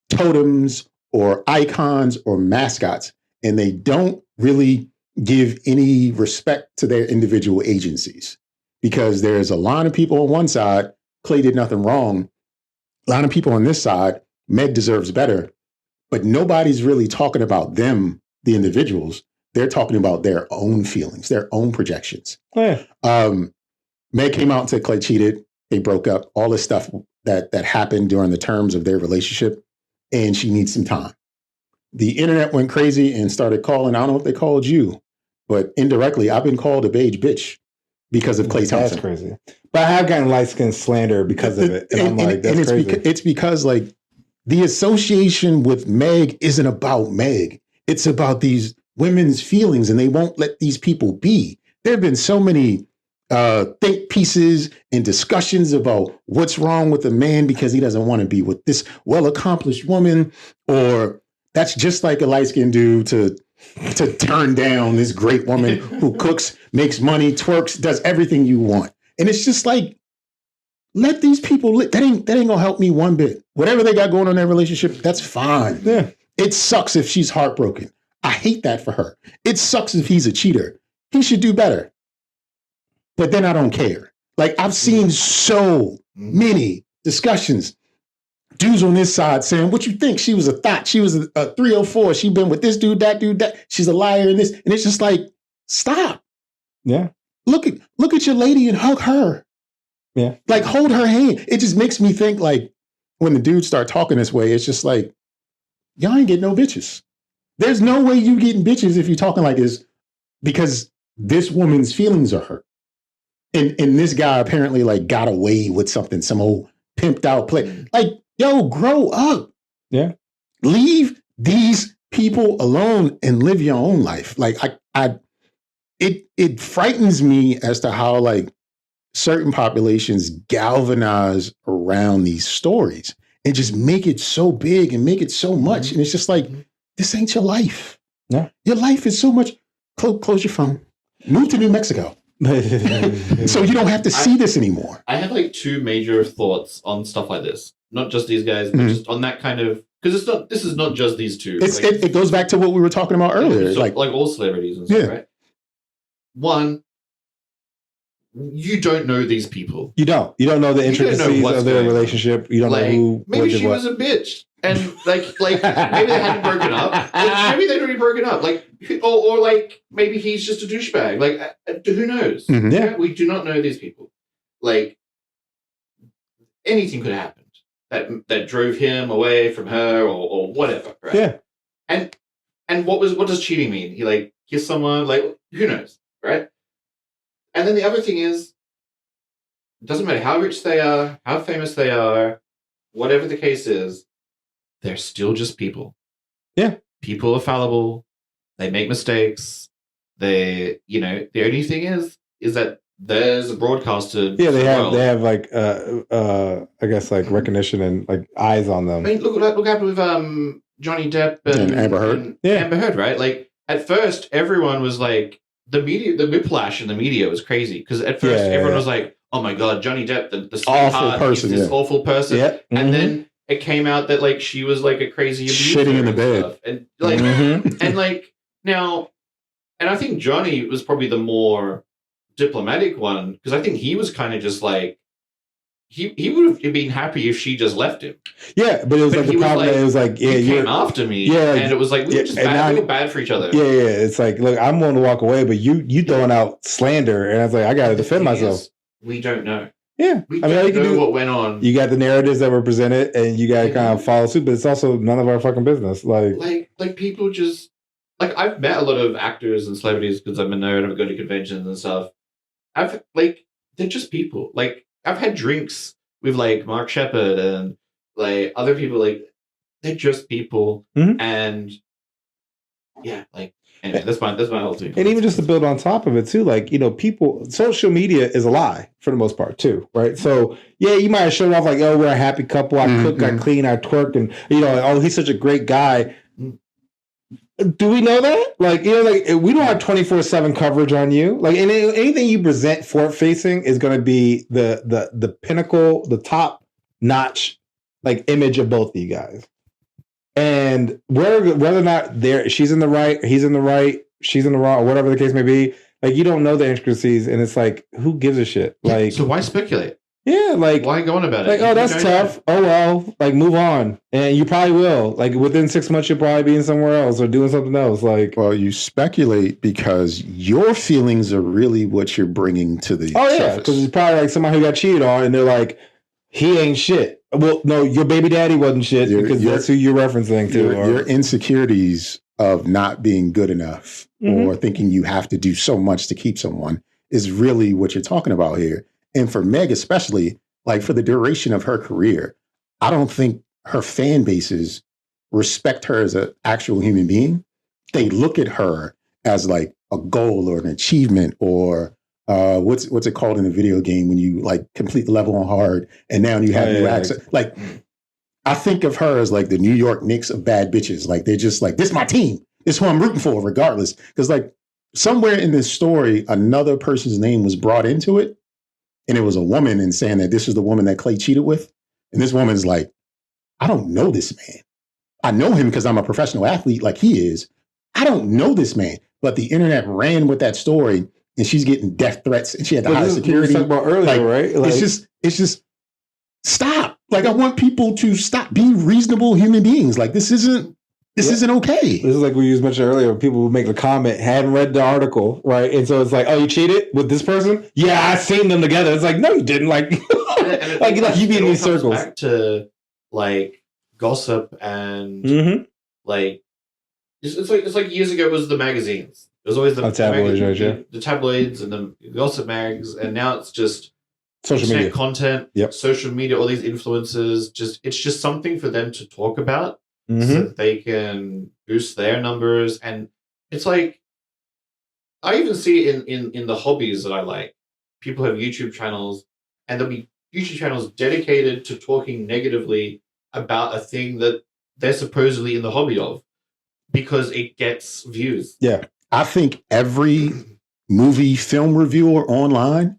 totems or icons or mascots, and they don't really give any respect to their individual agencies, because there's a line of people on one side, Klay did nothing wrong. A lot of people on this side, Meg deserves better, but nobody's really talking about them, the individuals. They're talking about their own feelings, their own projections.
Oh, yeah.
Meg came out and said Klay cheated. They broke up, all this stuff that happened during the terms of their relationship, and she needs some time. The internet went crazy and started calling. I don't know if they called you, but indirectly, I've been called a beige bitch because of Klay Thompson.
That's crazy. But I have gotten light skin slander because of it. And I'm like, that's crazy.
It's because like the association with Meg isn't about Meg. It's about these women's feelings, and they won't let these people be. There have been so many think pieces and discussions about what's wrong with a man because he doesn't want to be with this well-accomplished woman, or that's just like a light-skinned dude to turn down this great woman who cooks, makes money, twerks, does everything you want. And it's just like, let these people live. That ain't gonna help me one bit. Whatever they got going on in their relationship, that's fine.
Yeah.
It sucks if she's heartbroken. I hate that for her. It sucks if he's a cheater. He should do better. But then I don't care. Like, I've seen so many discussions. Dudes on this side saying, what you think? She was a thought. She was a 304. She been with this dude, that. She's a liar and this. And it's just like, stop.
Yeah.
Look at your lady and hug her.
Yeah.
Like, hold her hand. It just makes me think, like, when the dudes start talking this way, it's just like, y'all ain't getting no bitches. There's no way you getting bitches if you're talking like this, because this woman's feelings are hurt. And this guy apparently like got away with something, some old pimped out play. Like, yo, grow up.
Yeah.
Leave these people alone and live your own life. Like, it frightens me as to how like certain populations galvanize around these stories and just make it so big and make it so much. And it's just like, this ain't your life.
Yeah.
Your life is so much. Close your phone. Move to New Mexico. So you don't have to see this anymore.
I have like two major thoughts on stuff like this. Not just these guys, but just on that kind of, because this is not just these two.
It goes back to what we were talking about earlier.
So, like all celebrities and stuff, right? One, you don't know these people.
You don't know the intricacies of their relationship. You don't know who.
Maybe she was a bitch, and like maybe they hadn't broken up. Maybe they'd already broken up. Like, or like maybe he's just a douchebag. Like, who knows?
Mm-hmm.
Yeah,
we do not know these people. Like, anything could have happened that drove him away from her or whatever. Right?
Yeah.
And what does cheating mean? He like kissed someone. Like, who knows? Right. And then the other thing is, it doesn't matter how rich they are, how famous they are, whatever the case is, they're still just people.
Yeah.
People are fallible. They make mistakes. The only thing is that there's a broadcaster.
Yeah, they have like I guess like recognition and like eyes on them.
I mean, look what happened with Johnny Depp and
Amber Heard.
Amber Heard, right? Like, at first everyone was like, the whiplash in the media was crazy, because at first everyone was like, "Oh my god, Johnny Depp, the
awful person,
this awful person," and then it came out that like she was like a crazy abuser
shitting in the bed,
stuff. And like, and like now, and I think Johnny was probably the more diplomatic one, because I think he was kind of just like, he would have been happy if she just left him.
Yeah, but it was like the problem. It was like, yeah,
you came after me. Yeah, and it was like we were just bad. We were bad for each other.
Yeah, yeah. It's like, look, I'm willing to walk away, but you throwing out slander, and I was like, I got to defend myself.
We don't know.
Yeah,
we don't know what went on.
You got the narratives that were presented, and you got to kind of follow suit. But it's also none of our fucking business. Like
people just like, I've met a lot of actors and celebrities because I'm a nerd. I've gone to conventions and stuff. They're just people. Like, I've had drinks with like Mark Shepard and like other people. Like, they're just people, and yeah, like, anyway, that's my whole thing.
And even just to build on top of it too, like, people, social media is a lie for the most part too, right? So yeah, you might have shown off like, oh, we're a happy couple. I cook, I clean, I twerk, and oh, he's such a great guy. Do we know that? Like, like, we don't have 24/7 coverage on you. Like, anything you present forward facing is going to be the pinnacle, the top notch, like, image of both of you guys. And whether or not she's in the right, he's in the right, she's in the wrong, or whatever the case may be, like, you don't know the intricacies, and it's like, who gives a shit? Like,
so why speculate?
Yeah, like,
why go on about it?
Like, oh, that's tough. Oh well, like, move on, and you probably will. Like, within 6 months, you'll probably be in somewhere else or doing something else. Like,
well, you speculate because your feelings are really what you're bringing to the surface.
Because it's probably like somebody who got cheated on, and they're like, he ain't shit. Well, no, your baby daddy wasn't shit, because that's who you're referencing to.
Your insecurities of not being good enough or thinking you have to do so much to keep someone is really what you're talking about here. And for Meg especially, like, for the duration of her career, I don't think her fan bases respect her as an actual human being. They look at her as like a goal or an achievement or what's it called in a video game when you like complete the level on hard and now you have new access. Like I think of her as like the New York Knicks of bad bitches. Like they're just like, this is my team. This is who I'm rooting for regardless. Because like somewhere in this story, another person's name was brought into it. And it was a woman and saying that this is the woman that Klay cheated with. And this woman's like, I don't know this man. I know him because I'm a professional athlete like he is. I don't know this man. But the internet ran with that story and she's getting death threats and she had to hire security.
We talked about earlier,
like,
right? Like,
it's just stop. Like I want people to stop, be reasonable human beings. Like this isn't okay.
This is like we mentioned earlier. People would make a comment, hadn't read the article, right? And so it's like, oh, you cheated with this person? Yeah, I seen them together. It's like, no, you didn't. Like, like you be in these circles.
Back to like gossip and like it's like years ago it was the magazines. It was always the
tabloids, right?
The tabloids and the gossip mags, and now it's just
social media
content, social media, all these influencers. It's just something for them to talk about. So that they can boost their numbers. And it's like, I even see it in the hobbies that I like. People have YouTube channels, and there'll be YouTube channels dedicated to talking negatively about a thing that they're supposedly in the hobby of because it gets views.
Yeah. I think every movie film reviewer online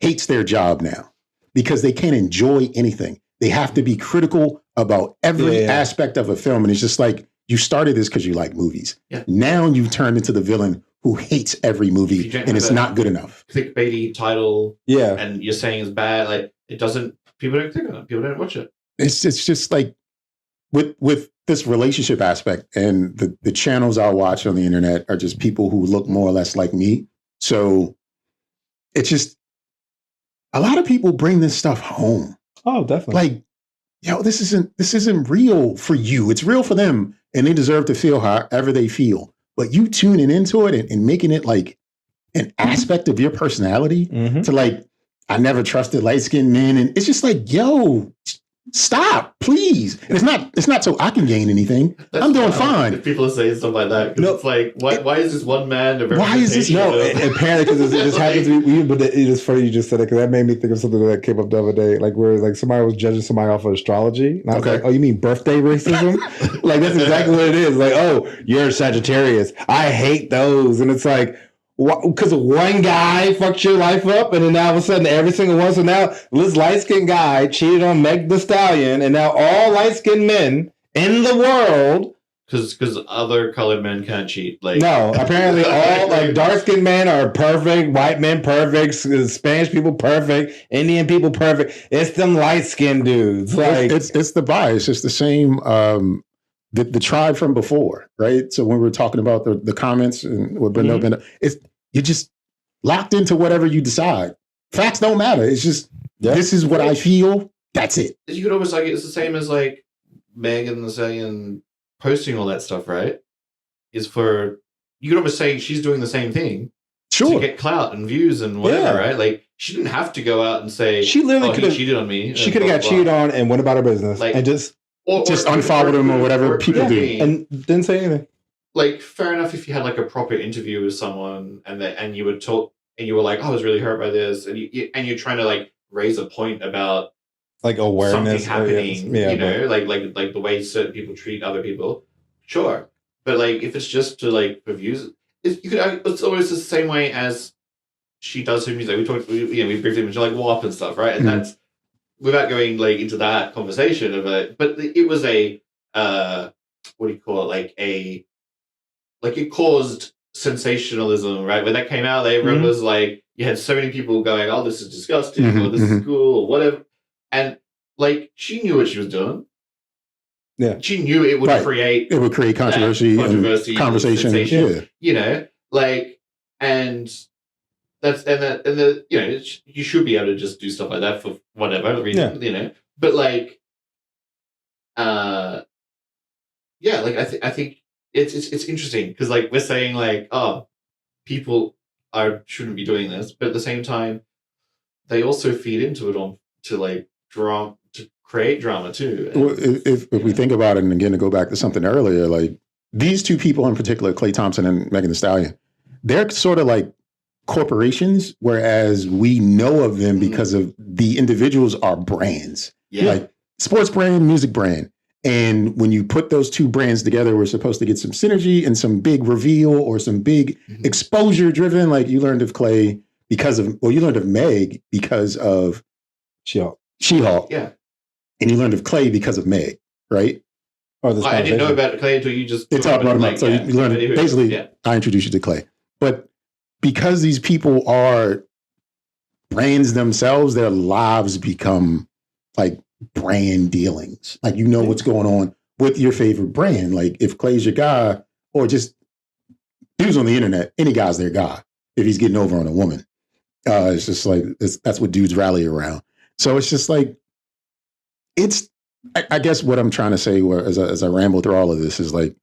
hates their job now because they can't enjoy anything. They have to be critical about every aspect of a film. And it's just like, you started this because you like movies. Yeah. Now you've turned into the villain who hates every movie and it's not good enough.
Clickbaity title. Yeah. And you're saying it's bad. Like it doesn't, people don't click on it. People don't watch it.
It's just like with this relationship aspect and the channels I watch on the internet are just people who look more or less like me. So it's just, a lot of people bring this stuff home.
Oh, definitely.
Like, yo, this isn't real for you. It's real for them, and they deserve to feel however they feel. But you tuning into it and making it like an aspect of your personality to like, I never trusted light-skinned men, and it's just like, yo, stop, please. And it's not so I can gain anything. I'm doing fine.
If people are saying stuff like that, because it's like, why is this one man?
Why is this?
No, apparently because it just happens to be. But it is funny you just said it because that made me think of something that came up the other day, like where like somebody was judging somebody off of astrology, and I was like, oh, you mean birthday racism? Like that's exactly what it is. Like, oh, you're a Sagittarius. I hate those, and it's like. Because one guy fucked your life up, and then now all of a sudden every single one. So now this light-skinned guy cheated on Meg the Stallion, and now all light-skinned men in the world.
Because other colored men can't cheat. Like
no, apparently all like dark-skinned men are perfect, white men perfect, Spanish people perfect, Indian people perfect. It's them light-skinned dudes. Like
it's the bias. It's the same. The tribe from before, right? So when we were talking about the comments and with Brendo, you're just locked into whatever you decide. Facts don't matter. It's just this is what I feel. That's it.
You could almost like it's the same as like Meg and the saying posting all that stuff, right? Is for you could almost say she's doing the same thing, to get clout and views and whatever, right? Like she didn't have to go out and say
she literally could have
cheated on me.
She could have got cheated on and went about her business and just
unfollowed him or whatever people do
and didn't say anything.
Like fair enough if you had like a proper interview with someone and you would talk and you were like, I was really hurt by this, and you're trying to like raise a point about
like awareness
something happening, you know, like the way certain people treat other people. Sure, but like if it's just to like for views, it's always the same way as she does her music. We briefly mentioned like WAP and stuff, right? And that's without going like into that conversation of it, but it was a what do you call it? Like it caused sensationalism, right? When that came out, everyone was like, you had so many people going, "Oh, this is disgusting," or "This is cool," or whatever. And like she knew what she was doing.
Yeah,
she knew it would create
controversy, and conversation. Yeah,
you know, like and. You should be able to just do stuff like that for whatever reason, you know. But like, I think it's interesting because like we're saying like, oh, people shouldn't be doing this, but at the same time, they also feed into it to like to create drama too.
Well, if we think about it, and again to go back to something earlier, like these two people in particular, Klay Thompson and Megan Thee Stallion, they're sort of like corporations, whereas we know of them because of the individuals are brands, like sports brand, music brand. And when you put those two brands together, we're supposed to get some synergy and some big reveal or some big exposure driven. Like you learned of Klay you learned of Meg because of She-Hulk.
Yeah.
And you learned of Klay because of Meg, right?
I didn't know about Klay until you just
brought him up. So you learned basically. I introduced you to Klay, but because these people are brands themselves, their lives become like brand dealings. Like you know what's going on with your favorite brand. Like if Klay's your guy, or just dudes on the internet, any guy's their guy if he's getting over on a woman. It's just like that's what dudes rally around. So it's just like I guess what I'm trying to say, as I ramble through all of this, is like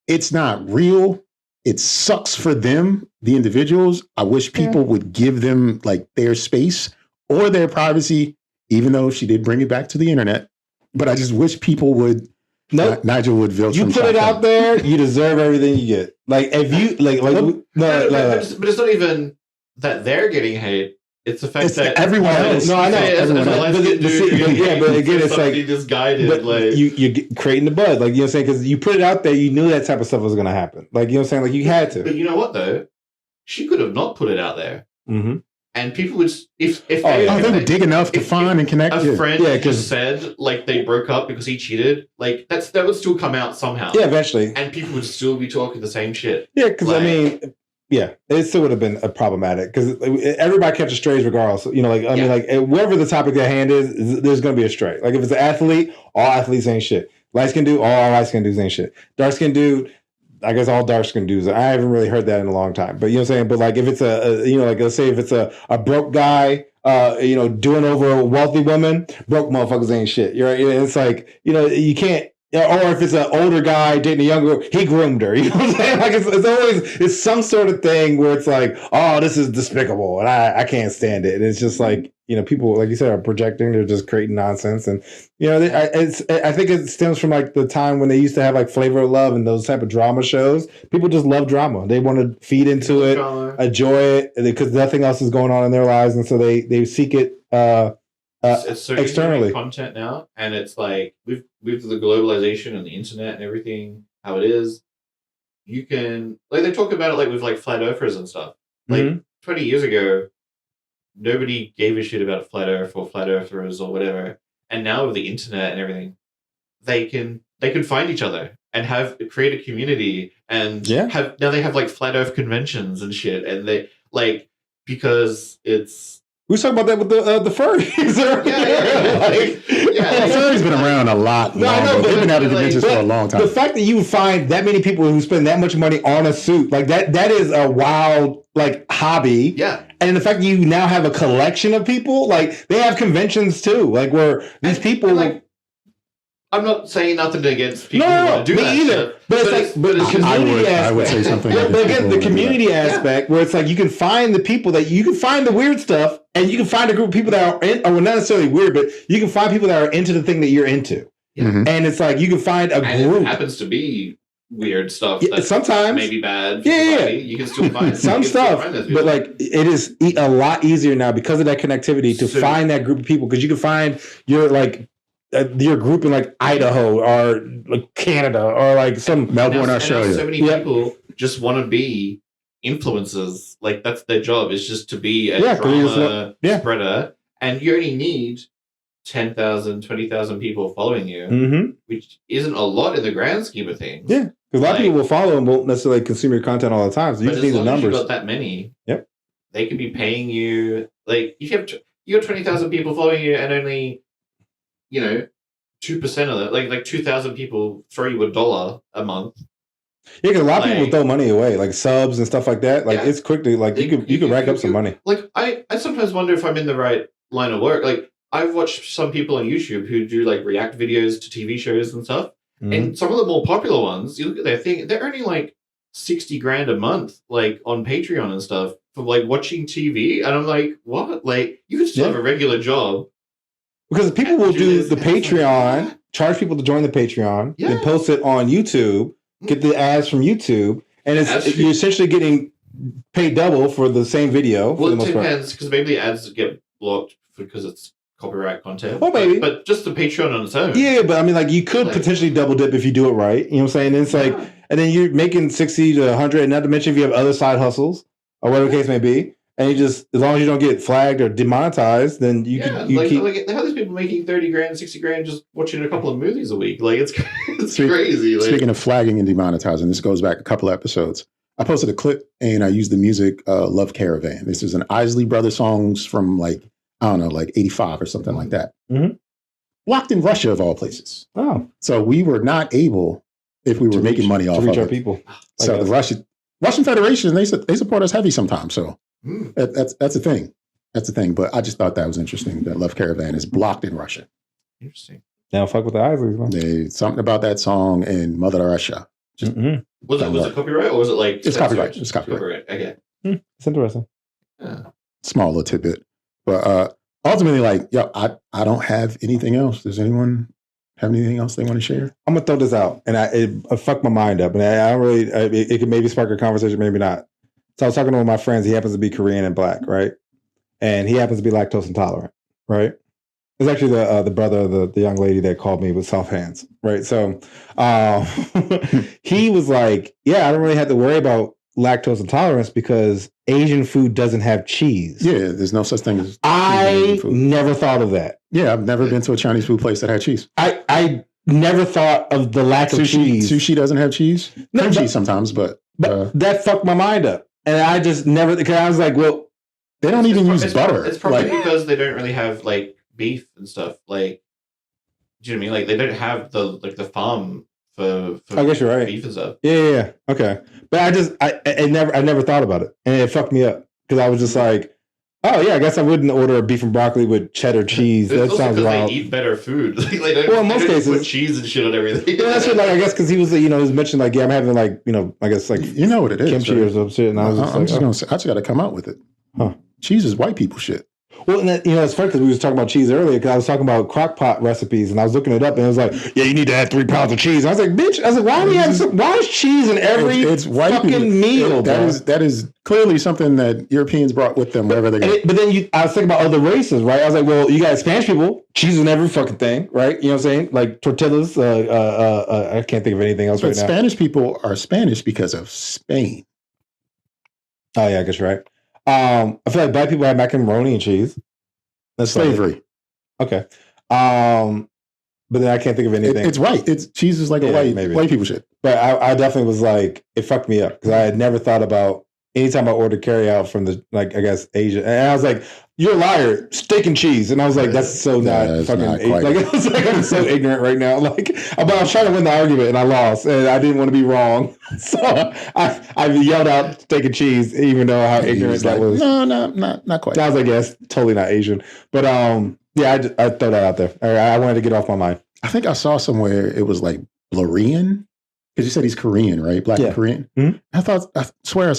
it's not real. It sucks for them, the individuals. I wish people would give them like their space or their privacy, even though she did bring it back to the internet. But I just wish people would. Nope. Nigel would Viltrum.
You put it out there, you deserve everything you get. Like if you
but it's not even that they're getting hate. It's the fact that
everyone else.
No, I know. But again, it's like
misguided.
But
like
you're creating the buzz, like you know what I'm saying, because you put it out there, you knew that type of stuff was going to happen. Like you know what I'm saying, like you had to.
But you know what though, she could have not put it out there, and people would if
they would dig enough to find and connect.
A friend just said like they broke up because he cheated. Like that would still come out somehow.
Yeah, eventually,
and people would still be talking the same shit.
Yeah, because I mean. Yeah, it still would have been problematic because everybody catches strays regardless. You know, like I mean, like whatever the topic at hand is, there's going to be a stray. Like if it's an athlete, all athletes ain't shit. Light skin dude, all light skin dudes ain't shit. Dark skin dude, I guess all dark skin dudes. I haven't really heard that in a long time. But you know what I'm saying. But like if it's like let's say if it's a broke guy, doing over a wealthy woman, broke motherfuckers ain't shit. You're right. It's like you can't. Or if it's an older guy dating a younger, he groomed her. You know what I'm saying? Like it's some sort of thing where it's like, oh, this is despicable, and I can't stand it. And it's just like people, like you said, are projecting. They're just creating nonsense, and I think it stems from like the time when they used to have like Flavor of Love and those type of drama shows. People just love drama. They want to feed into it, enjoy it, because nothing else is going on in their lives, and so they seek it.
It's so
externally
content now, and it's like with the globalization and the internet and everything how it is, you can like they talk about it like with like flat earthers and stuff. Like 20 years ago, nobody gave a shit about flat earth or flat earthers or whatever, and now with the internet and everything, they can find each other and create a community and now they have like flat earth conventions and shit, and they like because it's.
We was talking about that with the furries.
Furries been around a lot. No, I know, they've been out of conventions for a long time.
The fact that you find that many people who spend that much money on a suit, like that is a wild like hobby.
Yeah.
And the fact that you now have a collection of people, like they have conventions too, like where these people
like. I'm not saying nothing against people who want to do that.
Me either. But it's the community aspect.
I would say something.
But again, the community aspect where it's like you can find the people that you can find the weird stuff, and you can find a group of people that are not necessarily weird, but you can find people that are into the thing that you're into.
Yeah.
And it's like you can find a group.
It happens to be weird stuff.
Yeah, sometimes
maybe bad. You can still find
some stuff, but like it is a lot easier now because of that connectivity to find that group of people, because you can find your group in like Idaho or like Canada or like some
Melbourne, Australia.
So many people just want to be influencers. Like that's their job, is just to be a drama spreader. And you only need 10,000, 20,000 people following you, which isn't a lot in the grand scheme of things.
Yeah, because a lot of people will follow and won't necessarily consume your content all the time. So you just need the numbers.
If you've got that many, they could be paying you. Like if you have 20,000 people following you and only 2% of that, like 2,000 people throw you $1 a month.
Yeah, because a lot of people throw money away, like subs and stuff like that. Like it's quickly, like you could rack up some money.
Like I sometimes wonder if I'm in the right line of work. Like I've watched some people on YouTube who do like react videos to TV shows and stuff, and some of the more popular ones, you look at their thing, they're earning like $60,000 a month, like on Patreon and stuff for like watching TV, and I'm like, what? Like you could still have a regular job
Because people will do the Patreon, charge people to join the Patreon,
Yeah.
and post it on YouTube, get the ads from YouTube, and you're essentially getting paid double for the same video.
Well, it depends, because maybe the ads get blocked because it's copyright content.
Well, maybe.
But just the Patreon on its own.
Yeah, but I mean, like, you could potentially double dip if you do it right. You know what I'm saying? And it's like, and then you're making 60 to 100, and not to mention if you have other side hustles or whatever the case may be. And you just, as long as you don't get flagged or demonetized, then you can keep.
How these people making 30 grand, 60 grand just watching a couple of movies a week? Like, it's crazy. Like,
speaking of flagging and demonetizing, this goes back a couple of episodes. I posted a clip and I used the music Love Caravan. This is an Isley Brothers songs from like 85 or something like that.
Mm-hmm.
Blocked in Russia, of all places.
Oh.
So we were not able, if we were making money off of
our
it.
people.
So the Russian Federation, they support us heavy sometimes. So that's a thing. That's a thing. But I just thought that was interesting that Love Caravan is blocked in Russia.
Interesting.
Now fuck with the Isleys, man.
Something about that song in Mother Russia. Just
was it copyright or was it like
it's copyright? It's copyright.
Okay.
It's interesting.
Yeah.
Small little tidbit. But ultimately, like, I don't have anything else. Does anyone have anything else they want to share?
I'm gonna throw this out, and it fucked my mind up, and I don't really. It could maybe spark a conversation, maybe not. So I was talking to one of my friends. He happens to be Korean and black, right? And he happens to be lactose intolerant, right? It's actually the brother of the young lady that called me with soft hands, right? So he was like, "Yeah, I don't really have to worry about lactose intolerance because Asian food doesn't have cheese."
Yeah, there's no such thing as
I never thought of that.
Yeah, I've never been to a Chinese food place that had cheese.
I never thought of the lack of cheese.
Sushi doesn't have cheese. No, cheese sometimes, but
that fucked my mind up, and I just never, because I was like, well,
they don't even use butter.
It's probably because they don't really have like beef and stuff. Like, do you know what I mean? Like, they don't have the farm for
I guess you're right.
Beef and stuff.
Yeah. Okay, but I never thought about it, and it fucked me up because I was just like, oh yeah, I guess I wouldn't order a beef and broccoli with cheddar cheese. That sounds wild.
They eat better food. Like, they don't,
well, in most cases,
put cheese and shit on everything.
Yeah, that's what, like, I guess because he was, he was mentioned like, yeah, I'm having like, I guess like,
you know what it is,
kimchi or some shit. And I
just got to come out with it. Huh? Cheese is white people shit.
Well, and that, it's funny because we was talking about cheese earlier because I was talking about crock pot recipes and I was looking it up and it was like, yeah, you need to add 3 pounds of cheese. And I was like, bitch, why is cheese in every
it's white
fucking
people.
meal?
That is clearly something that Europeans brought with them wherever they go.
But then I was thinking about other races, right? I was like, well, you got Spanish people, cheese in every fucking thing, right? You know what I'm saying? Like tortillas. I can't think of anything else right now.
Spanish people are Spanish because of Spain.
Oh yeah, I guess you're right. I feel like black people have macaroni and cheese.
That's slavery.
Okay. But then I can't think of anything.
It's white. Cheese is like a white people shit.
But I definitely was like, it fucked me up because I had never thought about anytime I ordered carry out from I guess Asia. And I was like, you're a liar, steak and cheese. And I was like, that's so not fucking Asian. Like, I was like, I'm so ignorant right now. Like, but I was trying to win the argument and I lost and I didn't want to be wrong. So I yelled out steak and cheese, even though how ignorant that was.
No, not quite.
I was like, yes, totally not Asian. But yeah, I throw that out there. I wanted to get off my mind.
I think I saw somewhere it was like Blarian. Because you said he's Korean, right? Black and Korean. Mm-hmm. I swear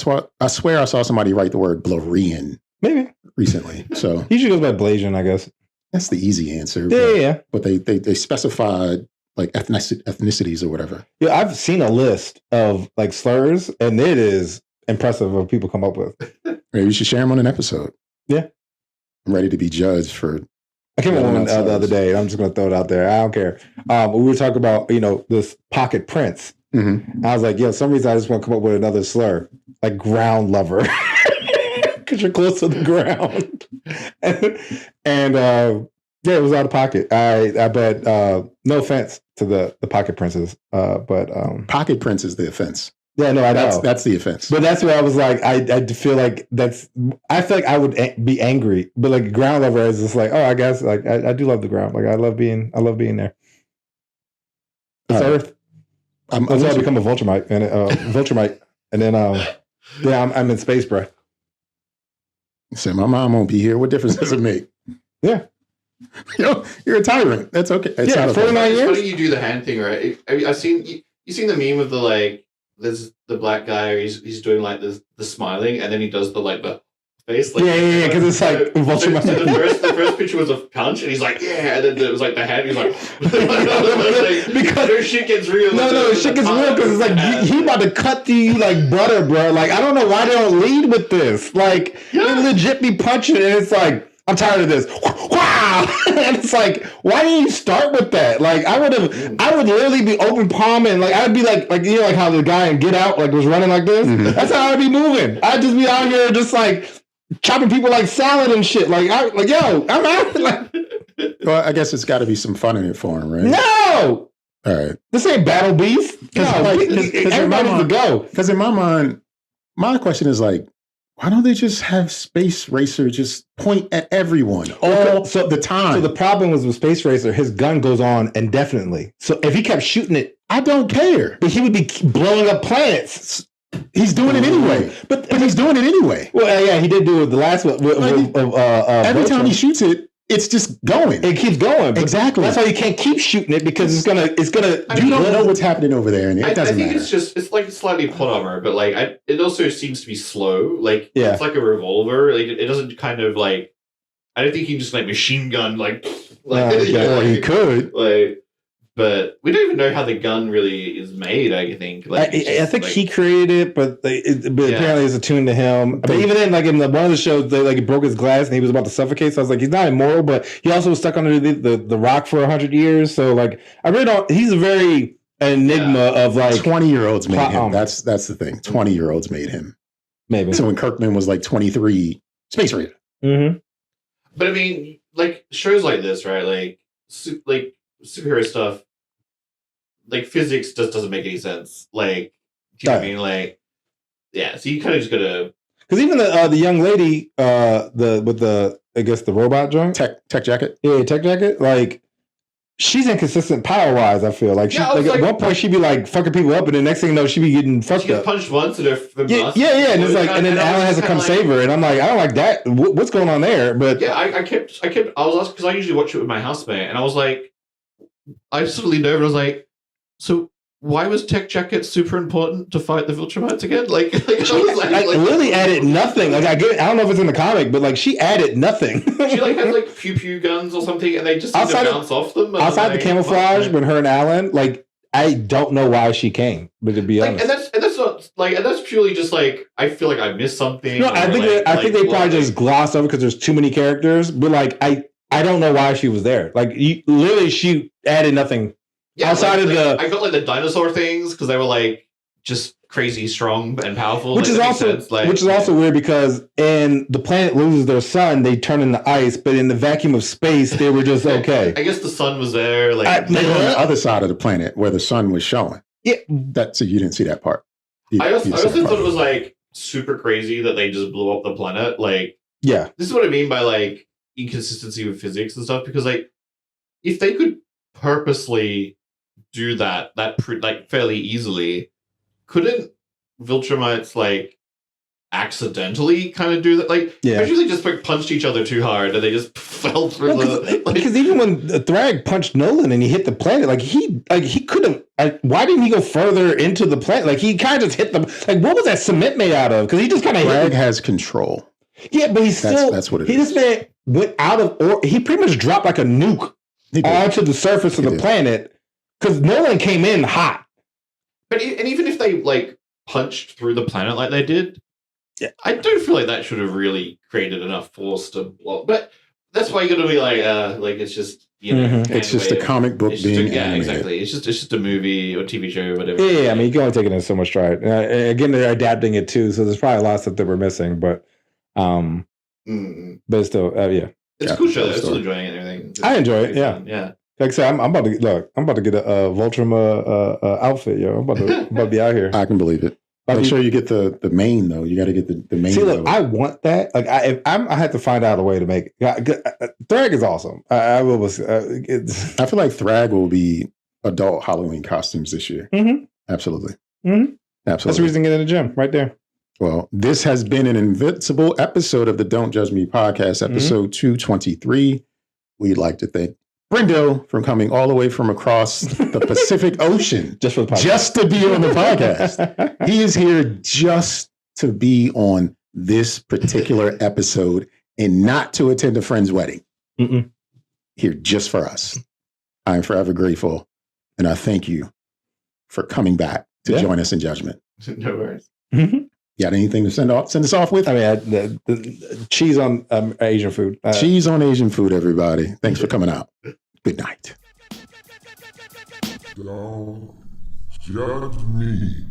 I saw somebody write the word Blarian.
Maybe
recently. So
usually goes by Blasian, I guess.
That's the easy answer.
Yeah.
But they specified like ethnicities or whatever.
Yeah, I've seen a list of like slurs, and it is impressive what people come up with.
Maybe we should share them on an episode.
Yeah.
I'm ready to be judged for.
I came up with one the other day. I'm just going to throw it out there. I don't care. We were talking about, this pocket prince.
Mm-hmm.
I was like, some reason I just want to come up with another slur, like ground lover, because you're close to the ground. and yeah, it was out of pocket. I bet, no offense to the pocket princes, but
pocket prince is the offense.
Yeah, no, I know.
That's the offense.
But that's where I was like, I feel like I feel like I would be angry, but like ground lover is just like, oh, I guess like I do love the ground. Like I love being there. It's Earth. I'm going to become a Viltrumite and then yeah, I'm in space, bro.
Say my mom won't be here. What difference does it make?
Yeah.
You're a tyrant. That's okay. It's
49 years.
It's funny you do the hand thing, right? I've seen you seen the meme of the like. There's the black guy. He's doing like the smiling, and then he does the face. Like,
Yeah, because it's like Viltrum.
So the first picture was a punch, and he's like, yeah, and then it was like the hand. He's like,
because
their shit gets real.
No, shit gets real because it's like he about to cut to you like butter, bro. Like I don't know why they don't lead with this. Like they legit be punching, and it's like I'm tired of this. Wow, and it's like why didn't you start with that? Like I would literally be open palming. Like I'd be like you know like how the guy in Get Out like was running like this. Mm-hmm. That's how I'd be moving. I'd just be out here just like chopping people like salad and shit. Like yo, I'm out. Like,
well, I guess it's got to be some fun in it for him, right?
No.
All right.
This ain't Battle Beef. No, everybody needs to go.
Because in my mind, my question is like, why don't they just have Space Racer just point at everyone all the time?
So the problem was with Space Racer, his gun goes on indefinitely. So if he kept shooting it,
I don't care.
But he would be blowing up planets.
He's doing it anyway. But he's doing it anyway.
Well, yeah, he did do it with the last one.
Every time he shoots it, it's just going.
It keeps going.
Exactly.
That's why you can't keep shooting it because it's gonna.
You don't know what's happening over there, and it doesn't matter.
I think it's like slightly plot armor, but like it also seems to be slow. Like it's like a revolver. Like it doesn't kind of like. I don't think he can just like machine gun like.
He could.
Like, but we don't even know how the gun really is made. I think. Like,
I think he created it, but apparently it's attuned to him. But even then, like in one of the shows, they like broke his glass and he was about to suffocate. So I was like, he's not immortal, but he also was stuck under the rock for 100 years. So like, I really don't. He's a very enigma of like
20-year-olds made him. That's the thing. 20-year-olds made him.
Maybe.
So when Kirkman was like 23, Space Racer.
Mm-hmm.
But I mean, like shows like this, right? Like superhero stuff, like physics just doesn't make any sense. Like, do you know what I mean? Like, yeah. So you kind of just gotta.
Because even the young lady, with the I guess the robot joint,
tech jacket,
tech jacket, like. She's inconsistent power wise. I feel like at one point she'd be like fucking people up, and the next thing you know, she'd be getting fucked up.
Punched once, and
and it's like, and then Alan has to come save her, and I'm like, I don't like that. What's going on there? But
yeah, I kept. I was asked because I usually watch it with my housemate, and I was like, I suddenly leaned over, and I was like, so why was Tech Jacket super important to fight the Viltrumites again? Like
Lily added nothing. Like I don't know if it's in the comic, but like she added nothing.
She like has like pew guns or something, and they just seem to bounce off them.
Outside the camouflage, when her and Alan, like I don't know why she came, but to be honest,
and that's not like, and that's purely just like I feel like I missed something.
No, I think they probably just glossed over because there's too many characters. But like I don't know why she was there. Like literally, she added nothing.
Yeah,
outside of the,
I got like the dinosaur things because they were like just crazy strong and powerful,
which is also weird because in the planet loses their sun, they turn into ice, but in the vacuum of space, they were just okay.
I guess the sun was there, like
they were on the other side of the planet where the sun was showing.
Yeah,
so you didn't see that part.
I also thought it was like super crazy that they just blew up the planet. Like,
yeah,
this is what I mean by like inconsistency with physics and stuff. Because like, if they could purposely do that like fairly easily, couldn't Viltrumites like accidentally kind of do that? Like, usually just like punched each other too hard and they just fell through
because even when Thrag punched Nolan and he hit the planet, like he could have. Why didn't he go further into the planet? Like he kind of just hit them. Like what was that cement made out of? Because he just kind of
Thrag has control.
Yeah, but that's what it is. This man went out of he pretty much dropped like a nuke onto the surface of the planet. Because Nolan came in hot.
And even if they, like, punched through the planet like they did, I don't feel like that should have really created enough force to blow. But that's why you got to be like, it's just, you know.
Mm-hmm. It's just a comic book being animated.
Exactly. It's just a movie or TV show or whatever.
Yeah, I mean, you can only take it in so much stride. Again, they're adapting it, too, so there's probably a lot of stuff that we're missing, but it's still, yeah.
It's a cool show. I'm still enjoying it and everything.
I enjoy it, yeah.
Yeah.
Like I said, I'm about to get a Viltrum outfit, yo. I'm about to be out here.
I can believe it. Make sure you get the main though. You got to get the main.
See, look, I want that. Like, I had to find out a way to make it. Thrag is awesome. I
feel like Thrag will be adult Halloween costumes this year.
Mm-hmm.
Absolutely.
Mm-hmm.
Absolutely.
That's the reason to get in the gym right there.
Well, this has been an invincible episode of the Don't Judge Me podcast, episode 223. We'd like to thank Brendo from coming all the way from across the Pacific Ocean
just for the podcast.
Just to be on the podcast. He is here just to be on this particular episode and not to attend a friend's wedding.
Mm-mm.
Here just for us. I am forever grateful, and I thank you for coming back to join us in judgment.
No worries.
Mm-hmm.
You got anything to send us off with?
I mean, the cheese on Asian food.
Cheese on Asian food, everybody. Thanks for coming out. Good night.
Don't judge me.